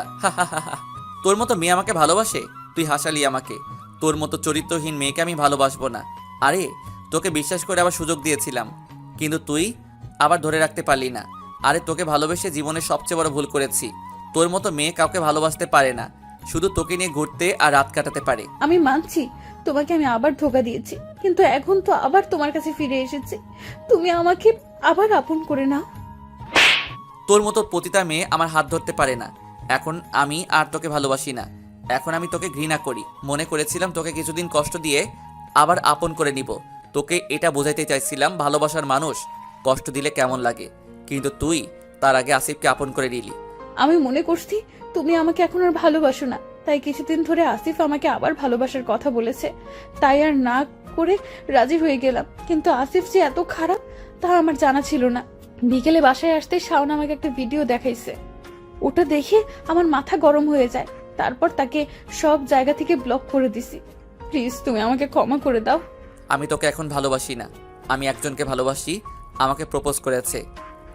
তোর মতো মেয়ে আমাকে ভালোবাসে? তুই হাসালি আমাকে। তোর মতো চরিত্রহীন মেয়েকে আমি ভালোবাসবো না। আরে তোকে বিশ্বাস করে আবার সুযোগ দিয়েছিলাম, কিন্তু তুই আবার ধরে রাখতে পারলি না। আরে তোকে ভালোবেসে জীবনের সবচেয়ে বড় ভুল করেছি। তোর মতো মেয়ে কাউকে ভালোবাসতে পারে না, শুধু তোকে নিয়ে ঘুরতে আর রাত কাটাতে পারে। আমি মানছি তোমাকে আমি আবার ধোকা দিয়েছি, কিন্তু এখন তো আবার তোমার কাছে ফিরে এসেছি। তুমি আমাকে আবার আপন করে নাও। তোর মতো পতিতা মেয়ে আমার হাত ধরতে পারে না। এখন আমি আর তোকে ভালোবাসি না। এখন আমি তোকে ঘৃণা করি। মনে করেছিলাম তোকে কিছুদিন কষ্ট দিয়ে আবার আপন করে নিব। তোকে এটা বোঝাইতে চাইছিলাম ভালোবাসার মানুষ কষ্ট দিলে কেমন লাগে, কিন্তু তুই তার আগে আসিফকে আপন করে নিলি। আমি মনে করছি তুমি আমাকে এখন আর ভালোবাসো না, তাই কিছুদিন ধরে আসিফ আমাকে আবার ভালোবাসার কথা বলেছে, তাই আর না করে রাজি হয়ে গেলাম। কিন্তু আসিফ যে এত খারাপ তা আমার জানা ছিল না। বিকেলে বাসায় আসতে শাওন আমাকে একটা ভিডিও দেখাইছে, ওটা দেখে আমার মাথা গরম হয়ে যায়। তারপর তাকে সব জায়গা থেকে ব্লক করে দিছি। প্লিজ তুমি আমাকে ক্ষমা করে দাও। আমি তোকে এখন ভালোবাসি না। আমি একজনকে ভালোবাসি, আমাকে প্রপোজ করেছে।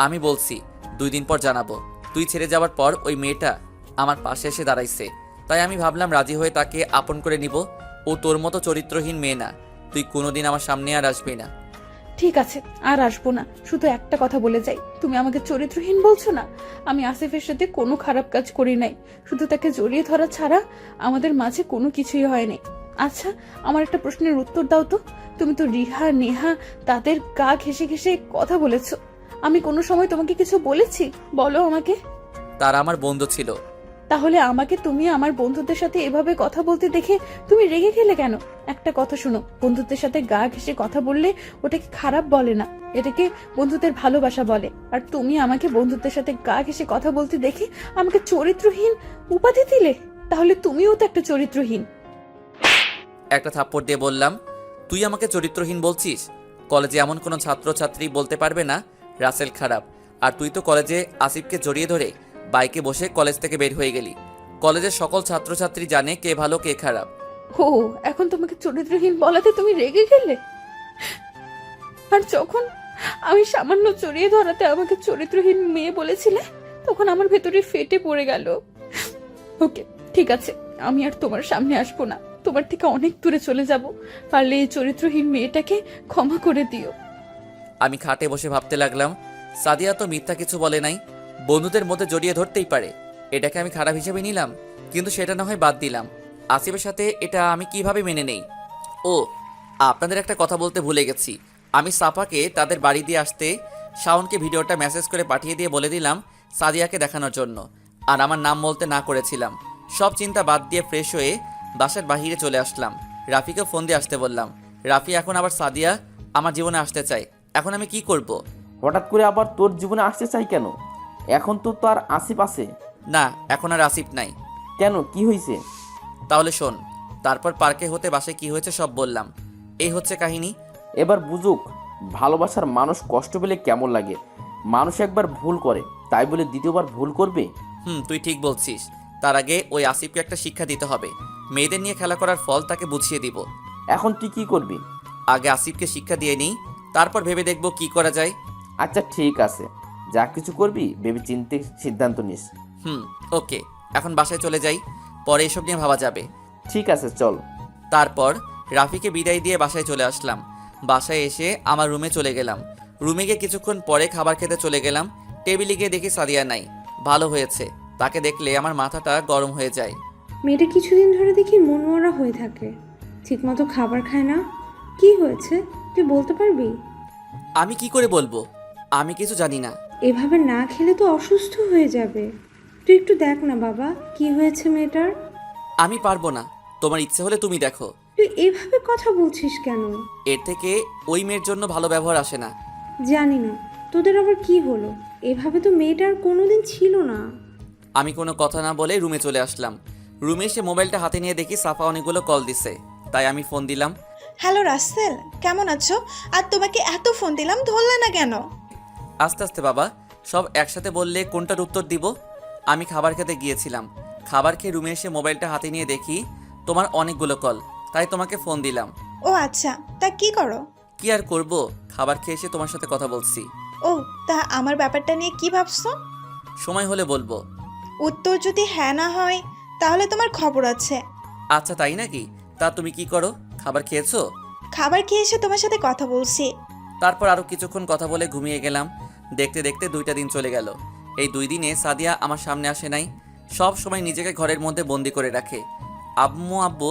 আমি বলছি 2 দিন পর জানাবো। তুই ছেড়ে যাওয়ার পর ওই মেয়েটা আমার পাশে এসে দাঁড়াইছে, তাই আমি ভাবলাম রাজি হয়ে তাকে আপন করে নিব। ও তোর মতো চরিত্রহীন মেয়ে না। তুই কোনোদিন আমার সামনে আর আসবি না। ঠিক আছে, আর আসবো না। শুধু একটা কথা বলে যাই, তুমি আমাকে চরিত্রহীন বলছো না? আমি আসিফের সাথে কোনো খারাপ কাজ করি নাই, শুধু তাকে জড়িয়ে ধরা ছাড়া আমাদের মাঝে কোনো কিছুই হয়নি। আচ্ছা, আমার একটা প্রশ্নের উত্তর দাও তো। তুমি তো রিহা, নেহা তাদের গা ঘেঁষে ঘেঁষে কথা বলেছো, আমি কোনো সময় তোমাকে কিছু বলেছি? বলো আমাকে। তারা আমার বন্ধু ছিল। তাহলে আমাকে তুমি আমার বন্ধুদের সাথে এভাবে কথা বলতে দেখে তুমি রেগে গেলে কেন? একটা কথা শুনো, বন্ধুদের সাথে গা ঘেঁষে কথা বললে ওটাকে খারাপ বলে না, এটাকে বন্ধুদের ভালোবাসা বলে। আর তুমি আমাকে বন্ধুদের সাথে গা ঘেঁষে কথা বলতে দেখে আমাকে চরিত্রহীন উপাধি দিলে, তাহলে তুমিও তো একটা চরিত্রহীন। একটা থাপ্পড় দিয়ে বললাম, তুই আমাকে চরিত্রহীন বলছিস? কলেজে এমন কোনো ছাত্রছাত্রী বলতে পারবে না রাসেল খারাপ। আর তুই তো কলেজে আসিফকে জড়িয়ে ধরে বাইকে বসে কলেজ থেকে বের হয়ে গেলি। কলেজের সকল ছাত্রছাত্রী জানে কে ভালো কে খারাপ। ও, এখন তোমাকে চরিত্রহীন বলাতে তুমি রেগে গেলে? আর যখন আমি সামান্য জড়িয়ে ধরাতে আমাকে চরিত্রহীন মেয়ে বলেছিলে, তখন আমার ভেতরে ফেটে পড়ে গেল। ওকে, ঠিক আছে, আমি আর তোমার সামনে আসবো না, তোমার থেকে অনেক দূরে চলে যাব। পারলে এই চরিত্রহীন মেয়েটাকে ক্ষমা করে দিও। আমি খাটে বসে ভাবতে লাগলাম, সাদিয়া তো মিথ্যা কিছু বলে নাই, বন্ধুদের মধ্যে জড়িয়ে ধরতেই পারে। এটাকে আমি খারাপ হিসেবে নিলাম, কিন্তু সেটা না হয় বাদ দিলাম। আসিফের সাথে এটা আমি কিভাবে মেনে নেই? ও, আপনাদের একটা কথা বলতে ভুলে গেছি। আমি সাফাকে তাদের বাড়ি দিয়ে আসতে শাওনকে ভিডিওটা মেসেজ করে পাঠিয়ে দিয়ে বলে দিলাম সাদিয়াকে দেখানোর জন্য, আর আমার নাম বলতে না করেছিলাম। সব চিন্তা বাদ দিয়ে ফ্রেশ হয়ে বাসার বাহিরে চলে আসলাম। রাফিকে ফোন দিয়ে আসতে বললাম। রাফি এখন আবার সাদিয়া আমার জীবনে আসতে চায়। এখন আমি কি করব? হঠাৎ করে আবার তোর জীবনে আসতে চাই কেন? এখন তো তার আসিফ আছে। না, এখন আর আসিফ নাই। কেন, কি হয়েছে? তাহলে শোন। তারপর পার্কে হতে বাসায় কি হয়েছে সব বললাম। এই হচ্ছে কাহিনী। এবার বুঝুক ভালোবাসার মানুষ কষ্ট পেলে কেমন লাগে। মানুষ একবার ভুল করে, তাই বলে দ্বিতীয়বার ভুল করবে? তুই ঠিক বলছিস। তার আগে ওই আসিফকে একটা শিক্ষা দিতে হবে। মেয়েদের নিয়ে খেলা করার ফল তাকে বুঝিয়ে দিব। এখন তুই কি করবি? আগে আসিফকে শিক্ষা দিয়ে নিই, তারপর ভেবে দেখব কি করা যায়। আচ্ছা ঠিক আছে, যা কিছু করবি ভেবে চিন্তে সিদ্ধান্ত নিস। ওকে, এখন বাসায় চলে যাই, পরে এসব নিয়ে ভাবা যাবে। ঠিক আছে, চল। তারপর রাফিকে বিদায় দিয়ে বাসায় চলে আসলাম। বাসায় এসে আমার রুমে চলে গেলাম। রুমে গিয়ে কিছুক্ষণ পরে খাবার খেতে চলে গেলাম। টেবিলে গিয়ে দেখি সাদিয়া নাই। ভালো হয়েছে, তাকে দেখলে আমার মাথাটা গরম হয়ে যায়। মেয়েটা কিছুদিন ধরে দেখি মনমরা হয়ে থাকে, ঠিকমতো খাবার খায় না। কি হয়েছে তুই বলতে পারবি? আমি কি করে বলবো? আমি কিছু জানি না। এভাবে না খেলে তো অসুস্থ হয়ে যাবে। তুই একটু দেখ না বাবা, কি হয়েছে মেয়েটার। আমি পারবো না, তোমার ইচ্ছে হলে তুমি দেখো। তুই এভাবে কথা বলছিস কেন? এর থেকে ওই মেয়ের জন্য ভালো ব্যবহার আসে না। জানি না তোদের আবার কি হলো, এভাবে তো মেয়েটার কোনোদিন ছিল না। আমি কোনো কথা না বলে রুমে চলে আসলাম। রুমে এসে মোবাইলটা হাতে নিয়ে দেখি সাফা অনেকগুলো কল দিছে, তাই আমি ফোন দিলাম। হ্যালো রাসেল, কেমন আছো? আর তোমাকে এত ফোন দিলাম, ধরলে না কেন? আস্তে আস্তে বাবা, সব একসাথে বললে কোনটার উত্তর দিব? আমি খাবার খেতে গিয়েছিলাম। খাবার খেয়ে রুমে এসে মোবাইলটা হাতে নিয়ে দেখি তোমার অনেকগুলো কল, তাই তোমাকে ফোন দিলাম। ও আচ্ছা, তা কি করো? কি আর করব, খাবার খেয়ে এসে তোমার সাথে কথা বলছি। ও, তা আমার ব্যাপারটা নিয়ে কি ভাবছো? সময় হলে বলবো। উত্তর যদি হ্যাঁ না হয় তাহলে তোমার খবর আছে। আচ্ছা তাই নাকি? তা তুমি কি করো? খাবার খেয়েছো? খাবার খেয়ে এসে তোমার সাথে কথা বলছি। তারপর আরও কিছুক্ষণ কথা বলে ঘুমিয়ে গেলাম। দেখতে দেখতে 2টা দিন চলে গেল। এই 2 দিনে সাদিয়া আমার সামনে আসে নাই। সব সময় নিজেকে ঘরের মধ্যে বন্দি করে রাখে। আব্বু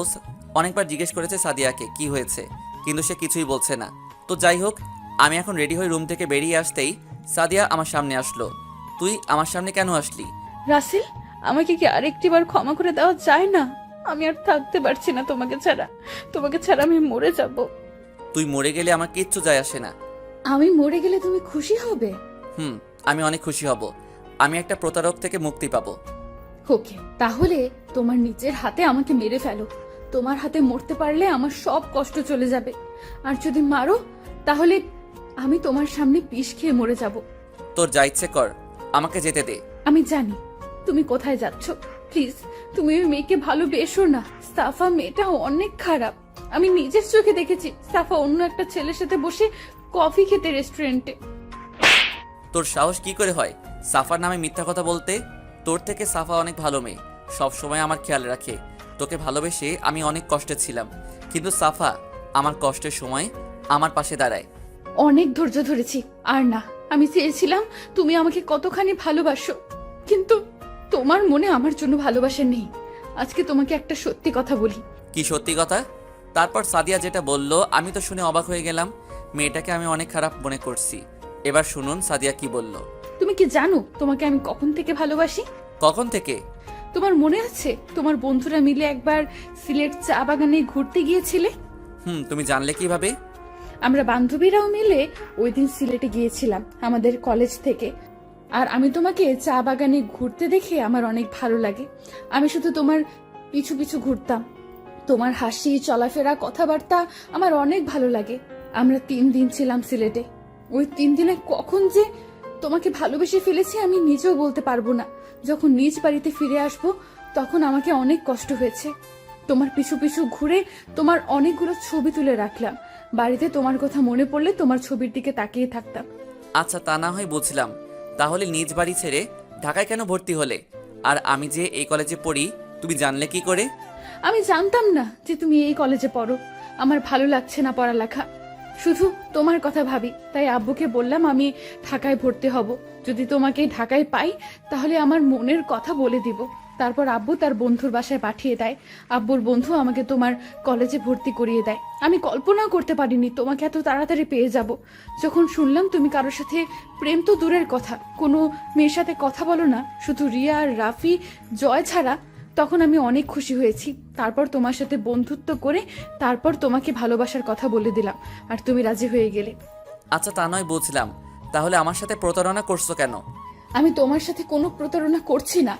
অনেকবার জিজ্ঞেস করেছে সাদিয়াকে কি হয়েছে, কিন্তু সে কিছুই বলছে না। তো যাই হোক, আমি এখন রেডি হয়ে রুম থেকে বেরিয়ে আসতেই সাদিয়া আমার সামনে আসলো। তুই আমার সামনে কেন আসলি? রাসেল, আমাকে কি আরেকটিবার ক্ষমা করে দেওয়া যায় না? আমি আর থাকতে পারছি না তোমাকে ছাড়া। তোমাকে ছাড়া আমি মরে যাব। তুই মরে গেলে আমার কিচ্ছু যায় আসে না। আমি মরে গেলে তুমি খুশি হবে? আমি অনেক খুশি হব। আমি একটা প্রতারক থেকে মুক্তি পাবো। ওকে, তাহলে তোমার নিজের হাতে আমাকে মেরে ফেলো। তোমার হাতে মরতে পারলে আমার সব কষ্ট চলে যাবে। আর যদি মারো তাহলে আমি তোমার সামনে বিষ খেয়ে মরে যাব। তোর যা ইচ্ছে কর, আমাকে যেতে দে। আমি জানি তুমি কোথায় যাচ্ছ। প্লিজ, তুমি ওই মেয়েকে ভালোবেসো না। সাফা মেয়েটা অনেক খারাপ। আমি নিজের চোখে দেখেছি সাফা অন্য একটা ছেলের সাথে বসে কফি খেতে রেস্টুরেন্টে। তোর সাহস কি করে হয় সাফার নামে মিথ্যা কথা বলতে? তোর থেকে সাফা অনেক ভালো মেয়ে, সব সময় আমার খেয়াল রাখে। তোকে ভালোবেসে আমি অনেক কষ্টে ছিলাম, কিন্তু সাফা আমার কষ্টের সময় আমার পাশে দাঁড়ায়। অনেক ধৈর্য ধরেছি, আর না। আমি চেয়েছিলাম তুমি আমাকে কতখানি ভালোবাসো, কিন্তু তোমার মনে আমার জন্য ভালোবাসা নেই। আজকে তোমাকে একটা সত্যি কথা বলি। কি সত্যি কথা? তারপর সাদিয়া যেটা বলল আমি তো শুনে অবাক হয়ে গেলাম। মেয়েটাকে আমি অনেক খারাপ মনে করছি। এবার শুনুন সাদিয়া কি বলল। তুমি কি জানো তোমাকে আমি কখন থেকে ভালোবাসি? কখন থেকে? তোমার মনে আছে তোমার বন্ধুরা মিলে একবার সিলেট চা বাগানে ঘুরতে গিয়েছিলে? তুমি জানলে কিভাবে? আমরা বান্ধবীরাও মিলে ওই দিন সিলেটে গিয়েছিলাম আমাদের কলেজ থেকে। আর আমি তোমাকে চা বাগানে ঘুরতে দেখে আমার অনেক ভালো লাগে। আমি শুধু তোমার পিছু পিছু ঘুরতাম। তোমার হাসি, চলাফেরা, কথাবার্তা আমার অনেক ভালো লাগে। আমরা 3 দিন ছিলাম সিলেটে। ওই 3 দিনে কখন যে তোমাকে ভালোবেসে ফেলেছি আমি নিজেও বলতে পারবো না। যখন নিজ বাড়িতে ফিরে আসবো তখন আমাকে অনেক কষ্ট হয়েছে। তোমার পিছু পিছু ঘুরে তোমার অনেকগুলো ছবি তুলে রাখলাম। বাড়িতে তোমার কথা মনে পড়লে তোমার ছবির দিকে তাকিয়ে থাকতাম। আচ্ছা তা না হয় বুঝলাম, তাহলে নিজ বাড়ি ছেড়ে ঢাকায় কেন ভর্তি হলে? আর আমি যে এই কলেজে পড়ি তুমি জানলে কি করে? আমি জানতাম না যে তুমি এই কলেজে পড়ো। আমার ভালো লাগছে না পড়ালেখা, শুধু তোমার কথা ভাবি। তাই আব্বুকে বললাম আমি ঢাকায় ভর্তি হব, যদি তোমাকে ঢাকায় পাই তাহলে আমার মনের কথা বলে দিব। তারপর আব্বু তার বন্ধুর বাসায় পাঠিয়ে দেয়। আব্বুর বন্ধু আমাকে তোমার কলেজে ভর্তি করিয়ে দেয়। আমি কল্পনাও করতে পারিনি তোমাকে এত তাড়াতাড়ি পেয়ে যাব। যখন শুনলাম তুমি কারোর সাথে, প্রেম তো দূরের কথা, কোনো মেয়ের সাথে কথা বলো না, শুধু রিয়া আর রাফি, জয় ছাড়া, তখন আমি অনেক খুশি হয়েছি। তারপর তোমার সাথে বন্ধুত্ব করে তারপর তোমাকে ভালোবাসার কথা বলে দিলাম, আর তুমি রাজি হয়ে গেলে। আচ্ছা তা নয় বুঝলাম, তাহলে আমার সাথে প্রতারণা করছো কেন? আমি তোমার সাথে কোনো প্রতারণা করছি না,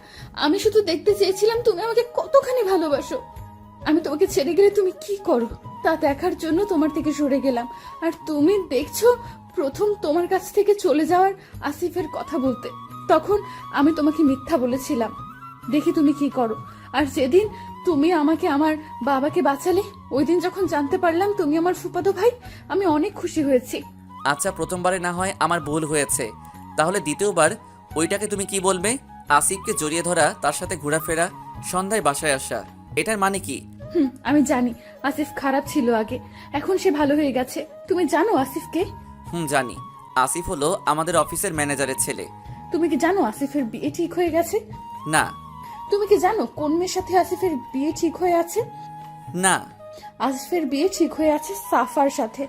আমি শুধু দেখতে চেয়েছিলাম তুমি আমাকে কতখানি ভালোবাসো। আমি তোমাকে ছেড়ে গেলে তুমি কি করো তা দেখার জন্য তোমার থেকে সরে গেলাম। আর তুমি দেখছো প্রথম তোমার কাছ থেকে চলে যাওয়ার আসিফের কথা বলতে, তখন আমি তোমাকে মিথ্যা বলেছিলাম, দেখি তুমি কি করো। আর যেদিন তুমি আমাকে আমার বাবাকে বাঁচালে, ওই দিন যখন জানতে পারলাম তুমি আমার ফুফাতো ভাই, আমি অনেক খুশি হয়েছি। আচ্ছা প্রথমবারে না হয় আমার ভুল হয়েছে, তাহলে দ্বিতীয়বার ওইটাকে তুমি কি বলবে? আসিফকে জড়িয়ে ধরা, তার সাথে ঘোরাফেরা, সন্ধ্যায় বাসায় আসা, এটার মানে কি? আমি জানি আসিফ খারাপ ছিল আগে, এখন সে ভালো হয়ে গেছে। তুমি জানো আসিফকে? জানি। আসিফ হলো আমাদের অফিসের ম্যানেজারের ছেলে। তুমি কি জানো আসিফের বিয়ে ঠিক হয়ে গেছে? না। তুমি কি জানো কোন মেয়ের সাথে আসিফের বিয়ে ঠিক হয়ে আছে? না। আসিফের বিয়ে ঠিক হয়ে আছে সাফার সাথে।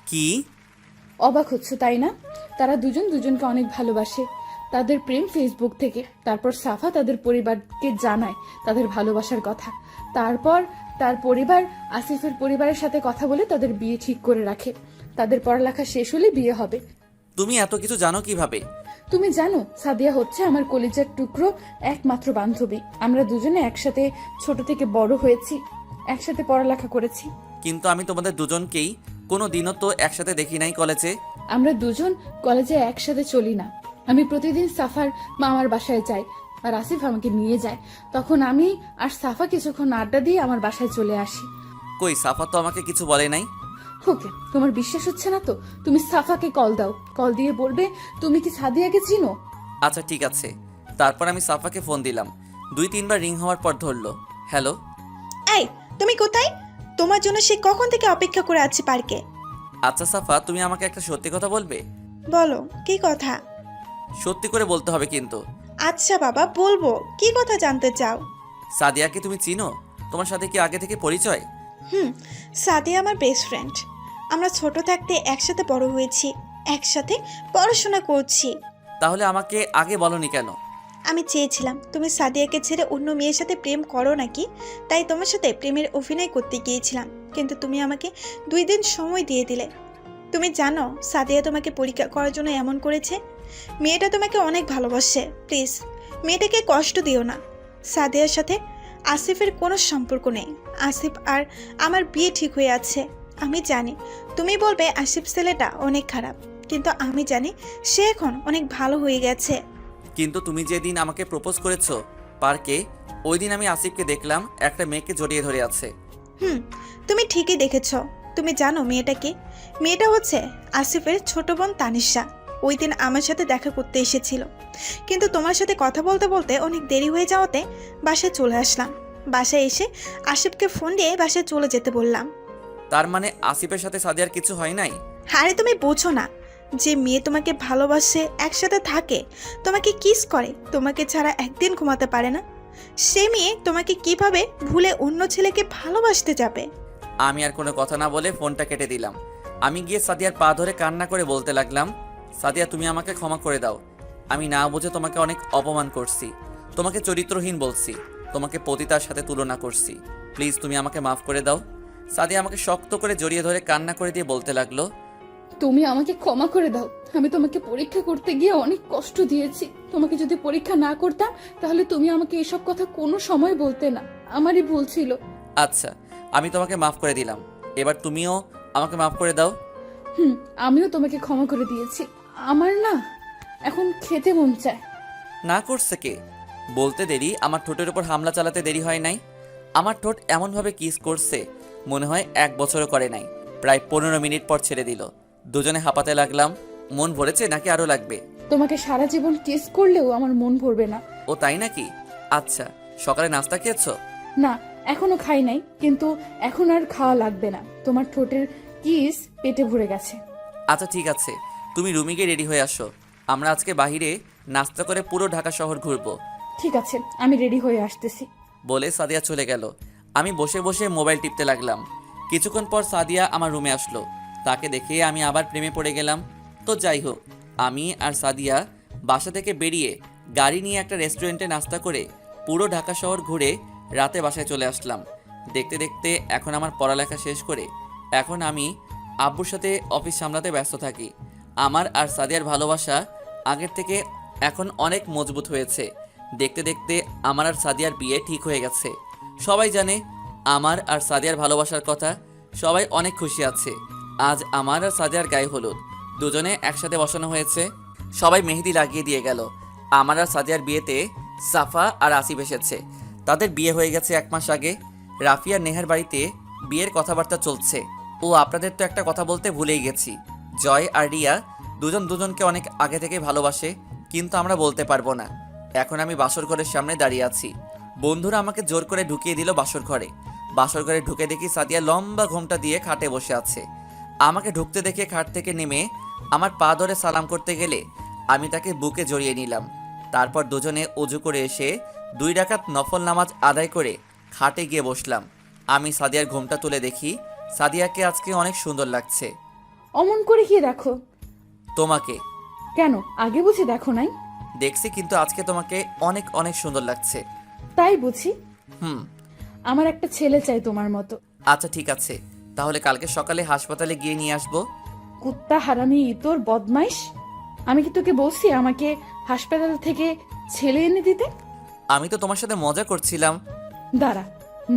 কি? অবাক হচ্ছ তাই না? তারা দুজন দুজনকে অনেক ভালোবাসে, তাদের প্রেম ফেসবুক থেকে। তারপর সাফা তাদের পরিবারকে জানায় তাদের ভালোবাসার কথা। তারপর তার পরিবার আসিফের পরিবারের সাথে কথা বলে তাদের বিয়ে ঠিক করে রাখে। তাদের পড়ালেখা শেষ হলে বিয়ে হবে। তুমি এত কিছু জানো কিভাবে? তুমি জানো সাদিয়া হচ্ছে আমার কলিজার টুকরো একমাত্র বান্ধবী। আমরা দুজনে একসাথে ছোট থেকে বড় হয়েছি, একসাথে পড়ালেখা করেছি। কিন্তু আমি তোমাদের দুজনকেই কোনো দিনও তো একসাথে দেখি নাই কলেজে। আমরা দুজন কলেজে একসাথে চলি না। আমি প্রতিদিন সাফার মামার বাসায় যাই, আর আসিফ আমাকে নিয়ে যায়। তখন আমি আর সাফা কিছুক্ষণ আড্ডা দিয়ে আমার বাসায় চলে আসি। কই সাফা তো আমাকে কিছু বলে নাই। ওকে, তোমার বিশ্বাস হচ্ছে না তো তুমি সাফাকে কল দাও, কল দিয়ে বলবে তুমি কি সাদিয়াকে চিনো। আচ্ছা ঠিক আছে। তারপর আমি সাফাকে ফোন দিলাম, 2-3বার রিং হওয়ার পর ধরলো। হ্যালো। এই তুমি কোথায়? তোমার জন্য সে কখন থেকে অপেক্ষা করে আছে পার্কে। আচ্ছা সাফা, তুমি আমাকে একটা সত্যি কথা বলবে? বলো কি কথা? সত্যি করে বলতে হবে কিন্তু। আচ্ছা বাবা বলবো, কি কথা জানতে চাও? সাদিয়াকে তুমি চিনো? তোমার সাথে কি আগে থেকে পরিচয়? সাদিয়া আমার বেস্ট ফ্রেন্ড। আমরা ছোট থাকতে একসাথে বড় হয়েছি, একসাথে পড়াশোনা করছি। তাহলে আমাকে আগে বলনি কেন? আমি চেয়েছিলাম তুমি সাদিয়াকে ছেড়ে অন্য মেয়ের সাথে প্রেম করো নাকি, তাই তোমার সাথে প্রেমের অভিনয় করতে গিয়েছিলাম। কিন্তু তুমি আমাকে 2 দিন সময় দিয়ে দিলে। তুমি জানো সাদিয়া তোমাকে পরীক্ষা করার জন্য এমন করেছে। মেয়েটা তোমাকে অনেক ভালোবাসে, প্লিজ মেয়েটাকে কষ্ট দিও না। সাদিয়ার সাথে আসিফের কোনো সম্পর্ক নেই। আসিফ আর আমার বিয়ে ঠিক হয়ে আছে। আমি জানি তুমি বলবে আসিফ ছেলেটা অনেক খারাপ, কিন্তু আমি জানি সে এখন অনেক ভালো হয়ে গেছে। কিন্তু তুমি যেদিন আমাকে প্রপোজ করেছো পার্কে, ওই দিন আমি আসিফকে দেখলাম একটা মেয়েকে জড়িয়ে ধরে আছে। তুমি ঠিকই দেখেছ। তুমি জানো মেয়েটা কি? মেয়েটা হচ্ছে আসিফের ছোট বোন তানিশা। ওই দিন আমার সাথে দেখা করতে এসেছিল, কিন্তু তোমার সাথে কথা বলতে বলতে অনেক দেরি হয়ে যাওয়াতে বাসায় চলে আসলাম। বাসায় এসে আসিফকে ফোন দিয়ে বাসায় চলে যেতে বললাম। তার মানে আসিফের সাথে সাদিয়ার কিছু হয় নাই? আরে তুমি বোঝো না, যে মেয়ে তোমাকে ভালোবাসে, একসাথে থাকে, তোমাকে কিস করে, তোমাকে ছাড়া একদিন ঘুমাতে পারে না, সে মেয়ে তোমাকে কিভাবে ভুলে অন্য ছেলেকে ভালোবাসতে যাবে? আমি আর কোনো কথা না বলে ফোনটা কেটে দিলাম। আমি গিয়ে সাদিয়ার পা ধরে কান্না করে বলতে লাগলাম, সাদিয়া তুমি আমাকে ক্ষমা করে দাও। আমি না বুঝে তোমাকে অনেক অপমান করছি, তোমাকে চরিত্রহীন বলছি, তোমাকে পতিতার সাথে তুলনা করছি। প্লিজ তুমি আমাকে মাফ করে দাও। সাদিয়া আমাকে শক্ত করে জড়িয়ে ধরে কান্না করে দিয়ে বলতে লাগলো, তুমি আমাকে ক্ষমা করে দাও। আমি তোমাকে পরীক্ষা করতে গিয়ে অনেক কষ্ট দিয়েছি। তোমাকে যদি পরীক্ষা না করতাম তাহলে তুমি আমাকে এসব কথা কোনো সময় বলতে না, আমারই ভুল ছিল। আচ্ছা আমি তোমাকে মাফ করে দিলাম, এবার তুমিও আমাকে মাফ করে দাও। আমিও তোমাকে ক্ষমা করে দিয়েছি। আমার না এখন খেতে মন চায়। না করছে কে? বলতে দেরি, আমার ঠোঁটের উপর হামলা চালাতে দেরি হয় নাই। আমার ঠোঁট এমনভাবে কিস করছে মনে হয় 1 বছরও করে নাই। প্রায় 15 মিনিট পর ছেড়ে দিল। দুজনে হাঁপাতে লাগলাম। মন ভরেছে নাকি আরো লাগবে? তোমাকে সারা জীবন কিস করলেও আমার মন ভরবে না। ও তাই নাকি? আচ্ছা, সকালে নাস্তা খেয়েছো? না, এখনো খাই নাই, কিন্তু এখন আর খাওয়া লাগবে না। তোমার ঠোঁটের কিস পেটে ভরে গেছে। আচ্ছা ঠিক আছে, তুমি রুমে গিয়ে রেডি হয়ে আসো। আমরা আজকে বাইরে নাস্তা করে পুরো ঢাকা শহর ঘুরবো। ঠিক আছে, আমি রেডি হয়ে আসতেছি। বলে সাদিয়া চলে গেল। আমি বসে বসে মোবাইল টিপতে লাগলাম। কিছুক্ষণ পর সাদিয়া আমার রুমে আসলো। তাকে দেখে আমি আবার প্রেমে পড়ে গেলাম। তো যাই হোক, আমি আর সাদিয়া বাসা থেকে বেরিয়ে গাড়ি নিয়ে একটা রেস্টুরেন্টে নাস্তা করে পুরো ঢাকা শহর ঘুরে রাতে বাসায় চলে আসলাম। দেখতে দেখতে এখন আমার পড়ালেখা শেষ করে এখন আমি আব্বুর সাথে অফিস সামলাতে ব্যস্ত থাকি। আমার আর সাদিয়ার ভালোবাসা আগের থেকে এখন অনেক মজবুত হয়েছে। দেখতে দেখতে আমার আর সাদিয়ার বিয়ে ঠিক হয়ে গেছে। সবাই জানে আমার আর সাদিয়ার ভালোবাসার কথা। সবাই অনেক খুশি আছে। আজ আমার আর সাদিয়ার গায়ে হলুদ, দুজনে একসাথে বসানো হয়েছে। সবাই মেহেদি লাগিয়ে দিয়ে গেল। আমার আর সাদিয়ার বিয়েতে সাফা আর আসিফ এসেছে। তাদের বিয়ে হয়ে গেছে 1 মাস আগে। রাফিয়া নেহার বাড়িতে বিয়ের কথাবার্তা চলছে। ও আপনাদের তো একটা কথা বলতে ভুলেই গেছি, জয় আর রিয়া দুজন দুজনকে অনেক আগে থেকে ভালোবাসে, কিন্তু আমরা বলতে পারবো না। এখন আমি বাসর ঘরের সামনে দাঁড়িয়ে আছি। বন্ধুরা আমাকে জোর করে ঢুকিয়ে দিল বাসর ঘরে। বাসর ঘরে ঢুকে দেখি সাদিয়া লম্বা ঘোমটা দিয়ে খাটে বসে আছে। আমাকে ঢুকতে দেখে খাট থেকে নেমে আমার পা ধরে সালাম করতে গেলে আমি তাকে বুকে জড়িয়ে নিলাম। তারপর দুজনে অজু করে এসে 2 রাকাত নফল নামাজ আদায় করে খাটে গিয়ে বসলাম। আমি সাদিয়ার ঘোমটা তুলে দেখি সাদিয়াকে আজকে অনেক সুন্দর লাগছে। অমন করে কি দেখো? তোমাকে কেন, আগে বুঝি দেখো নাই? দেখছি, কিন্তু আজকে তোমাকে অনেক অনেক সুন্দর লাগছে। তাই বুঝি? হুম। আমার একটা ছেলে চাই তোমার মতো। আচ্ছা ঠিক আছে, তাহলে কালকে সকালে হাসপাতালে গিয়ে নিয়ে আসবো। কুত্তা হারামি তোর বদমাইশ! আমি কি তোকে বলছি আমাকে হাসপাতাল থেকে ছেলে এনে দিতে? আমি তো তোমার সাথে মজা করছিলাম। দাঁড়া,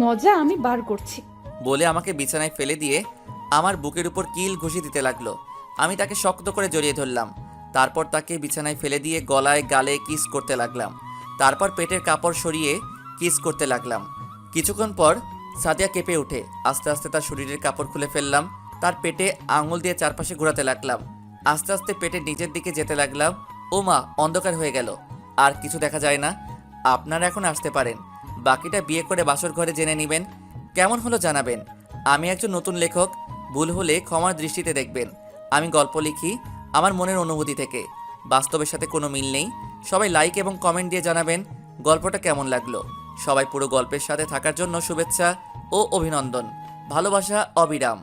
মজা আমি বার করছি। বলে আমাকে বিছানায় ফেলে দিয়ে আমার বুকের উপর কিল ঘুষি দিতে লাগলো। আমি তাকে শক্ত করে জড়িয়ে ধরলাম। তারপর তাকে বিছানায় ফেলে দিয়ে গলায় গালে কিস করতে লাগলাম। তারপর পেটের কাপড় সরিয়ে কিস করতে লাগলাম। কিছুক্ষণ পর সাদিয়া কেঁপে উঠে আস্তে আস্তে তার শরীরের কাপড় খুলে ফেললাম। তার পেটে আঙুল দিয়ে চারপাশে ঘোরাতে লাগলাম। আস্তে আস্তে পেটের নিচের দিকে যেতে লাগলাম। ও মা, অন্ধকার হয়ে গেল, আর কিছু দেখা যায় না। আপনারা এখন আসতে পারেন। বাকিটা বিয়ে করে বাসর ঘরে জেনে নেবেন। কেমন হলো জানাবেন। আমি একজন নতুন লেখক, ভুল হলে ক্ষমার দৃষ্টিতে দেখবেন। আমি গল্প লিখি আমার মনের অনুভূতি থেকে, বাস্তবের সাথে কোনো মিল নেই। সবাই লাইক এবং কমেন্ট দিয়ে জানাবেন গল্পটা কেমন লাগলো। সবাই পুরো গল্পের সাথে থাকার জন্য শুভেচ্ছা ও অভিনন্দন। ভালোবাসা অবিরাম।